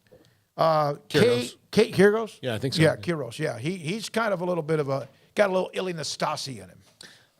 Kyrgios. Kyrgios? Yeah, I think so. Yeah, Kyrgios. Yeah, he's kind of a little bit of got a little Ili Nastasi in him.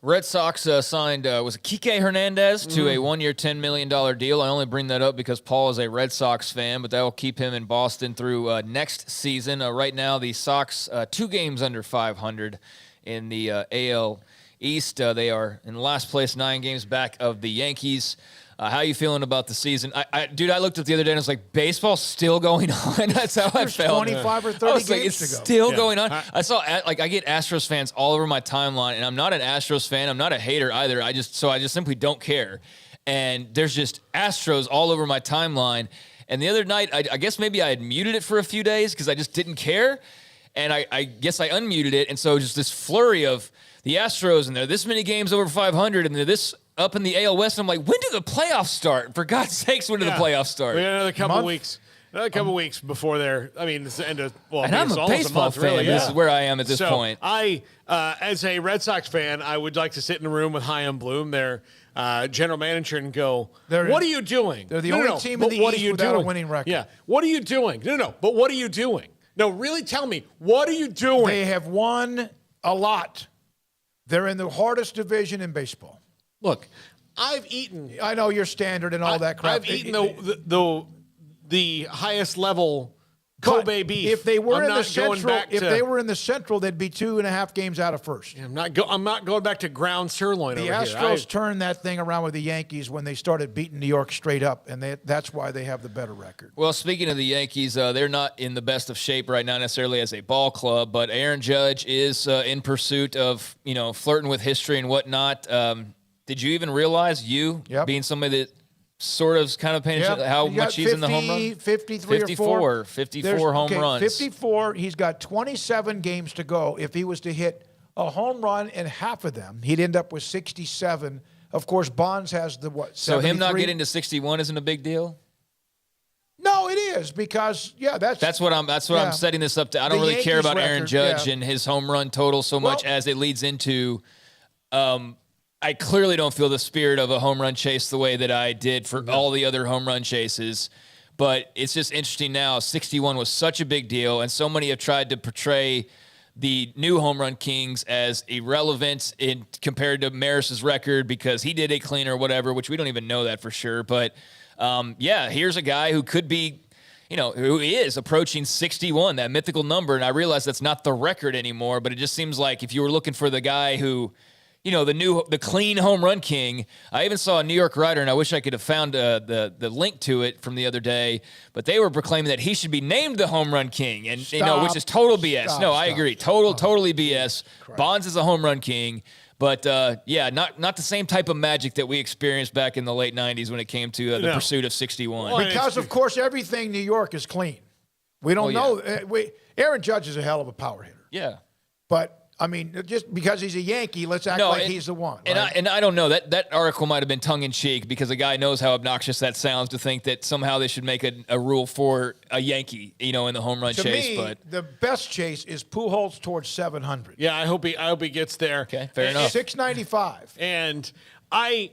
Red Sox signed, was it Kike Hernandez to a 1-year, $10 million deal. I only bring that up because Paul is a Red Sox fan, but that will keep him in Boston through next season. Right now, the Sox 2 games under 500 in the AL East. They are in last place, 9 games back of the Yankees. How are you feeling about the season? I looked up the other day and it's like, baseball's still going on. That's how I felt. 25 or 30 I was like, games it's to go. still going on. I saw, I get Astros fans all over my timeline, and I'm not an Astros fan. I'm not a hater either. I just simply don't care. And there's just Astros all over my timeline. And the other night, I guess maybe I had muted it for a few days because I just didn't care. And I guess I unmuted it. And so just this flurry of the Astros, and they're this many games over 500, and they're this up in the AL West. I'm like, when do the playoffs start? For God's sakes, when do the playoffs start? We got another couple weeks. A couple weeks before there. I mean, it's the end of and I'm a baseball fan. Really, This is where I am at this point. I, as a Red Sox fan, I would like to sit in a room with Chaim Bloom, their general manager, and go, "What are you doing? They're the only team in the East without a winning record. Yeah, what are you doing? No. But what are you doing? No, really, tell me, what are you doing? They have won a lot. They're in the hardest division in baseball. Look, I've eaten. I know your standard and all that crap. I've eaten the highest level Kobe beef. If they were in the Central, they'd be 2.5 games out of first. Yeah, I'm not going back to ground sirloin. The over Astros here. turned that thing around with the Yankees when they started beating New York straight up, and that's why they have the better record. Well, speaking of the Yankees, they're not in the best of shape right now necessarily as a ball club, but Aaron Judge is in pursuit of flirting with history and whatnot. Did you even realize being somebody that sort of kind of paying attention how much he's in the home run? 54 home runs. 54. He's got 27 games to go. If he was to hit a home run in half of them, he'd end up with 67. Of course, Bonds has the 73? So him not getting to 61 isn't a big deal? No, it is because that's what I'm setting this up to. I don't really care about Aaron Judge and his home run total so much as it leads into I clearly don't feel the spirit of a home run chase the way that I did for all the other home run chases. But it's just interesting now. 61 was such a big deal, and so many have tried to portray the new home run kings as irrelevant compared to Maris's record because he did a clean or whatever, which we don't even know that for sure. But, here's a guy who could be who is approaching 61, that mythical number. And I realize that's not the record anymore, but it just seems like if you were looking for the guy who – the clean home run king. I even saw a New York writer, and I wish I could have found the link to it from the other day, but they were proclaiming that he should be named the home run king, and which is total BS. I agree, totally BS. Christ. Bonds is a home run king, but not the same type of magic that we experienced back in the late 90s when it came to the pursuit of 61. Because of course everything New York is clean. We don't know. Aaron Judge is a hell of a power hitter. Yeah, but. I mean, just because he's a Yankee, let's act like he's the one. Right? And I don't know. That article might have been tongue-in-cheek because a guy knows how obnoxious that sounds to think that somehow they should make a rule for a Yankee, in the home run chase. To me, but the best chase is Pujols towards 700. Yeah, I hope he gets there. Okay, fair enough. 695. And I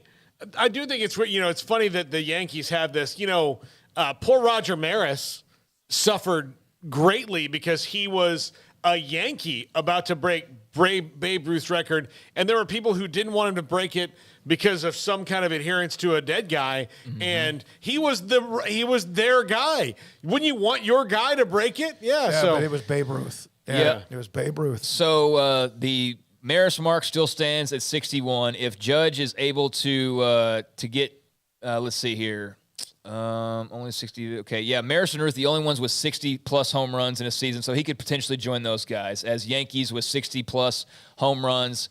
do think it's funny that the Yankees have this. Poor Roger Maris suffered greatly because he was a Yankee about to break Babe Ruth's record, and there were people who didn't want him to break it because of some kind of adherence to a dead guy, and he was their guy. Wouldn't you want your guy to break it? Yeah, but it was Babe Ruth. Yeah, it was Babe Ruth. So the Maris mark still stands at 61. If Judge is able to get, let's see here. Only 60. Okay, yeah. Maris and Ruth, the only ones with 60-plus home runs in a season, so he could potentially join those guys. As Yankees with 60-plus home runs,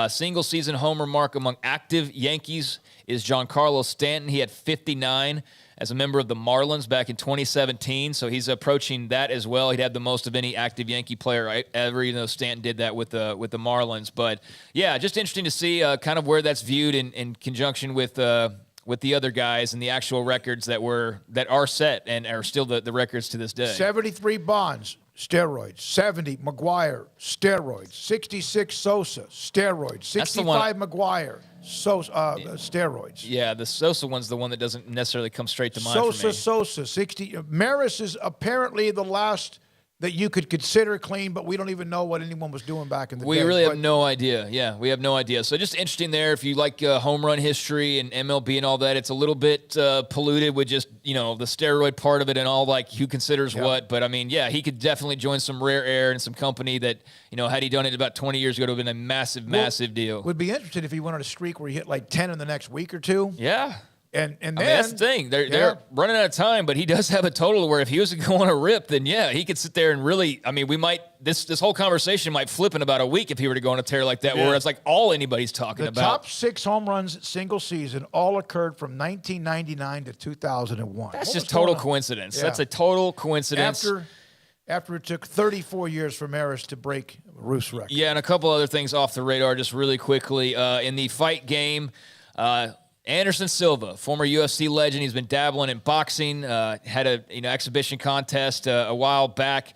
single-season homer mark among active Yankees is Giancarlo Stanton. He had 59 as a member of the Marlins back in 2017, so he's approaching that as well. He'd have the most of any active Yankee player ever, even though Stanton did that with the Marlins. But yeah, just interesting to see kind of where that's viewed in conjunction with the other guys and the actual records that are set and are still the records to this day. 73 Bonds, steroids. 70 McGuire, steroids. 66 Sosa, steroids. 65 McGuire, steroids. Yeah, the Sosa one's the one that doesn't necessarily come straight to mind for me. Sosa, 60. Maris is apparently the last that you could consider clean, but we don't even know what anyone was doing back in the day. We really have no idea. Yeah, we have no idea. So just interesting there. If you like home run history and MLB and all that, it's a little bit polluted with just, the steroid part of it and all, like who considers what. But, I mean, yeah, he could definitely join some rare air and some company that, had he done it about 20 years ago, it would have been a massive deal. Would be interesting if he went on a streak where he hit like 10 in the next week or two. Yeah. And then, that's the thing. They're running out of time, but he does have a total where if he was to go on a rip, then he could sit there and really. I mean, we might this whole conversation might flip in about a week if he were to go on a tear like that, where it's like all anybody's talking about. The top 6 home runs single season all occurred from 1999 to 2001. That's just total coincidence. That's a total coincidence. After it took 34 years for Maris to break Ruth's record. Yeah, and a couple other things off the radar just really quickly. In the fight game, Anderson Silva, former UFC legend. He's been dabbling in boxing, had a exhibition contest a while back.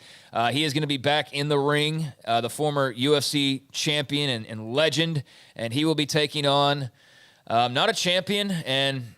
He is going to be back in the ring, the former UFC champion and legend, and he will be taking on not a champion, and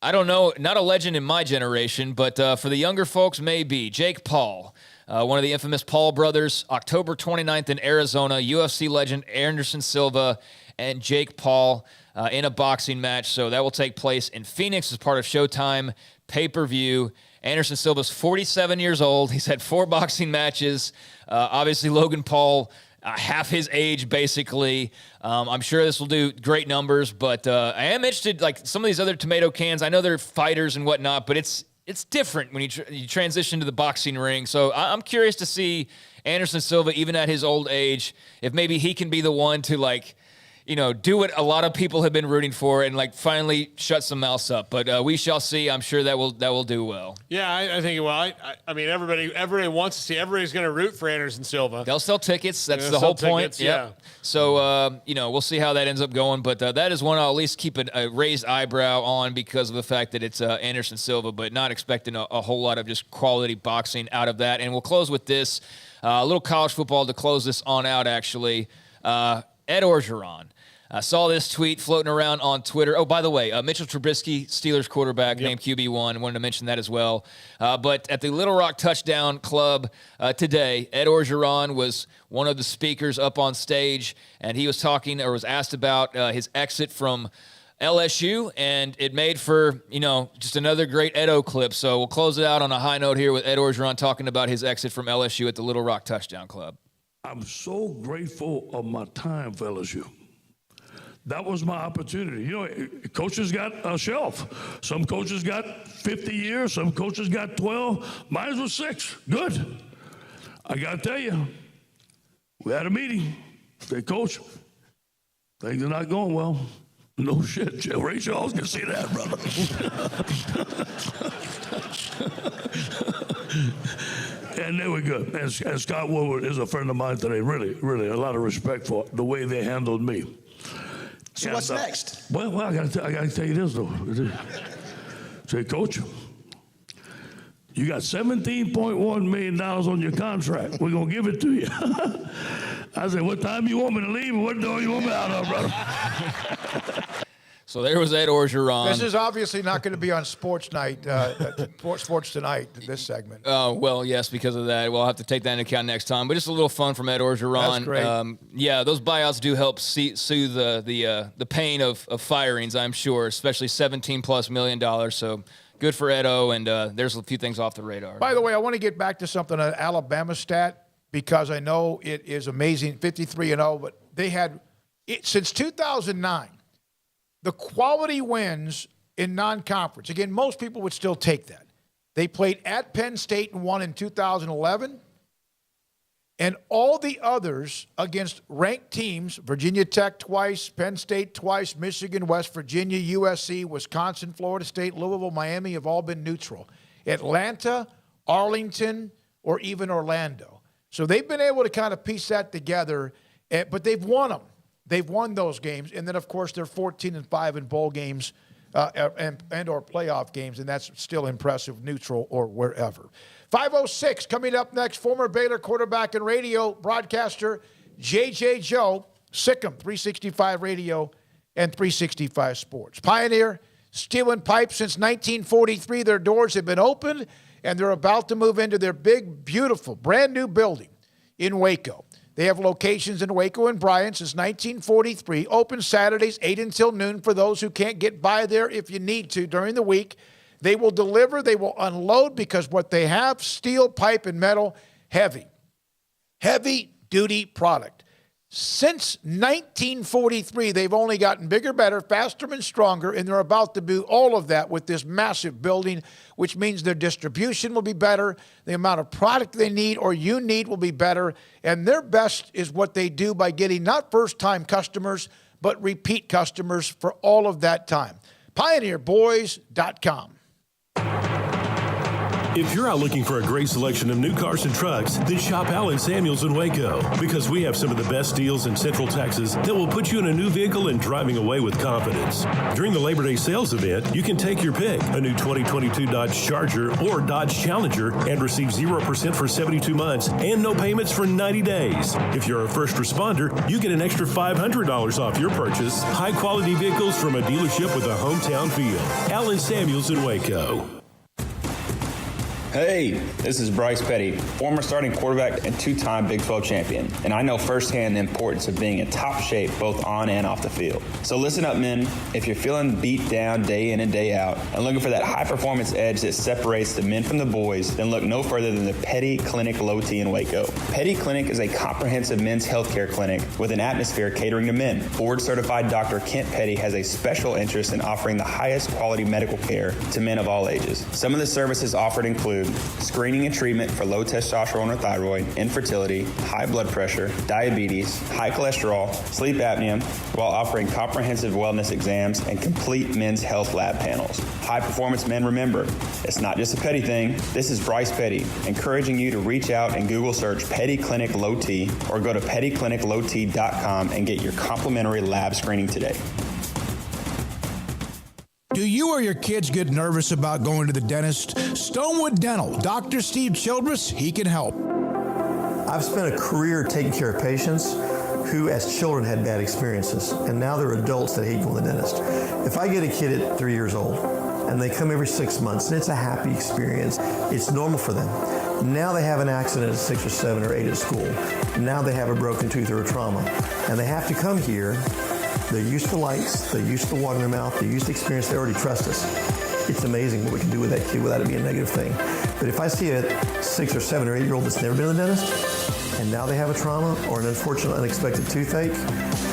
I don't know, not a legend in my generation, but for the younger folks, maybe Jake Paul. One of the infamous Paul brothers, October 29th in Arizona, UFC legend Anderson Silva and Jake Paul in a boxing match. So that will take place in Phoenix as part of Showtime pay-per-view. Anderson Silva's 47 years old. He's had 4 boxing matches. Obviously, Logan Paul, half his age, basically. I'm sure this will do great numbers, but I am interested, like some of these other tomato cans. I know they're fighters and whatnot, but it's different when you transition to the boxing ring. So I'm curious to see Anderson Silva, even at his old age, if maybe he can be the one to do what a lot of people have been rooting for and finally shut some mouths up. But we shall see. I'm sure that will do well. Yeah, I think it will. I mean, everybody wants to see. Everybody's going to root for Anderson Silva. They'll sell tickets. That's the whole point. Yeah. So we'll see how that ends up going. But that is one I'll at least keep a raised eyebrow on because of the fact that it's Anderson Silva, but not expecting a whole lot of just quality boxing out of that. And we'll close with this. A little college football to close this on out, actually. Ed Orgeron. I saw this tweet floating around on Twitter. Oh, by the way, Mitchell Trubisky, Steelers quarterback, named QB1. Wanted to mention that as well. But at the Little Rock Touchdown Club today, Ed Orgeron was one of the speakers up on stage, and he was talking or was asked about his exit from LSU, and it made for, just another great Edo clip. So we'll close it out on a high note here with Ed Orgeron talking about his exit from LSU at the Little Rock Touchdown Club. I'm so grateful of my time for LSU. That was my opportunity. Coaches got a shelf. Some coaches got 50 years. Some coaches got 12. Mine was 6. Good. I got to tell you, we had a meeting. Said, Coach, things are not going well. No shit, Ray Charles can see that, brother. And they were good. And Scott Woodward is a friend of mine today. Really, really, a lot of respect for the way they handled me. So what's next? Well, I got to tell you this, though. Say, Coach, you got $17.1 million on your contract. We're going to give it to you. I said, what time you want me to leave and what door you want me out of, brother? So there was Ed Orgeron. This is obviously not going to be on Sports Night, Sports Tonight, this segment. Well, yes, because of that. We'll have to take that into account next time. But just a little fun from Ed Orgeron. That's great. Those buyouts do help soothe the pain of firings, I'm sure, especially $17+ million. So good for Edo, and there's a few things off the radar. By the way, I want to get back to something, an Alabama stat, because I know it is amazing, 53-0, but they had, since 2009, the quality wins in non-conference. Again, most people would still take that. They played at Penn State and won in 2011. And all the others against ranked teams, Virginia Tech twice, Penn State twice, Michigan, West Virginia, USC, Wisconsin, Florida State, Louisville, Miami, have all been neutral. Atlanta, Arlington, or even Orlando. So they've been able to kind of piece that together, but they've won them. They've won those games. And then, of course, they're 14-5 in bowl games and or playoff games, and that's still impressive, neutral or wherever. 5:06 coming up next, former Baylor quarterback and radio broadcaster J.J. Joe, Sikkim, 365 Radio and 365 Sports. Pioneer Steel and Pipe since 1943. Their doors have been opened, and they're about to move into their big, beautiful, brand-new building in Waco. They have locations in Waco and Bryan since 1943. Open Saturdays, 8 until noon for those who can't get by there if you need to during the week. They will deliver. They will unload because what they have, steel, pipe, and metal, heavy-duty product. Since 1943, they've only gotten bigger, better, faster, and stronger, and they're about to do all of that with this massive building, which means their distribution will be better, the amount of product they need or you need will be better, and their best is what they do by getting not first-time customers, but repeat customers for all of that time. PioneerBoys.com. If you're out looking for a great selection of new cars and trucks, then shop Allen Samuels in Waco, because we have some of the best deals in Central Texas that will put you in a new vehicle and driving away with confidence. During the Labor Day sales event, you can take your pick, a new 2022 Dodge Charger or Dodge Challenger, and receive 0% for 72 months and no payments for 90 days. If you're a first responder, you get an extra $500 off your purchase. High-quality vehicles from a dealership with a hometown feel. Allen Samuels in Waco. Hey, this is Bryce Petty, former starting quarterback and two-time Big 12 champion, and I know firsthand the importance of being in top shape both on and off the field. So listen up, men. If you're feeling beat down day in and day out and looking for that high-performance edge that separates the men from the boys, then look no further than the Petty Clinic Low T in Waco. Petty Clinic is a comprehensive men's healthcare clinic with an atmosphere catering to men. Board-certified Dr. Kent Petty has a special interest in offering the highest quality medical care to men of all ages. Some of the services offered include screening and treatment for low testosterone or thyroid, infertility, high blood pressure, diabetes, high cholesterol, sleep apnea, while offering comprehensive wellness exams and complete men's health lab panels. High performance men, remember, it's not just a Petty thing. This is Bryce Petty, encouraging you to reach out and Google search Petty Clinic Low T or go to pettycliniclowt.com and get your complimentary lab screening today. Do you or your kids get nervous about going to the dentist? Stonewood Dental, Dr. Steve Childress, he can help. I've spent a career taking care of patients who as children had bad experiences, and now they're adults that hate going to the dentist. If I get a kid at 3 years old and they come every 6 months and it's a happy experience, it's normal for them. Now they have an accident at 6 or 7 or 8 at school. Now they have a broken tooth or a trauma, and they have to come here. They're used to lights, they're used to water in their mouth, they're used to experience, they already trust us. It's amazing what we can do with that kid without it being a negative thing. But if I see a 6 or 7 or 8 year old that's never been to the dentist, and now they have a trauma or an unfortunate unexpected toothache,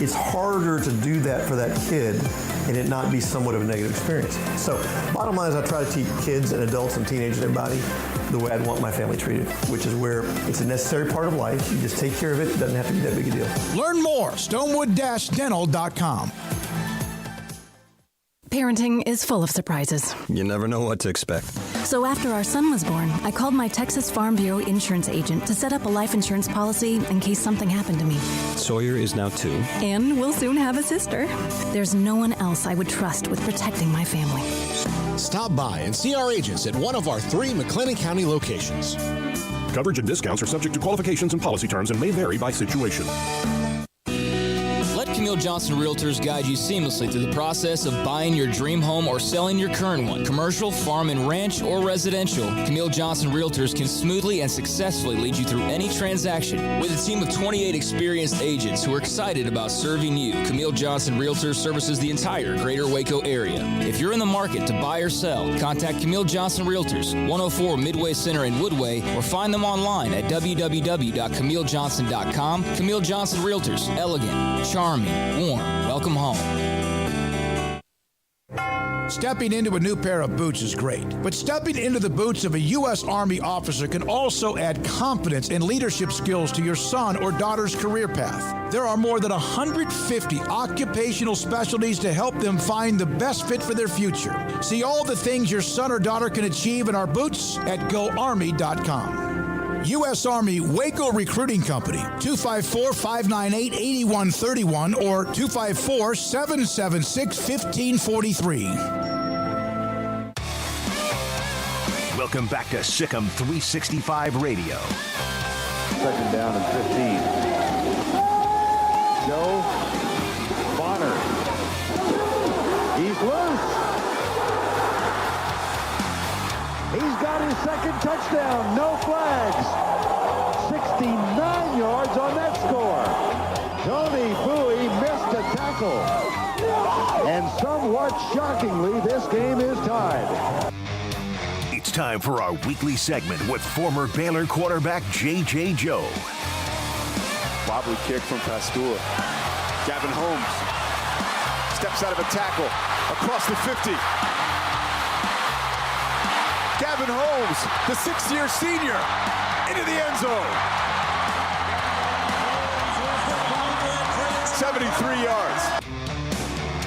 it's harder to do that for that kid and it not be somewhat of a negative experience. So bottom line is I try to teach kids and adults and teenagers and everybody the way I'd want my family treated, which is where it's a necessary part of life. You just take care of it. It doesn't have to be that big a deal. Learn more, stonewood-dental.com. Parenting is full of surprises. You never know what to expect. So after our son was born, I called my Texas Farm Bureau insurance agent to set up a life insurance policy in case something happened to me. Sawyer is now 2. And we'll soon have a sister. There's no one else I would trust with protecting my family. Stop by and see our agents at one of our 3 McClain County locations. Coverage and discounts are subject to qualifications and policy terms and may vary by situation. Camille Johnson Realtors guide you seamlessly through the process of buying your dream home or selling your current one. Commercial, farm and ranch, or residential, Camille Johnson Realtors can smoothly and successfully lead you through any transaction. With a team of 28 experienced agents who are excited about serving you, Camille Johnson Realtors services the entire greater Waco area. If you're in the market to buy or sell, contact Camille Johnson Realtors, 104 Midway Center in Woodway, or find them online at www.camillejohnson.com. Camille Johnson Realtors, elegant, charming, warm. Welcome home. Stepping into a new pair of boots is great, but stepping into the boots of a U.S. Army officer can also add confidence and leadership skills to your son or daughter's career path. There are more than 150 occupational specialties to help them find the best fit for their future. See all the things your son or daughter can achieve in our boots at GoArmy.com. U.S. Army Waco Recruiting Company, 254-598-8131 or 254-776-1543. Welcome back to Sikkim 365 Radio. Second down and 15. Joe Bonner. He's loose. He's got his second touchdown. No flags. 69 yards on that score. Tony Bowie missed a tackle. And somewhat shockingly, this game is tied. It's time for our weekly segment with former Baylor quarterback J.J. Joe. Wobbly kick from Pastua. Gavin Holmes steps out of a tackle across the 50. Gavin Holmes, the 6th-year senior, into the end zone. 73 yards.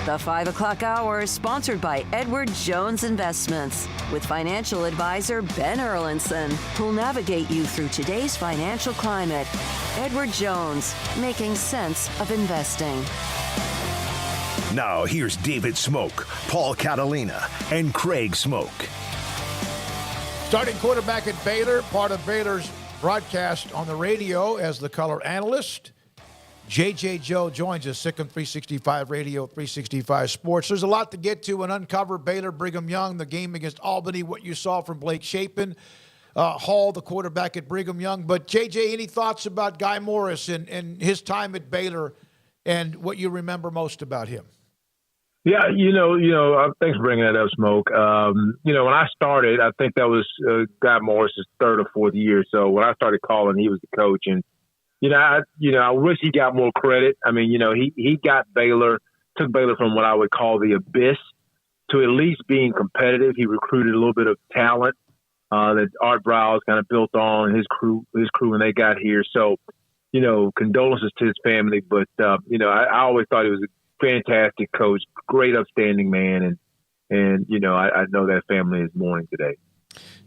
The 5 o'clock hour is sponsored by Edward Jones Investments with financial advisor Ben Erlinson, who'll navigate you through today's financial climate. Edward Jones, making sense of investing. Now here's David Smoak, Paul Catalina, and Craig Smoak. Starting quarterback at Baylor, part of Baylor's broadcast on the radio as the color analyst. J.J. Joe joins us, Sikkim 365 Radio, 365 Sports. There's a lot to get to and uncover. Baylor, Brigham Young, the game against Albany, what you saw from Blake Shapen, Hall, the quarterback at Brigham Young. But, J.J., any thoughts about Guy Morris and his time at Baylor and what you remember most about him? Yeah, thanks for bringing that up, Smoke. When I started, I think that was Guy Morris's third or fourth year. So when I started calling, he was the coach. And, I wish he got more credit. I mean, he got Baylor, took Baylor from what I would call the abyss to at least being competitive. He recruited a little bit of talent that Art Briles kind of built on his crew when they got here. So, condolences to his family. But, I always thought he was a fantastic coach, great, upstanding man. And I know that family is mourning today.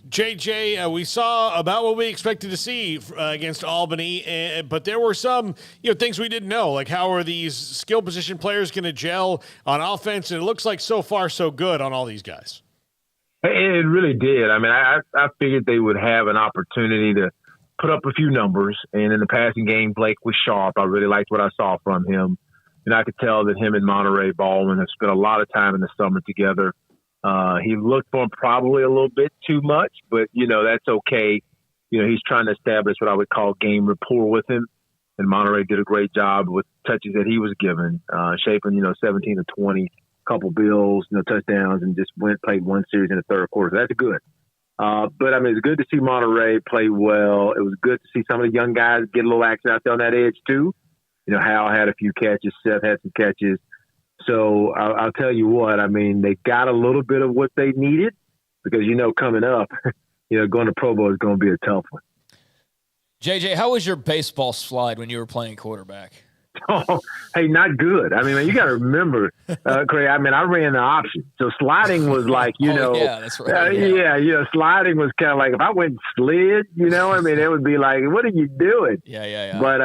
JJ, we saw about what we expected to see against Albany, but there were some things we didn't know, like how are these skill position players going to gel on offense, and it looks like so far so good on all these guys. It really did. I mean, I figured they would have an opportunity to put up a few numbers, and in the passing game, Blake was sharp. I really liked what I saw from him, and I could tell that him and Monterey Baldwin have spent a lot of time in the summer together. He looked for him probably a little bit too much, but, that's okay. He's trying to establish what I would call game rapport with him, and Monterey did a great job with touches that he was given, shaping, 17 to 20, couple bills, touchdowns, and just played one series in the third quarter. So that's good. But, I mean, it's good to see Monterey play well. It was good to see some of the young guys get a little action out there on that edge, too. Hal had a few catches, Seth had some catches. So I'll tell you what, I mean, they got a little bit of what they needed because, coming up, going to Pro Bowl is going to be a tough one. JJ, how was your baseball slide when you were playing quarterback? Oh, hey, not good. I mean, you got to remember, Craig, I ran the option. So sliding was like, yeah, that's right. Sliding was kind of like if I went and slid, it would be like, what are you doing? Yeah. But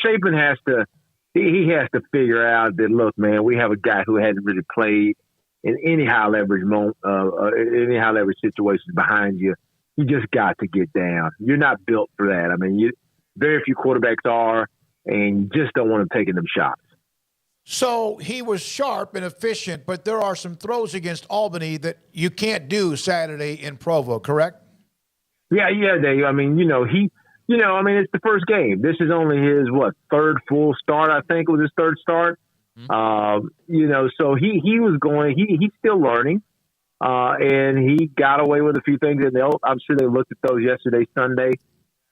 Shapen has to, he has to figure out that, look, man, we have a guy who hasn't really played in any high leverage situations behind you. You just got to get down. You're not built for that. I mean, very few quarterbacks are, and you just don't want them taking them shots. So he was sharp and efficient, but there are some throws against Albany that you can't do Saturday in Provo, correct? Yeah, Dave. I mean, it's the first game. This is only his, third full start, I think it was his third start. Mm-hmm. So he was going, he's still learning. And he got away with a few things. And I'm sure they looked at those yesterday, Sunday,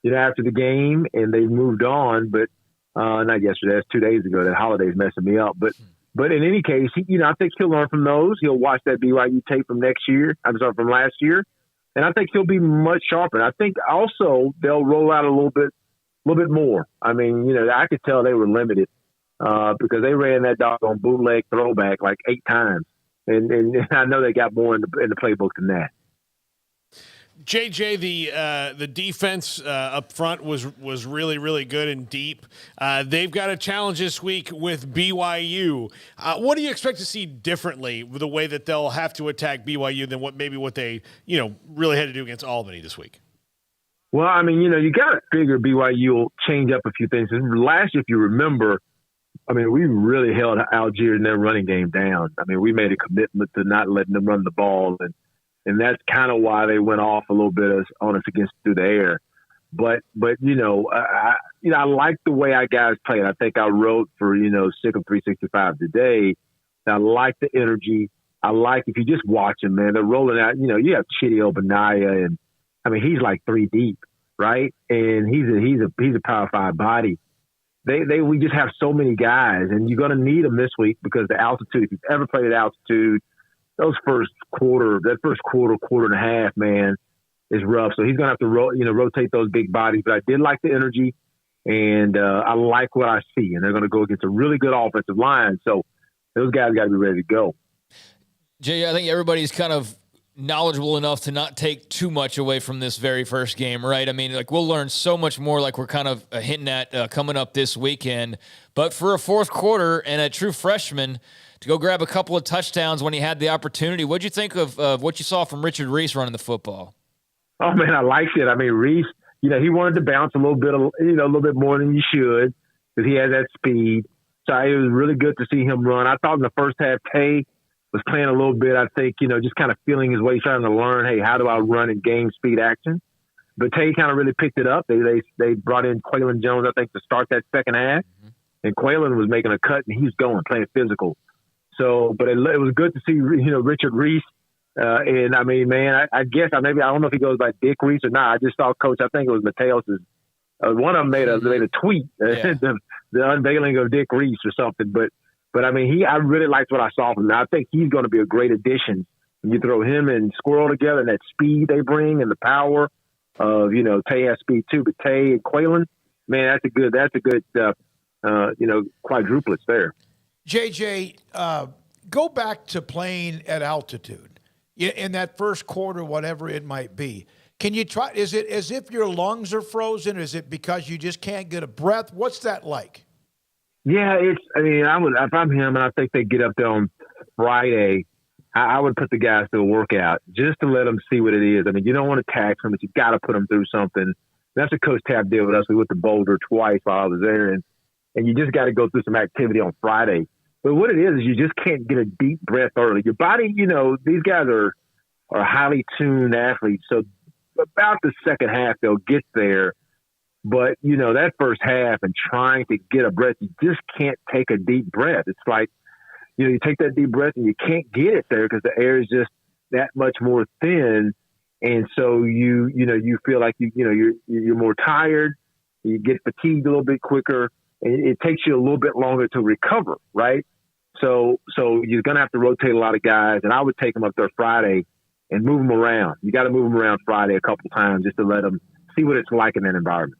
after the game, and they moved on. But not yesterday, that's 2 days ago. That holiday's messing me up. But in any case, I think he'll learn from those. He'll watch that BYU tape from from last year. And I think he'll be much sharper. I think also they'll roll out a little bit more. I mean, I could tell they were limited because they ran that doggone bootleg throwback like 8 times. And I know they got more in the playbook than that. JJ, the defense up front was really, really good and deep. They've got a challenge this week with BYU. What do you expect to see differently with the way that they'll have to attack BYU than what they really had to do against Albany this week? Well, I mean, you got to figure BYU will change up a few things. And last year, if you remember, I mean, we really held Algiers and their running game down. I mean, we made a commitment to not letting them run the ball, and that's kind of why they went off a little bit on us through the air. But I like the way our guys played. I think I wrote for Sikkim 365 today. I like the energy. I like if you just watch them, man. They're rolling out. You have Chidi Obanaya, and I mean he's like 3 deep, right? And he's a Power 5 body. We just have so many guys, and you're going to need them this week because the altitude. If you've ever played at altitude, that first quarter and a half, man, is rough. So he's going to have to rotate those big bodies. But I did like the energy, and I like what I see. And they're going to go against a really good offensive line. So those guys got to be ready to go. Jay, I think everybody's kind of knowledgeable enough to not take too much away from this very first game, right? I mean, like, we'll learn so much more, like we're kind of hinting at coming up this weekend. But for a fourth quarter and a true freshman to go grab a couple of touchdowns when he had the opportunity, what'd you think of what you saw from Richard Reese running the football? Oh, man, I liked it. I mean, Reese, he wanted to bounce a little bit, a little bit more than you should because he has that speed. So it was really good to see him run. I thought in the first half, Tay was playing a little bit, I think, just kind of feeling his way, trying to learn, hey, how do I run in game speed action? But Tay kind of really picked it up. They brought in Quaylon Jones, I think, to start that second half. Mm-hmm. And Quaylon was making a cut, and he was going, playing physical. So, but it was good to see, Richard Reese. And, I mean, man, I guess I don't know if he goes by Dick Reese or not. I just saw Coach, I think it was Mateos' one of them made a tweet, yeah. the unveiling of Dick Reese or something. But I mean, I really liked what I saw from him. I think he's going to be a great addition. When you throw him and Squirrel together and that speed they bring and the power of, Tay has speed too, but Tay and Quaylon, man, that's a good quadruplets there. JJ, go back to playing at altitude in that first quarter, whatever it might be. Can you try? Is it as if your lungs are frozen? Is it because you just can't get a breath? What's that like? Yeah, if I'm him and I think they get up there on Friday, I would put the guys through a workout just to let them see what it is. I mean, you don't want to tax them, but you got to put them through something. That's what Coach Tapp did with us. We went to Boulder twice while I was there, and you just got to go through some activity on Friday. But what it is you just can't get a deep breath early. Your body, these guys are highly tuned athletes, so about the second half they'll get there. But, that first half and trying to get a breath, you just can't take a deep breath. It's like, you take that deep breath and you can't get it there because the air is just that much more thin. And so you feel like you're more tired, you get fatigued a little bit quicker, and it takes you a little bit longer to recover, right? So you're going to have to rotate a lot of guys, and I would take them up there Friday and move them around. You got to move them around Friday a couple times just to let them see what it's like in that environment.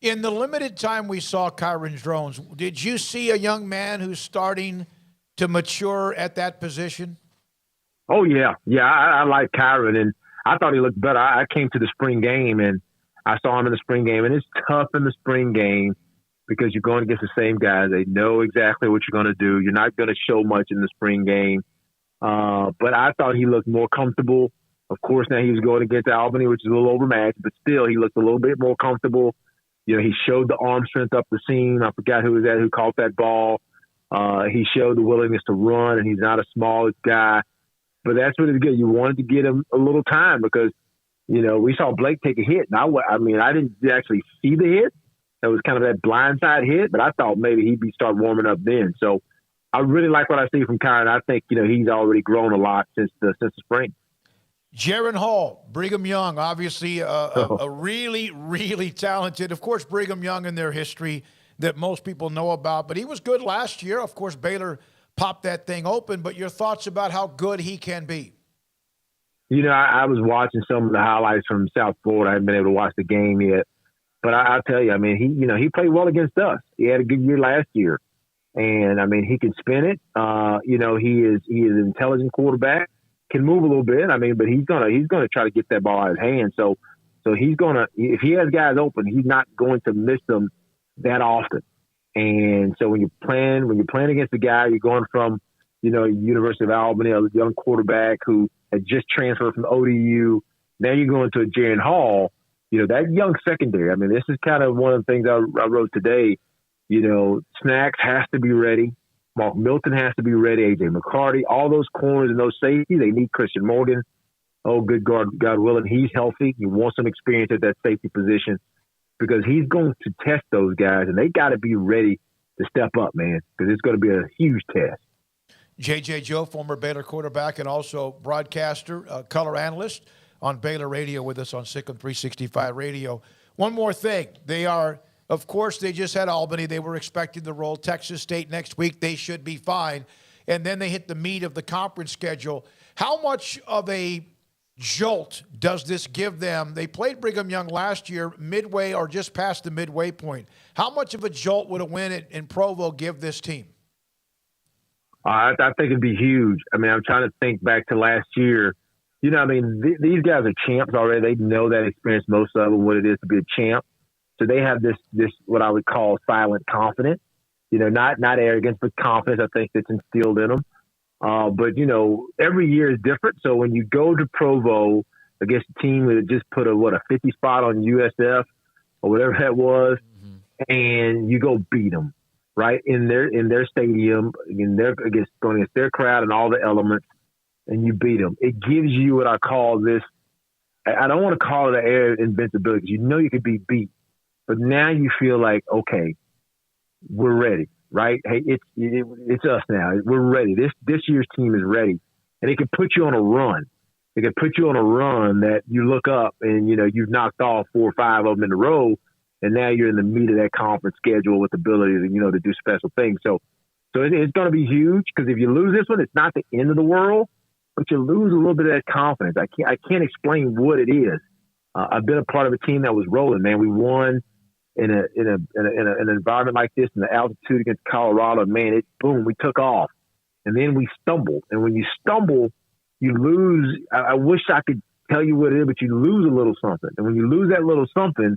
In the limited time we saw Kyron Drones, did you see a young man who's starting to mature at that position? Oh, yeah. Yeah, I like Kyron, and I thought he looked better. I came to the spring game, and I saw him in the spring game, and it's tough in the spring game because you're going against the same guys. They know exactly what you're going to do. You're not going to show much in the spring game. But I thought he looked more comfortable. Of course, now he was going against Albany, which is a little overmatched, but still he looked a little bit more comfortable. He showed the arm strength up the seam. I forgot who was that, who caught that ball. He showed the willingness to run, and he's not a small guy. But that's what it's good. You wanted to get him a little time because, we saw Blake take a hit. And I didn't actually see the hit. It was kind of that blindside hit, but I thought maybe he'd start warming up then. So I really like what I see from Kyron. I think, he's already grown a lot since the spring. Jaron Hall, Brigham Young, obviously a really, really talented. Of course, Brigham Young in their history that most people know about, but he was good last year. Of course, Baylor popped that thing open, but your thoughts about how good he can be? I was watching some of the highlights from South Florida. I haven't been able to watch the game yet, but I'll tell you, he played well against us. He had a good year last year, and he can spin it. He is an intelligent quarterback. Can move a little bit. But he's gonna try to get that ball out of his hand. So he's gonna, if he has guys open, he's not going to miss them that often. And so when you're playing against a guy, you're going from, University of Albany, a young quarterback who had just transferred from ODU. Now you're going to a Jaron Hall. That young secondary. This is kind of one of the things I wrote today. Snacks has to be ready. Mark Milton has to be ready. A.J. McCarty, all those corners and those safeties, they need Christian Morgan. Oh, good God willing, he's healthy. He wants some experience at that safety position because he's going to test those guys, and they got to be ready to step up, man, because it's going to be a huge test. J.J. Joe, former Baylor quarterback and also broadcaster, color analyst on Baylor Radio with us on Sikkim 365 Radio. One more thing. Of course, they just had Albany. They were expecting to roll Texas State next week. They should be fine. And then they hit the meat of the conference schedule. How much of a jolt does this give them? They played Brigham Young last year, midway or just past the midway point. How much of a jolt would a win in Provo give this team? I think it'd be huge. I mean, I'm trying to think back to last year. You know, I mean, these guys are champs already. They know that experience, most of them, what it is to be a champ. So they have this what I would call silent confidence. You know, not arrogance, but confidence. I think that's instilled in them. But you know, every year is different. So when you go to Provo against a team that just put a 50 spot on USF or whatever that was, and you go beat them right in their stadium, going against their crowd and all the elements, and you beat them. It gives you what I call this. I don't want to call it an air of invincibility, because you know you could be beat, but now you feel like, okay, we're ready, right? Hey, it's us now. We're ready. This year's team is ready, and it can put you on a run. It can put you on a run that you look up and, you know, you've knocked off 4 or 5 of them in a row, and now you're in the meat of that conference schedule with the ability to, you know, to do special things. So it's going to be huge, because if you lose this one, it's not the end of the world, but you lose a little bit of that confidence. I can't explain what it is. I've been a part of a team that was rolling, man. We won in an environment like this, in the altitude against Colorado. Man, boom, we took off, and then we stumbled. And when you stumble, you lose. I wish I could tell you what it is, but you lose a little something. And when you lose that little something,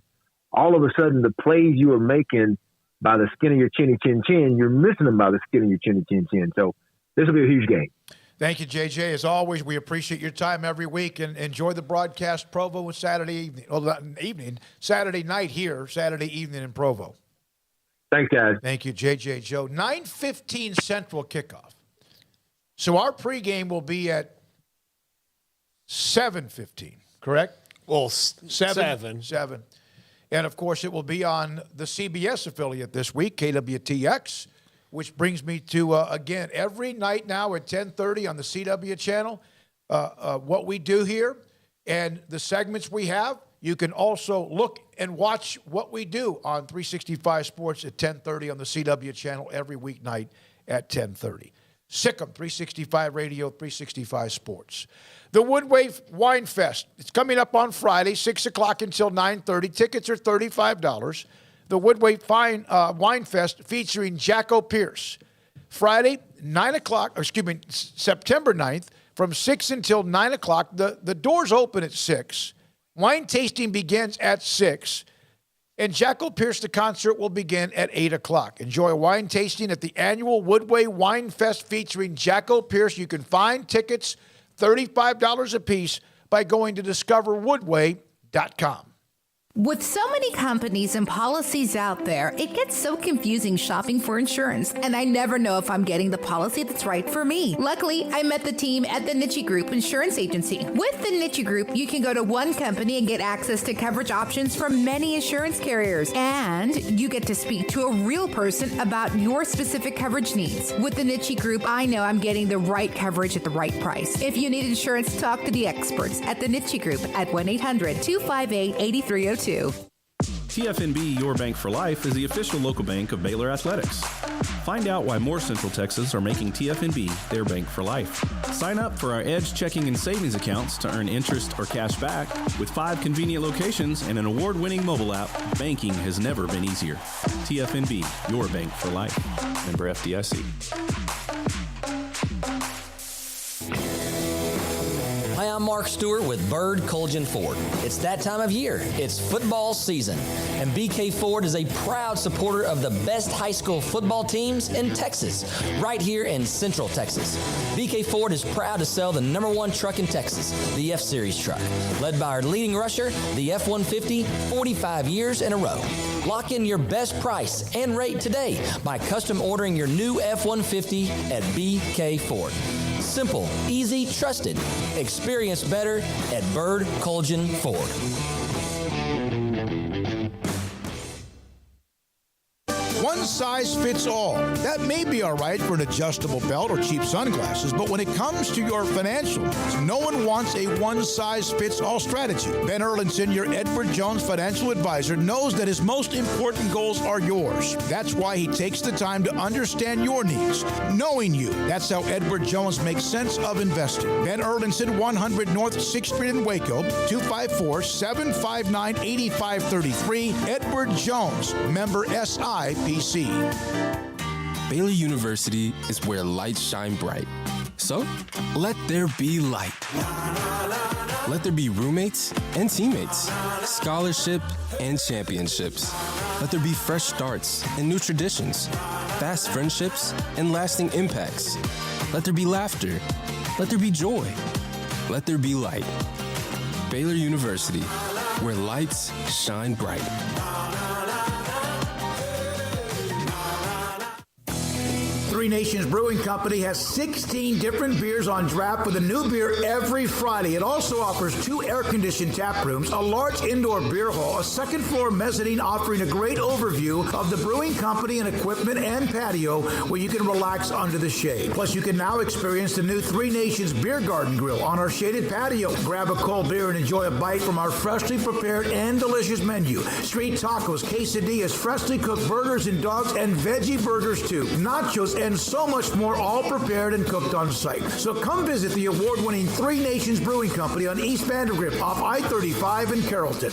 all of a sudden the plays you were making by the skin of your chinny chin chin, you're missing them by the skin of your chinny chin chin. So this will be a huge game. Thank you, JJ. As always, we appreciate your time every week, and enjoy the broadcast Provo Saturday evening, Saturday night here, Saturday evening in Provo. Thanks, guys. Thank you, JJ Joe. 9:15 Central kickoff. So our pregame will be at 7:15, correct? Well, 7. And, of course, it will be on the CBS affiliate this week, KWTX, which brings me to, again, every night now at 10:30 on the CW channel, what we do here and the segments we have. You can also look and watch what we do on 365 Sports at 10:30 on the CW channel every weeknight at 10:30. Sikkim 365 Radio, 365 Sports. The Woodway Wine Fest. It's coming up on Friday, 6 o'clock until 9:30. Tickets are $35. The Woodway Wine Fest featuring Jacko Pierce. Friday, September 9th, from 6 until 9 o'clock. The doors open at 6. Wine tasting begins at 6. And Jacko Pierce, the concert, will begin at 8 o'clock. Enjoy a wine tasting at the annual Woodway Wine Fest featuring Jacko Pierce. You can find tickets, $35 a piece, by going to discoverwoodway.com. With so many companies and policies out there, it gets so confusing shopping for insurance, and I never know if I'm getting the policy that's right for me. Luckily, I met the team at the Niche Group Insurance Agency. With the Niche Group, you can go to one company and get access to coverage options from many insurance carriers, and you get to speak to a real person about your specific coverage needs. With the Niche Group, I know I'm getting the right coverage at the right price. If you need insurance, talk to the experts at the Niche Group at 1-800-258-8302. TFNB Your Bank for Life is the official local bank of Baylor Athletics. Find out why more Central Texas are making TFNB their bank for life. Sign up for our Edge checking and savings accounts to earn interest or cash back. With 5 convenient locations and an award-winning mobile app, banking has never been easier. TFNB Your Bank for Life. Member FDIC. Hi, I'm Mark Stewart with Bird Colgan Ford. It's that time of year. It's football season, and BK Ford is a proud supporter of the best high school football teams in Texas, right here in Central Texas. BK Ford is proud to sell the #1 truck in Texas, the F-Series truck, led by our leading rusher, the F-150, 45 years in a row. Lock in your best price and rate today by custom ordering your new F-150 at BK Ford. Simple, easy, trusted. Experience better at Bird Colgan Ford. One size fits all. That may be all right for an adjustable belt or cheap sunglasses, but when it comes to your financial needs, no one wants a one-size-fits-all strategy. Ben Erlinson, your Edward Jones financial advisor, knows that his most important goals are yours. That's why he takes the time to understand your needs, knowing you. That's how Edward Jones makes sense of investing. Ben Erlinson, 100 North 6th Street in Waco, 254-759-8533. Edward Jones, member SIPC. Baylor University is where lights shine bright. So, let there be light. Let there be roommates and teammates, scholarship and championships. Let there be fresh starts and new traditions, fast friendships and lasting impacts. Let there be laughter. Let there be joy. Let there be light. Baylor University, where lights shine bright. Three Nations Brewing Company has 16 different beers on draft with a new beer every Friday. It also offers 2 air-conditioned tap rooms, a large indoor beer hall, a second-floor mezzanine offering a great overview of the brewing company and equipment and patio where you can relax under the shade. Plus, you can now experience the new Three Nations Beer Garden Grill on our shaded patio. Grab a cold beer and enjoy a bite from our freshly prepared and delicious menu. Street tacos, quesadillas, freshly cooked burgers and dogs, and veggie burgers too. Nachos and so much more, all prepared and cooked on site. So come visit the award-winning Three Nations Brewing Company on East Vandergrift off I-35 in Carrollton.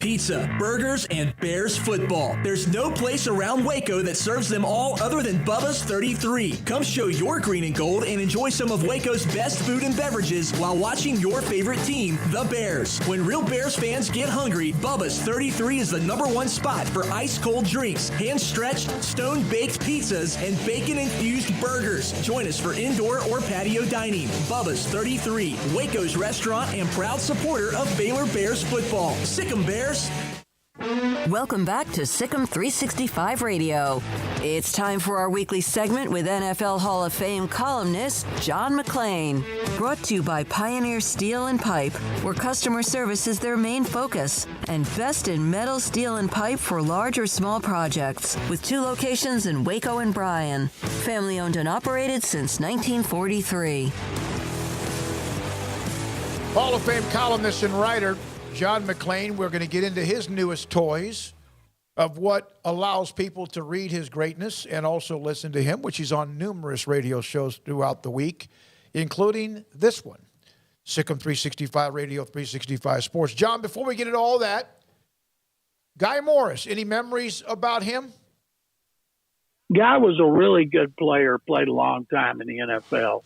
Pizza, burgers, and Bears football. There's no place around Waco that serves them all other than Bubba's 33. Come show your green and gold and enjoy some of Waco's best food and beverages while watching your favorite team, the Bears. When real Bears fans get hungry, Bubba's 33 is the #1 spot for ice-cold drinks, hand-stretched, stone-baked pizzas, and bacon-infused burgers. Join us for indoor or patio dining. Bubba's 33, Waco's restaurant and proud supporter of Baylor Bears football. Sick 'em, Bears. Welcome back to Sikkim 365 Radio. It's time for our weekly segment with NFL Hall of Fame columnist John McClain. Brought to you by Pioneer Steel and Pipe, where customer service is their main focus, and best in metal, steel, and pipe for large or small projects, with 2 locations in Waco and Bryan. Family owned and operated since 1943. Hall of Fame columnist and writer John McClain. We're going to get into his newest toys of what allows people to read his greatness and also listen to him, which he's on numerous radio shows throughout the week, including this one, Sikkim 365 Radio, 365 Sports. John, before we get into all that, Guy Morris, any memories about him? Guy was a really good player, played a long time in the NFL.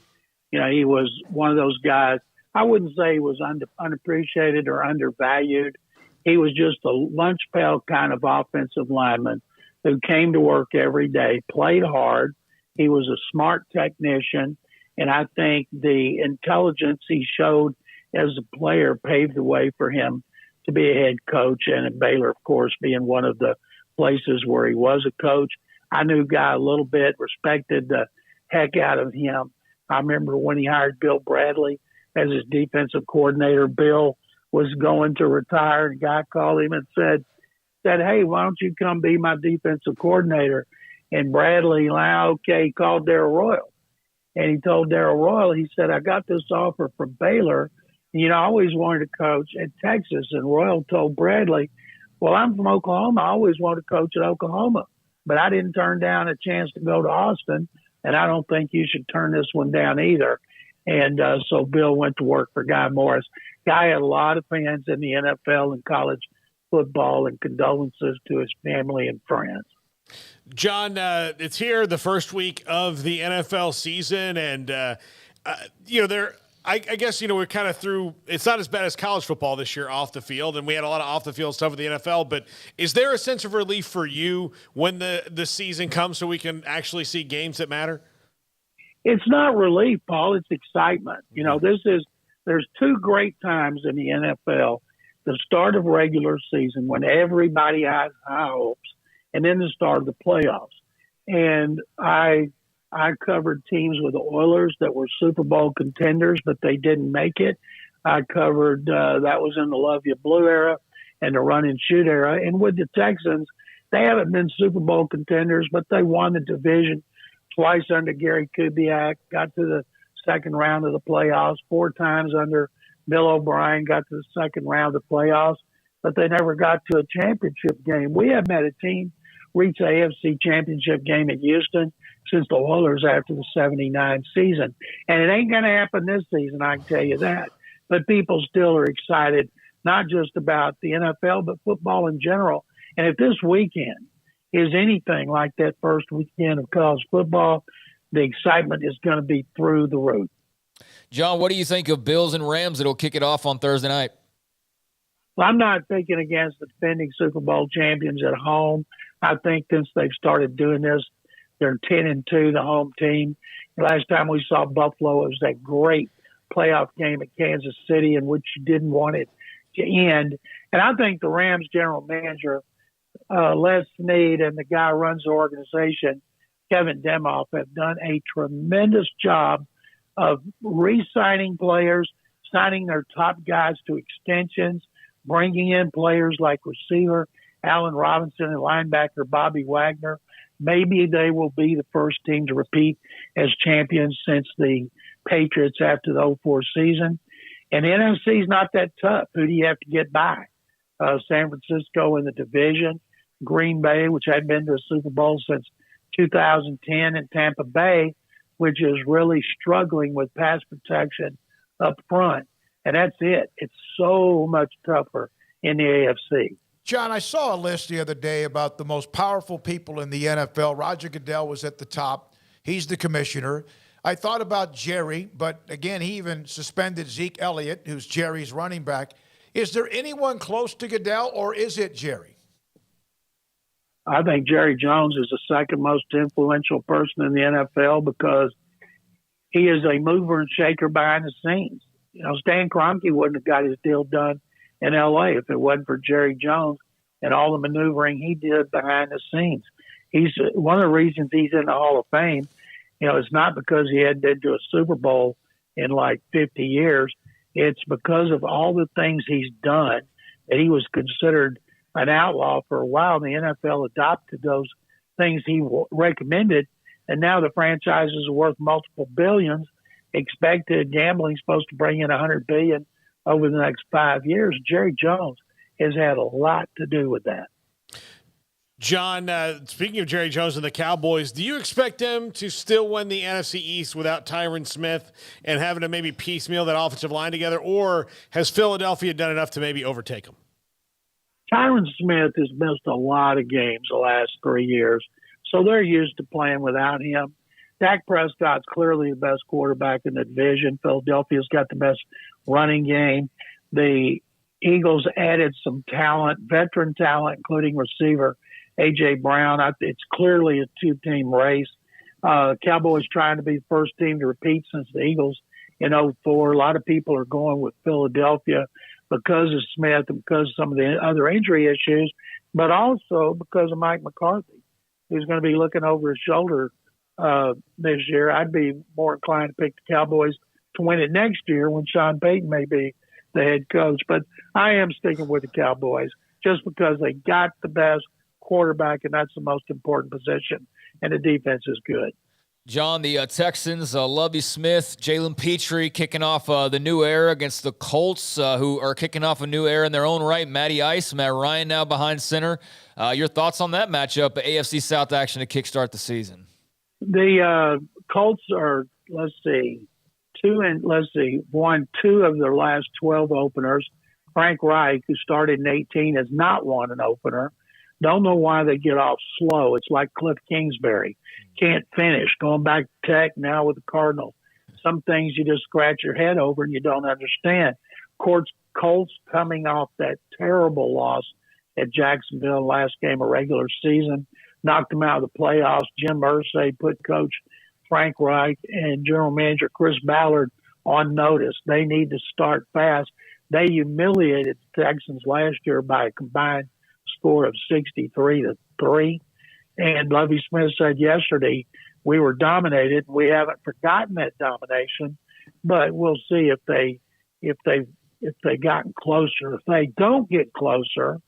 You know, he was one of those guys. I wouldn't say he was unappreciated or undervalued. He was just a lunch pail kind of offensive lineman who came to work every day, played hard. He was a smart technician, and I think the intelligence he showed as a player paved the way for him to be a head coach, and at Baylor, of course, being one of the places where he was a coach. I knew Guy a little bit, respected the heck out of him. I remember when he hired Bill Bradley as his defensive coordinator. Bill was going to retire, and Guy called him and said, hey, why don't you come be my defensive coordinator? And Bradley, okay, he called Darrell Royal. And he told Darrell Royal, he said, I got this offer from Baylor. You know, I always wanted to coach at Texas. And Royal told Bradley, well, I'm from Oklahoma. I always wanted to coach at Oklahoma. But I didn't turn down a chance to go to Austin, and I don't think you should turn this one down either. And so Bill went to work for Guy Morris. Guy had a lot of fans in the NFL and college football, and condolences to his family and friends. John, it's here, the first week of the NFL season, and I guess we're kind of through. It's not as bad as college football this year off the field, and we had a lot of off the field stuff with the NFL. But is there a sense of relief for you when the season comes, so we can actually see games that matter? It's not relief, Paul. It's excitement. You know, there's 2 great times in the NFL: the start of regular season when everybody has high hopes, and then the start of the playoffs. And I covered teams with the Oilers that were Super Bowl contenders, but they didn't make it. I covered that was in the Love You Blue era and the run and shoot era. And with the Texans, they haven't been Super Bowl contenders, but they won the division twice under Gary Kubiak, got to the second round of the playoffs, 4 times under Bill O'Brien, got to the second round of the playoffs, but they never got to a championship game. We haven't had a team reach the AFC championship game at Houston since the Oilers after the 79 season. And it ain't going to happen this season, I can tell you that. But people still are excited, not just about the NFL, but football in general. And if this weekend is anything like that first weekend of college football, the excitement is going to be through the roof. John, what do you think of Bills and Rams that'll kick it off on Thursday night? Well, I'm not thinking against the defending Super Bowl champions at home. I think since they've started doing this, they're 10-2, the home team. Last time we saw Buffalo, it was that great playoff game at Kansas City in which you didn't want it to end. And I think the Rams general manager, Les Snead, and the guy who runs the organization, Kevin Demoff, have done a tremendous job of re-signing players, signing their top guys to extensions, bringing in players like receiver Allen Robinson and linebacker Bobby Wagner. Maybe they will be the first team to repeat as champions since the Patriots after the 2004 season. And the NFC is not that tough. Who do you have to get by? San Francisco in the division, Green Bay, which hadn't been to a Super Bowl since 2010, and Tampa Bay, which is really struggling with pass protection up front. And that's it. It's so much tougher in the AFC. John, I saw a list the other day about the most powerful people in the NFL. Roger Goodell was at the top. He's the commissioner. I thought about Jerry, but again, he even suspended Zeke Elliott, who's Jerry's running back. Is there anyone close to Goodell, or is it Jerry? I think Jerry Jones is the second most influential person in the NFL because he is a mover and shaker behind the scenes. You know, Stan Kroenke wouldn't have got his deal done in L.A. if it wasn't for Jerry Jones and all the maneuvering he did behind the scenes. He's one of the reasons he's in the Hall of Fame. You know, it's not because he hadn't been to a Super Bowl in like 50 years. It's because of all the things he's done that he was considered an outlaw for a while. The NFL adopted those things he recommended, and now the franchises are worth multiple billions. Expected gambling's supposed to bring in $100 billion over the next 5 years. Jerry Jones has had a lot to do with that. John, speaking of Jerry Jones and the Cowboys, do you expect them to still win the NFC East without Tyron Smith and having to maybe piecemeal that offensive line together, or has Philadelphia done enough to maybe overtake them? Tyron Smith has missed a lot of games the last 3 years, so they're used to playing without him. Dak Prescott's clearly the best quarterback in the division. Philadelphia's got the best running game. The Eagles added some talent, veteran talent, including receiver A.J. Brown. It's clearly a two-team race. Cowboys trying to be the first team to repeat since the Eagles in 2004. A lot of people are going with Philadelphia because of Smith and because of some of the other injury issues, but also because of Mike McCarthy, who's going to be looking over his shoulder this year. I'd be more inclined to pick the Cowboys to win it next year when Sean Payton may be the head coach. But I am sticking with the Cowboys just because they got the best quarterback, and that's the most important position, and the defense is good. John, the Texans, Lovie Smith, Jalen Petrie kicking off the new era against the Colts, who are kicking off a new era in their own right. Matty Ice, Matt Ryan now behind center. Your thoughts on that matchup, AFC South action to kickstart the season? The Colts are, won 2 of their last 12 openers. Frank Reich, who started in 18, has not won an opener. Don't know why they get off slow. It's like Cliff Kingsbury. Can't finish. Going back to Tech, now with the Cardinals. Some things you just scratch your head over and you don't understand. Colts coming off that terrible loss at Jacksonville last game of regular season. Knocked them out of the playoffs. Jim Irsay put Coach Frank Reich and General Manager Chris Ballard on notice. They need to start fast. They humiliated the Texans last year by a combined score of 63-3. And Lovie Smith said yesterday, we were dominated. We haven't forgotten that domination, but we'll see if they've gotten closer. If they don't get closer,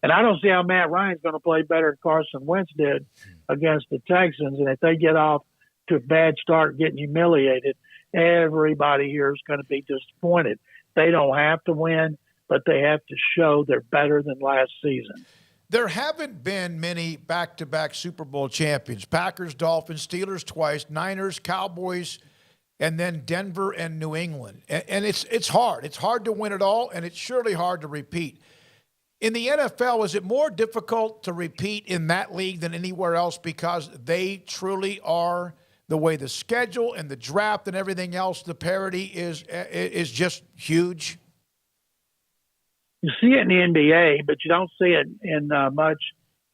and I don't see how Matt Ryan's going to play better than Carson Wentz did against the Texans. And if they get off to a bad start, getting humiliated, everybody here is going to be disappointed. They don't have to win, but they have to show they're better than last season. There haven't been many back-to-back Super Bowl champions. Packers, Dolphins, Steelers twice, Niners, Cowboys, and then Denver and New England. And it's hard. It's hard to win it all, and it's surely hard to repeat. In the NFL, is it more difficult to repeat in that league than anywhere else because they truly are the way the schedule and the draft and everything else, the parity is just huge? You see it in the NBA, but you don't see it in much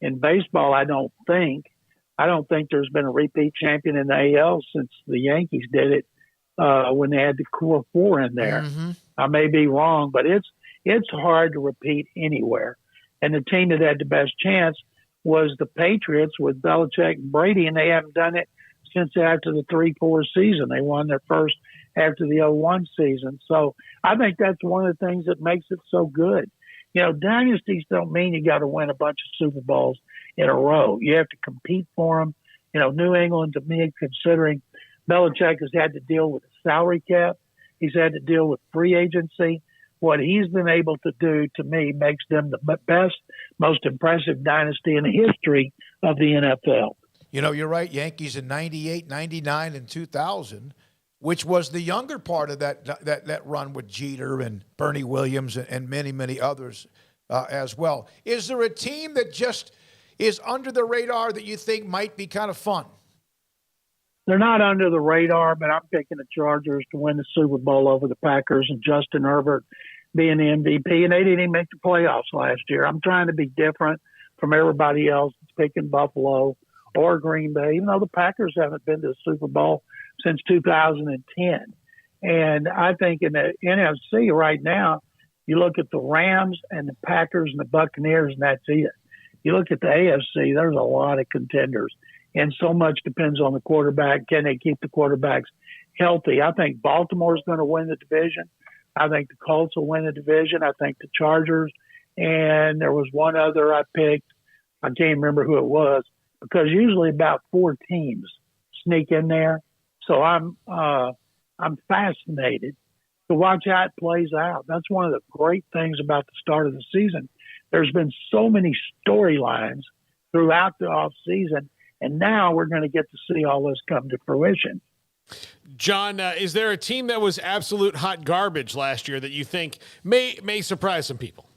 in baseball, I don't think. I don't think there's been a repeat champion in the AL since the Yankees did it when they had the core four in there. Mm-hmm. I may be wrong, but it's hard to repeat anywhere. And the team that had the best chance was the Patriots with Belichick and Brady, and they haven't done it since after the 3-4 season. They won their first after the 0-1 season. So I think that's one of the things that makes it so good. You know, dynasties don't mean you got to win a bunch of Super Bowls in a row. You have to compete for them. You know, New England, to me, considering Belichick has had to deal with the salary cap, he's had to deal with free agency. What he's been able to do, to me, makes them the best, most impressive dynasty in the history of the NFL. You know, you're right. Yankees in 98, 99, and 2000, which was the younger part of that run with Jeter and Bernie Williams and many, many others as well. Is there a team that just is under the radar that you think might be kind of fun? They're not under the radar, but I'm picking the Chargers to win the Super Bowl over the Packers and Justin Herbert being the MVP. And they didn't even make the playoffs last year. I'm trying to be different from everybody else that's picking Buffalo or Green Bay, even though the Packers haven't been to the Super Bowl since 2010. And I think in the NFC right now, you look at the Rams and the Packers and the Buccaneers, and that's it. You look at the AFC, there's a lot of contenders. And so much depends on the quarterback. Can they keep the quarterbacks healthy? I think Baltimore's going to win the division. I think the Colts will win the division. I think the Chargers. And there was one other I picked. I can't remember who it was, because usually about 4 teams sneak in there. So I'm fascinated to watch how it plays out. That's one of the great things about the start of the season. There's been so many storylines throughout the off season, and now we're going to get to see all this come to fruition. John, is there a team that was absolute hot garbage last year that you think may surprise some people?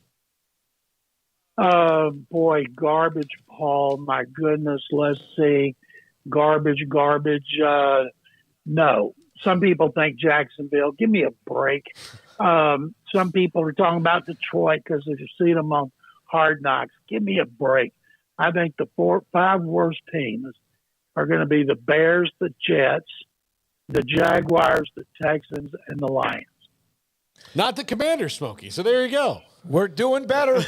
Boy, garbage, Paul. My goodness, let's see. Garbage. No. Some people think Jacksonville. Give me a break. Some people are talking about Detroit because they've seen them on Hard Knocks. Give me a break. I think the 5 worst teams are going to be the Bears, the Jets, the Jaguars, the Texans, and the Lions. Not the Commanders, Smokey. So there you go. We're doing better.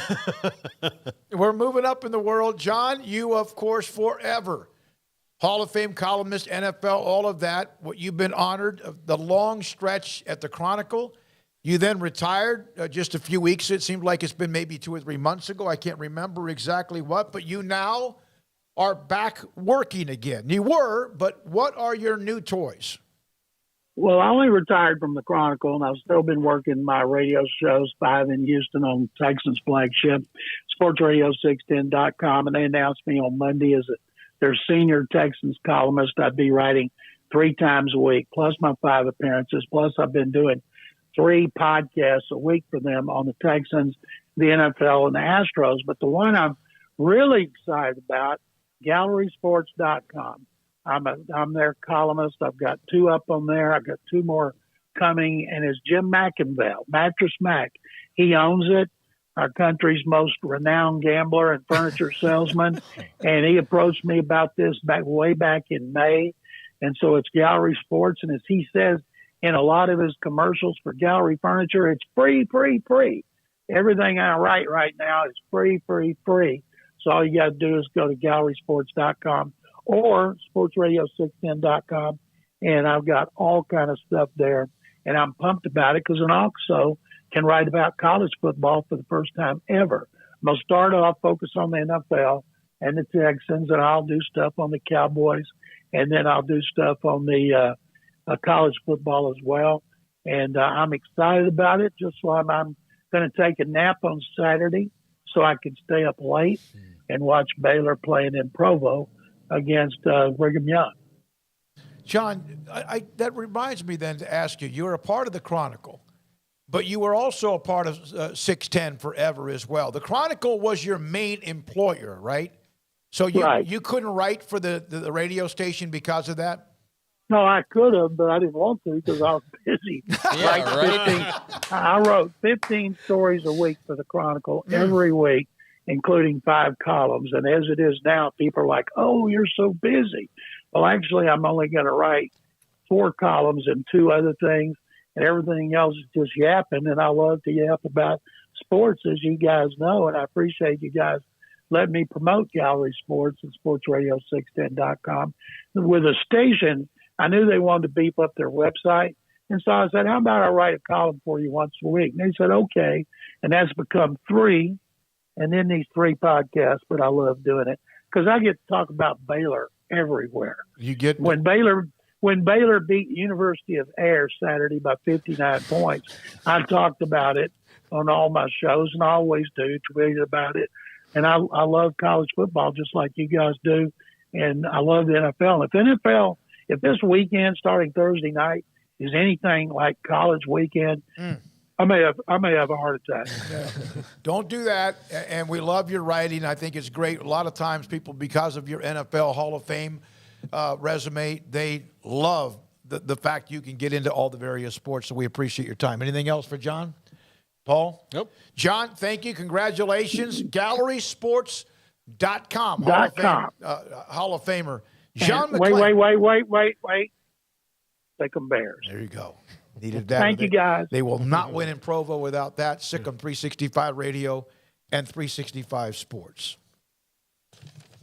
We're moving up in the world. John, you, of course, forever Hall of Fame columnist, NFL, all of that. What you've been honored, the long stretch at the Chronicle. You then retired just a few weeks. It seemed like it's been maybe 2 or 3 months ago. I can't remember exactly what, but you now are back working again. You were, but what are your new toys? Well, I only retired from the Chronicle, and I've still been working my radio shows, 5 in Houston on Texans flagship, sportsradio610.com, and they announced me on Monday as their senior Texans columnist. I'd be writing 3 times a week, plus my 5 appearances, plus I've been doing 3 podcasts a week for them on the Texans, the NFL, and the Astros. But the one I'm really excited about, gallerysports.com. I'm their columnist. I've got 2 up on there. I've got 2 more coming, and it's Jim McIngvale, Mattress Mac. He owns it, our country's most renowned gambler and furniture salesman, and he approached me about this way back in May. And so it's Gallery Sports, and as he says in a lot of his commercials for Gallery Furniture, it's free. Everything I write right now is free. So all you got to do is go to gallerysports.com or sportsradio610.com, and I've got all kind of stuff there, and I'm pumped about it because I also can write about college football for the first time ever. I'm going to start off focus on the NFL and the Texans, and I'll do stuff on the Cowboys, and then I'll do stuff on the college football as well. And I'm excited about it, just so I'm going to take a nap on Saturday so I can stay up late and watch Baylor playing in Provo against Brigham Young. John, that reminds me then to ask you, you're a part of the Chronicle, but you were also a part of 610 forever as well. The Chronicle was your main employer, right? So you couldn't write for the radio station because of that? No, I could have, but I didn't want to because I was busy. I wrote 15 stories a week for the Chronicle every week, including 5 columns. And as it is now, people are like, oh, you're so busy. Well, actually, I'm only going to write 4 columns and 2 other things, and everything else is just yapping. And I love to yap about sports, as you guys know, and I appreciate you guys letting me promote Gallery Sports and sportsradio610.com. With a station, I knew they wanted to beef up their website. And so I said, how about I write a column for you once a week? And they said, okay. And that's become 3. And then these 3 podcasts, but I love doing it because I get to talk about Baylor everywhere. You get when Baylor beat University of Air Saturday by 59 points, I talked about it on all my shows, and I always do, tweet about it. And I love college football just like you guys do, and I love the NFL. If this weekend starting Thursday night is anything like college weekend, I may have a heart attack. Don't do that. And we love your writing. I think it's great. A lot of times people, because of your NFL Hall of Fame resume, they love the fact you can get into all the various sports. So we appreciate your time. Anything else for John? Paul? Nope. John, thank you. Congratulations. GallerySports.com. Hall of Famer. John McClain. Wait. Take them Bears. There you go. Needed that. Thank you, guys. They will not win in Provo without that. Sick on 365 Radio and 365 Sports.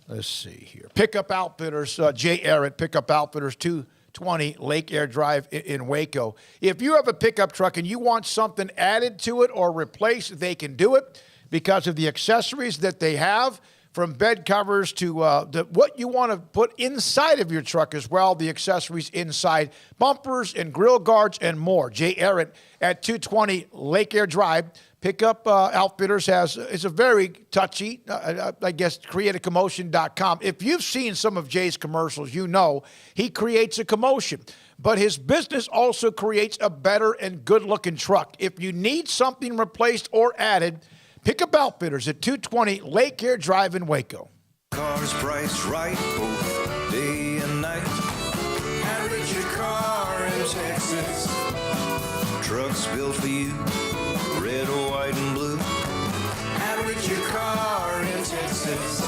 Let's see here. Pickup Outfitters, Jay Arrett, Pickup Outfitters, 220 Lake Air Drive in Waco. If you have a pickup truck and you want something added to it or replaced, they can do it because of the accessories that they have. From bed covers to what you want to put inside of your truck as well, the accessories inside, bumpers and grill guards and more. Jay Arrett at 220 Lake Air Drive. Pickup Outfitters is a very touchy, I guess, createacommotion.com. If you've seen some of Jay's commercials, you know he creates a commotion. But his business also creates a better and good-looking truck. If you need something replaced or added, Pickup Outfitters at 220 Lake Air Drive in Waco. Cars priced right both day and night. Average your car in Texas. Trucks built for you, red, white, and blue. Average your car in Texas.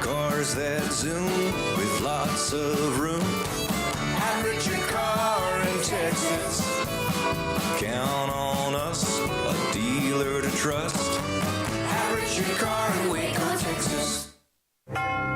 Cars that zoom with lots of room. Average your car in Texas. Count on us, a dealer to trust. Average your car in Waco, Texas.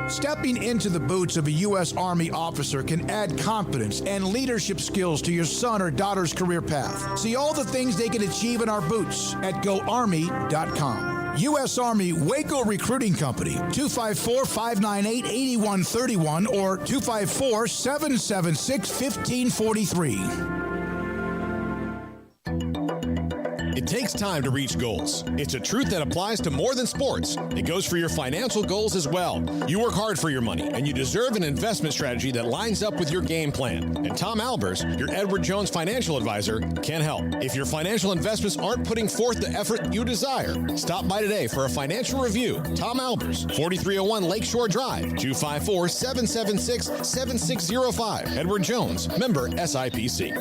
Stepping into the boots of a U.S. Army officer can add confidence and leadership skills to your son or daughter's career path. See all the things they can achieve in our boots at GoArmy.com. U.S. Army Waco Recruiting Company, 254-598-8131 or 254-776-1543. It takes time to reach goals. It's a truth that applies to more than sports. It goes for your financial goals as well. You work hard for your money, and you deserve an investment strategy that lines up with your game plan. And Tom Albers, your Edward Jones financial advisor, can help. If your financial investments aren't putting forth the effort you desire, stop by today for a financial review. Tom Albers, 4301 Lakeshore Drive, 254-776-7605. Edward Jones, member SIPC.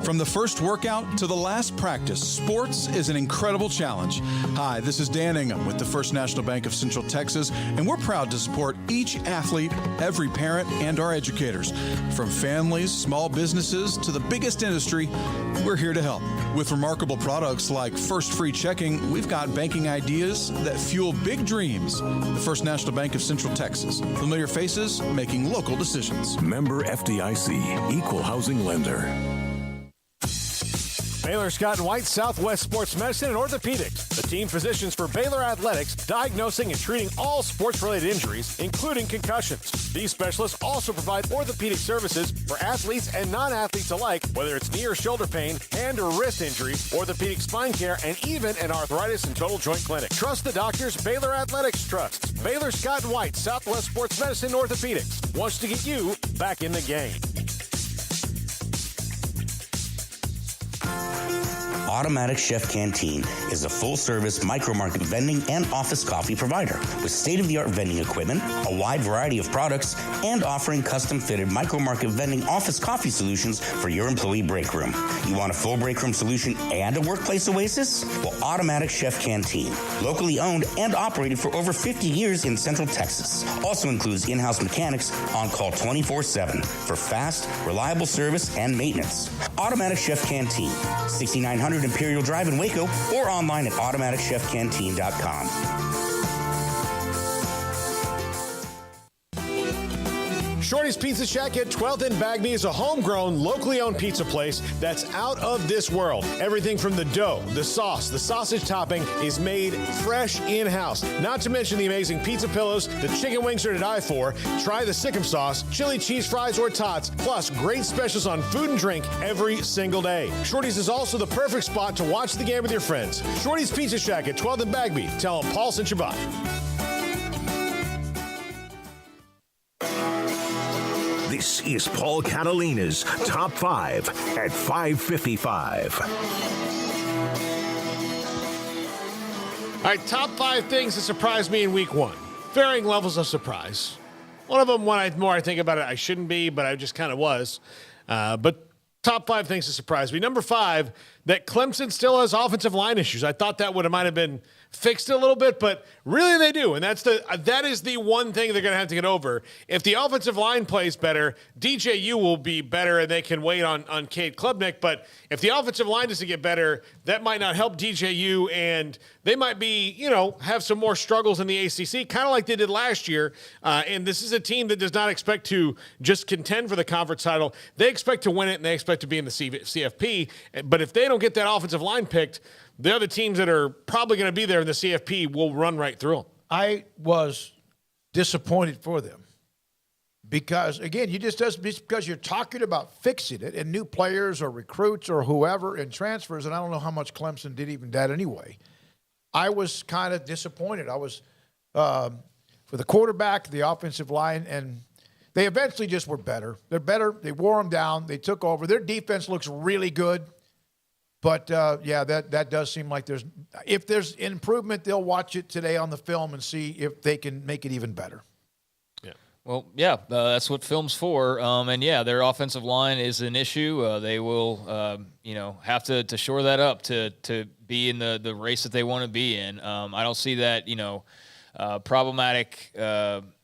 From the first workout to the last practice, sports is an incredible challenge. Hi, this is Dan Ingham with the First National Bank of Central Texas, and we're proud to support each athlete, every parent, and our educators. From families, small businesses, to the biggest industry, we're here to help. With remarkable products like First Free Checking, we've got banking ideas that fuel big dreams. The First National Bank of Central Texas. Familiar faces making local decisions. Member FDIC, Equal Housing Lender. Baylor Scott & White, Southwest Sports Medicine and Orthopedics, the team physicians for Baylor Athletics, diagnosing and treating all sports-related injuries, including concussions. These specialists also provide orthopedic services for athletes and non-athletes alike, whether it's knee or shoulder pain, hand or wrist injury, orthopedic spine care, and even an arthritis and total joint clinic. Trust the doctors Baylor Athletics trusts. Baylor Scott & White, Southwest Sports Medicine and Orthopedics wants to get you back in the game. Automatic Chef Canteen is a full-service micro-market vending and office coffee provider with state-of-the-art vending equipment, a wide variety of products, and offering custom-fitted micro-market vending office coffee solutions for your employee break room. You want a full break room solution and a workplace oasis? Well, Automatic Chef Canteen, locally owned and operated for over 50 years in Central Texas, also includes in-house mechanics on call 24/7 for fast, reliable service and maintenance. Automatic Chef Canteen, 6900 Imperial Drive in Waco, or online at automaticchefcanteen.com. Shorty's Pizza Shack at 12th and Bagby is a homegrown, locally owned pizza place that's out of this world. Everything from the dough, the sauce, the sausage topping is made fresh in-house. Not to mention the amazing pizza pillows, the chicken wings are to die for. Try the Sikkim sauce, chili cheese fries or tots, plus great specials on food and drink every single day. Shorty's is also the perfect spot to watch the game with your friends. Shorty's Pizza Shack at 12th and Bagby. Tell them Paul sent you by. This is Paul Catalina's Top 5 at 5:55. All right, top 5 things that surprised me in week 1. Varying levels of surprise. One of them, the more I think about it, I shouldn't be, but I just kind of was. But top 5 things that surprised me. Number 5, that Clemson still has offensive line issues. I thought that might have been fixed a little bit, but really they do. And that is the one thing they're going to have to get over. If the offensive line plays better, DJU will be better and they can wait on Cade Klubnik. But if the offensive line doesn't get better, that might not help DJU, and they might be, have some more struggles in the ACC, kind of like they did last year. And this is a team that does not expect to just contend for the conference title. They expect to win it, and they expect to be in the CFP. But if they don't get that offensive line picked, the other teams that are probably going to be there in the CFP will run right through them. I was disappointed for them because, again, just because you're talking about fixing it and new players or recruits or whoever and transfers, and I don't know how much Clemson did even that anyway. I was kind of disappointed. I was for the quarterback, the offensive line, and they eventually just were better. They're better. They wore them down. They took over. Their defense looks really good. But, that does seem like if there's improvement, they'll watch it today on the film and see if they can make it even better. Yeah. Well, that's what film's for. Their offensive line is an issue. They will, have to shore that up to be in the race that they want to be in. I don't see that, problematic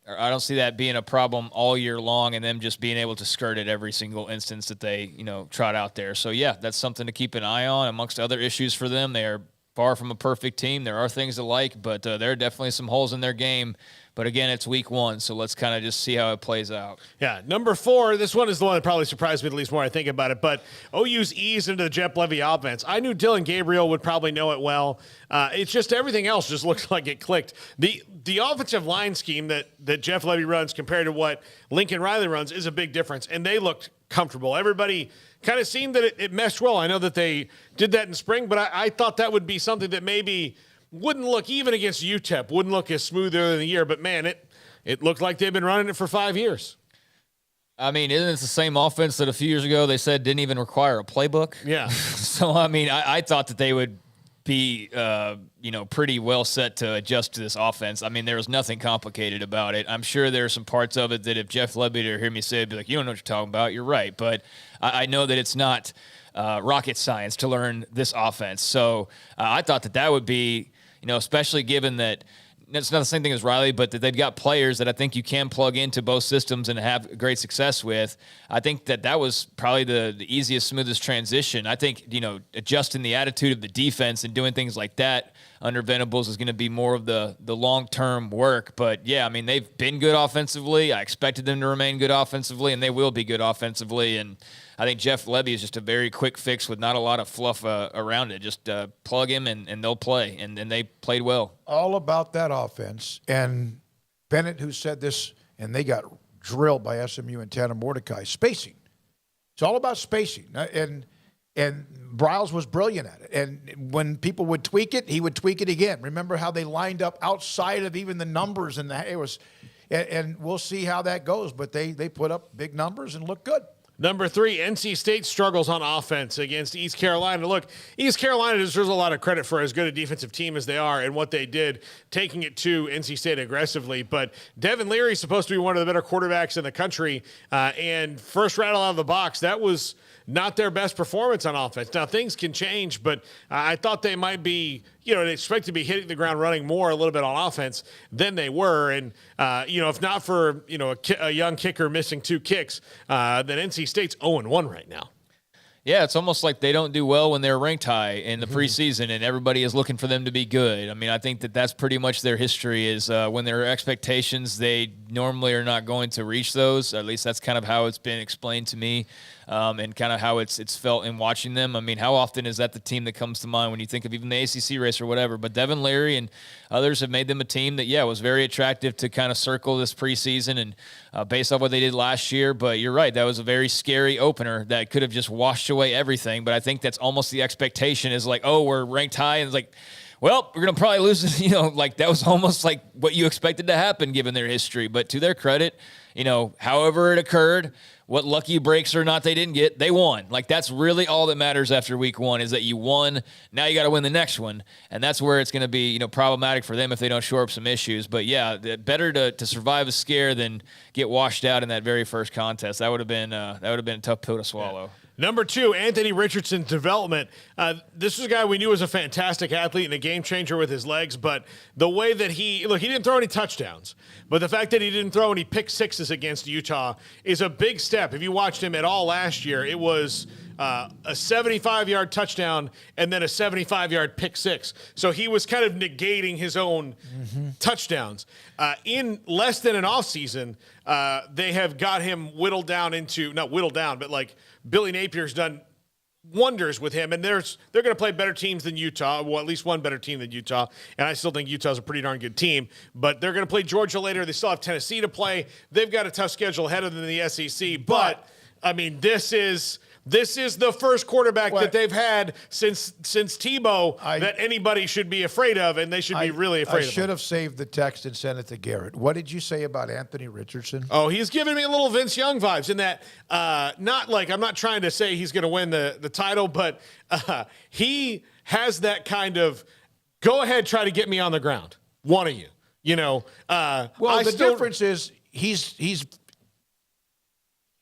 I don't see that being a problem all year long and them just being able to skirt it every single instance that they, trot out there. So, that's something to keep an eye on amongst other issues for them. They are far from a perfect team. There are things to like, but there are definitely some holes in their game. But, again, it's week 1, so let's kind of just see how it plays out. Yeah, number 4, this one is the one that probably surprised me the least more I think about it, but OU's ease into the Jeff Levy offense. I knew Dylan Gabriel would probably know it well. It's just everything else just looks like it clicked. The offensive line scheme that Jeff Levy runs compared to what Lincoln Riley runs is a big difference, and they looked comfortable. Everybody kind of seemed that it meshed well. I know that they did that in spring, but I thought that would be something that maybe – wouldn't look, even against UTEP, wouldn't look as smooth earlier in the year. But, man, it looked like they've been running it for 5 years. I mean, isn't it the same offense that a few years ago they said didn't even require a playbook? Yeah. So, I thought that they would be, pretty well set to adjust to this offense. I mean, there was nothing complicated about it. I'm sure there are some parts of it that if Jeff Levy were to hear me say, it'd be like, you don't know what you're talking about. You're right. But I know that it's not rocket science to learn this offense. So I thought that would be, especially given that it's not the same thing as Riley, but that they've got players that I think you can plug into both systems and have great success with. I think that was probably the easiest, smoothest transition. I think, adjusting the attitude of the defense and doing things like that under Venables is going to be more of the long-term work. But, they've been good offensively. I expected them to remain good offensively, and they will be good offensively. And I think Jeff Levy is just a very quick fix with not a lot of fluff around it. Just plug him, and they'll play. And they played well. All about that offense. And Bennett, who said this, and they got drilled by SMU and Tanner Mordecai, spacing. It's all about spacing. And Briles was brilliant at it. And when people would tweak it, he would tweak it again. Remember how they lined up outside of even the numbers, and it was, and we'll see how that goes. But they put up big numbers and look good. Number 3, NC State struggles on offense against East Carolina. Look, East Carolina deserves a lot of credit for as good a defensive team as they are and what they did, taking it to NC State aggressively. But Devin Leary is supposed to be one of the better quarterbacks in the country, and first rattle out of the box, that was not their best performance on offense. Now, things can change, but I thought they might be, they expect to be hitting the ground running more a little bit on offense than they were. And, if not for, a young kicker missing 2 kicks, then NC State's 0-1 right now. Yeah, it's almost like they don't do well when they're ranked high in the preseason and everybody is looking for them to be good. I mean, I think that's pretty much their history is when there are expectations, they normally are not going to reach those. At least that's kind of how it's been explained to me. And kind of how it's felt in watching them. I mean, how often is that the team that comes to mind when you think of even the ACC race or whatever? But Devin Leary and others have made them a team that, was very attractive to kind of circle this preseason and based off what they did last year. But you're right, that was a very scary opener that could have just washed away everything. But I think that's almost the expectation is like, oh, we're ranked high, and it's like, well, we're going to probably lose, like that was almost like what you expected to happen given their history. But to their credit, however it occurred, what lucky breaks or not they didn't get, they won. Like, that's really all that matters after week 1 is that you won. Now you got to win the next one. And that's where it's going to be, problematic for them if they don't shore up some issues. But, yeah, better to survive a scare than get washed out in that very first contest. That would have been a tough pill to swallow. Yeah. Number 2, Anthony Richardson's development. This was a guy we knew was a fantastic athlete and a game changer with his legs, but the way that he didn't throw any touchdowns, but the fact that he didn't throw any pick sixes against Utah is a big step. If you watched him at all last year, it was a 75-yard touchdown and then a 75-yard pick six. So he was kind of negating his own touchdowns. In less than an offseason, they have got him whittled down into, not whittled down, but like Billy Napier's done wonders with him, and they're going to play better teams than Utah, well, at least one better team than Utah, and I still think Utah's a pretty darn good team, but they're going to play Georgia later. They still have Tennessee to play. They've got a tough schedule ahead of them in the SEC, but I mean, this is the first quarterback that they've had since Tebow that anybody should be afraid of, and they should be really afraid of him. I should have saved the text and sent it to Garrett. What did you say about Anthony Richardson? Oh, he's giving me a little Vince Young vibes in that, not like, I'm not trying to say he's going to win the title, but he has that kind of, go ahead, try to get me on the ground. One of you, the difference is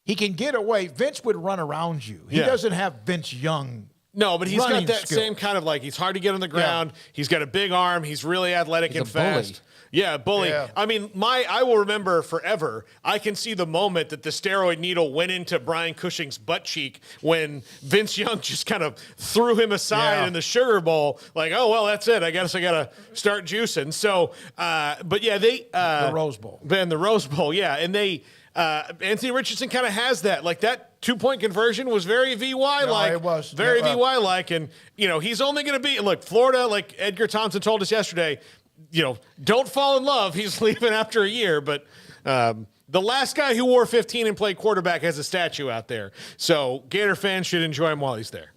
he can get away. Vince would run around you. He doesn't have Vince Young. No, but he's got that skill. same kind of like, he's hard to get on the ground. Yeah. He's got a big arm. He's really athletic and fast. Bully. Yeah, bully. Yeah. I mean, I will remember forever. I can see the moment that the steroid needle went into Brian Cushing's butt cheek when Vince Young just kind of threw him aside in the Sugar Bowl. Like, oh, well, that's it. I guess I got to start juicing. So, but yeah, the Rose Bowl. Then the Rose Bowl, yeah. And Anthony Richardson kind of has that. Like, that 2-point conversion was very VY-like. It was. Very VY-like. And, he's only going to be – look, Florida, like Edgar Thompson told us yesterday, don't fall in love. He's leaving after a year. But the last guy who wore 15 and played quarterback has a statue out there. So Gator fans should enjoy him while he's there.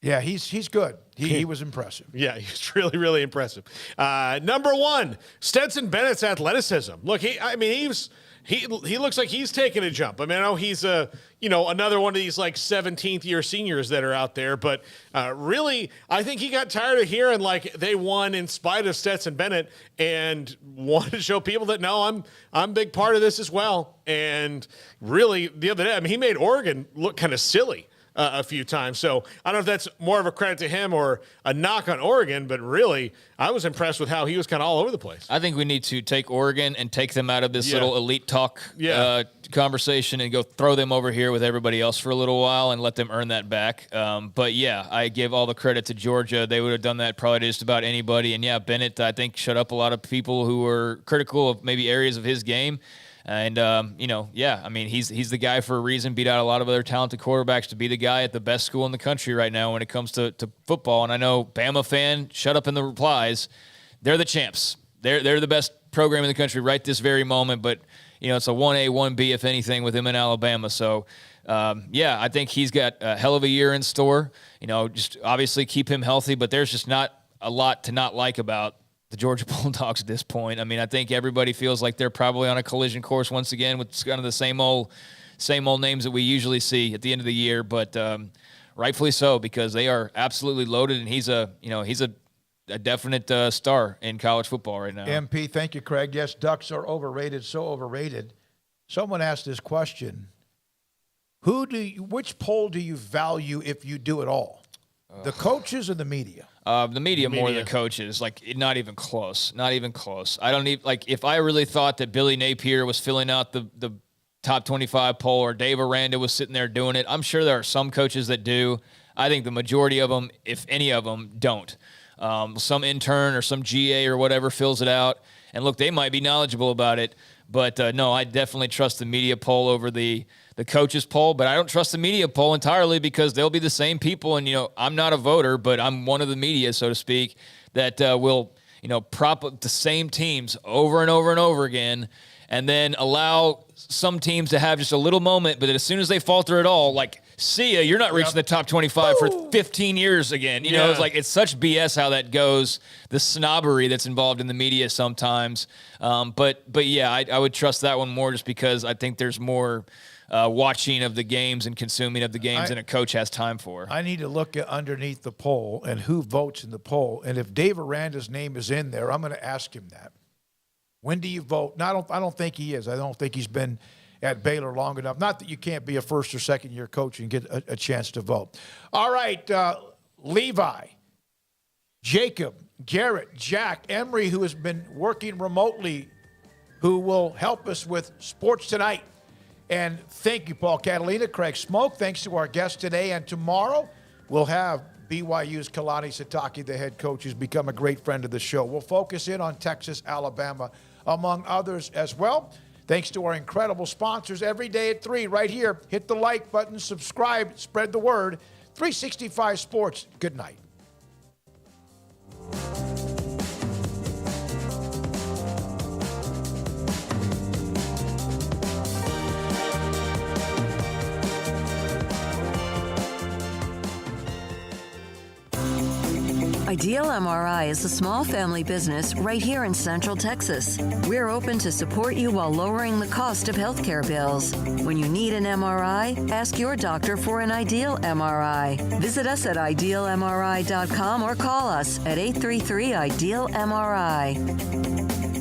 Yeah, he's good. He was impressive. Yeah, he's really, really impressive. Number 1, Stetson Bennett's athleticism. Look, he looks like he's taking a jump. I mean, I know he's another one of these like 17th year seniors that are out there, but really, I think he got tired of hearing like they won in spite of Stetson Bennett and wanted to show people that no, I'm a big part of this as well. And really, the other day, I mean, he made Oregon look kind of silly a few times. So I don't know if that's more of a credit to him or a knock on Oregon, but really, I was impressed with how he was kind of all over the place. I think we need to take Oregon and take them out of this little elite talk conversation and go throw them over here with everybody else for a little while and let them earn that back. But yeah, I give all the credit to Georgia. They would have done that probably to just about anybody. And yeah, Bennett, I think, shut up a lot of people who were critical of maybe areas of his game. And, I mean, he's the guy for a reason, beat out a lot of other talented quarterbacks to be the guy at the best school in the country right now when it comes to football. And I know Bama fan, shut up in the replies. They're the champs. They're the best program in the country right this very moment. But, it's a 1A, 1B, if anything, with him in Alabama. So, I think he's got a hell of a year in store. Just obviously keep him healthy, but there's just not a lot to not like about the Georgia Bulldogs at this point. I mean, I think everybody feels like they're probably on a collision course once again with kind of the same old same old names that we usually see at the end of the year, but rightfully so, because they are absolutely loaded, and he's a definite star in college football right now. MP, thank you, Craig. Yes, Ducks are overrated, so overrated. Someone asked this question. Which poll do you value if you do it all? The coaches or the media? The media more than the coaches. Like, not even close. Not even close. I don't need, like, if I really thought that Billy Napier was filling out the top 25 poll, or Dave Aranda was sitting there doing it, I'm sure there are some coaches that do. I think the majority of them, if any of them, don't. Some intern or some GA or whatever fills it out. And look, they might be knowledgeable about it. But no, I definitely trust the media poll over the coaches poll. But I don't trust the media poll entirely, because they'll be the same people. And, I'm not a voter, but I'm one of the media, so to speak, that will, prop up the same teams over and over and over again, and then allow some teams to have just a little moment. But as soon as they falter at all, like, see ya, you're not reaching the top 25 for 15 years again. It's like, it's such BS how that goes, the snobbery that's involved in the media sometimes. But yeah, I would trust that one more, just because I think there's more watching of the games and consuming of the games than a coach has time for. I need to look at underneath the poll and who votes in the poll. And if Dave Aranda's name is in there, I'm going to ask him that. When do you vote? No, I don't think he is. I don't think he's been at Baylor long enough. Not that you can't be a first or second year coach and get a chance to vote. All right, Levi, Jacob, Garrett, Jack, Emery, who has been working remotely, who will help us with Sports Tonight. And thank you, Paul, Catalina, Craig Smoak. Thanks to our guests today. And tomorrow we'll have BYU's Kalani Sitake, the head coach, who's become a great friend of the show. We'll focus in on Texas, Alabama, among others as well. Thanks to our incredible sponsors every day at 3 right here. Hit the like button, subscribe, spread the word. 365 Sports. Good night. Ideal MRI is a small family business right here in Central Texas. We're open to support you while lowering the cost of healthcare bills. When you need an MRI, ask your doctor for an Ideal MRI. Visit us at idealmri.com or call us at 833-IDEAL-MRI.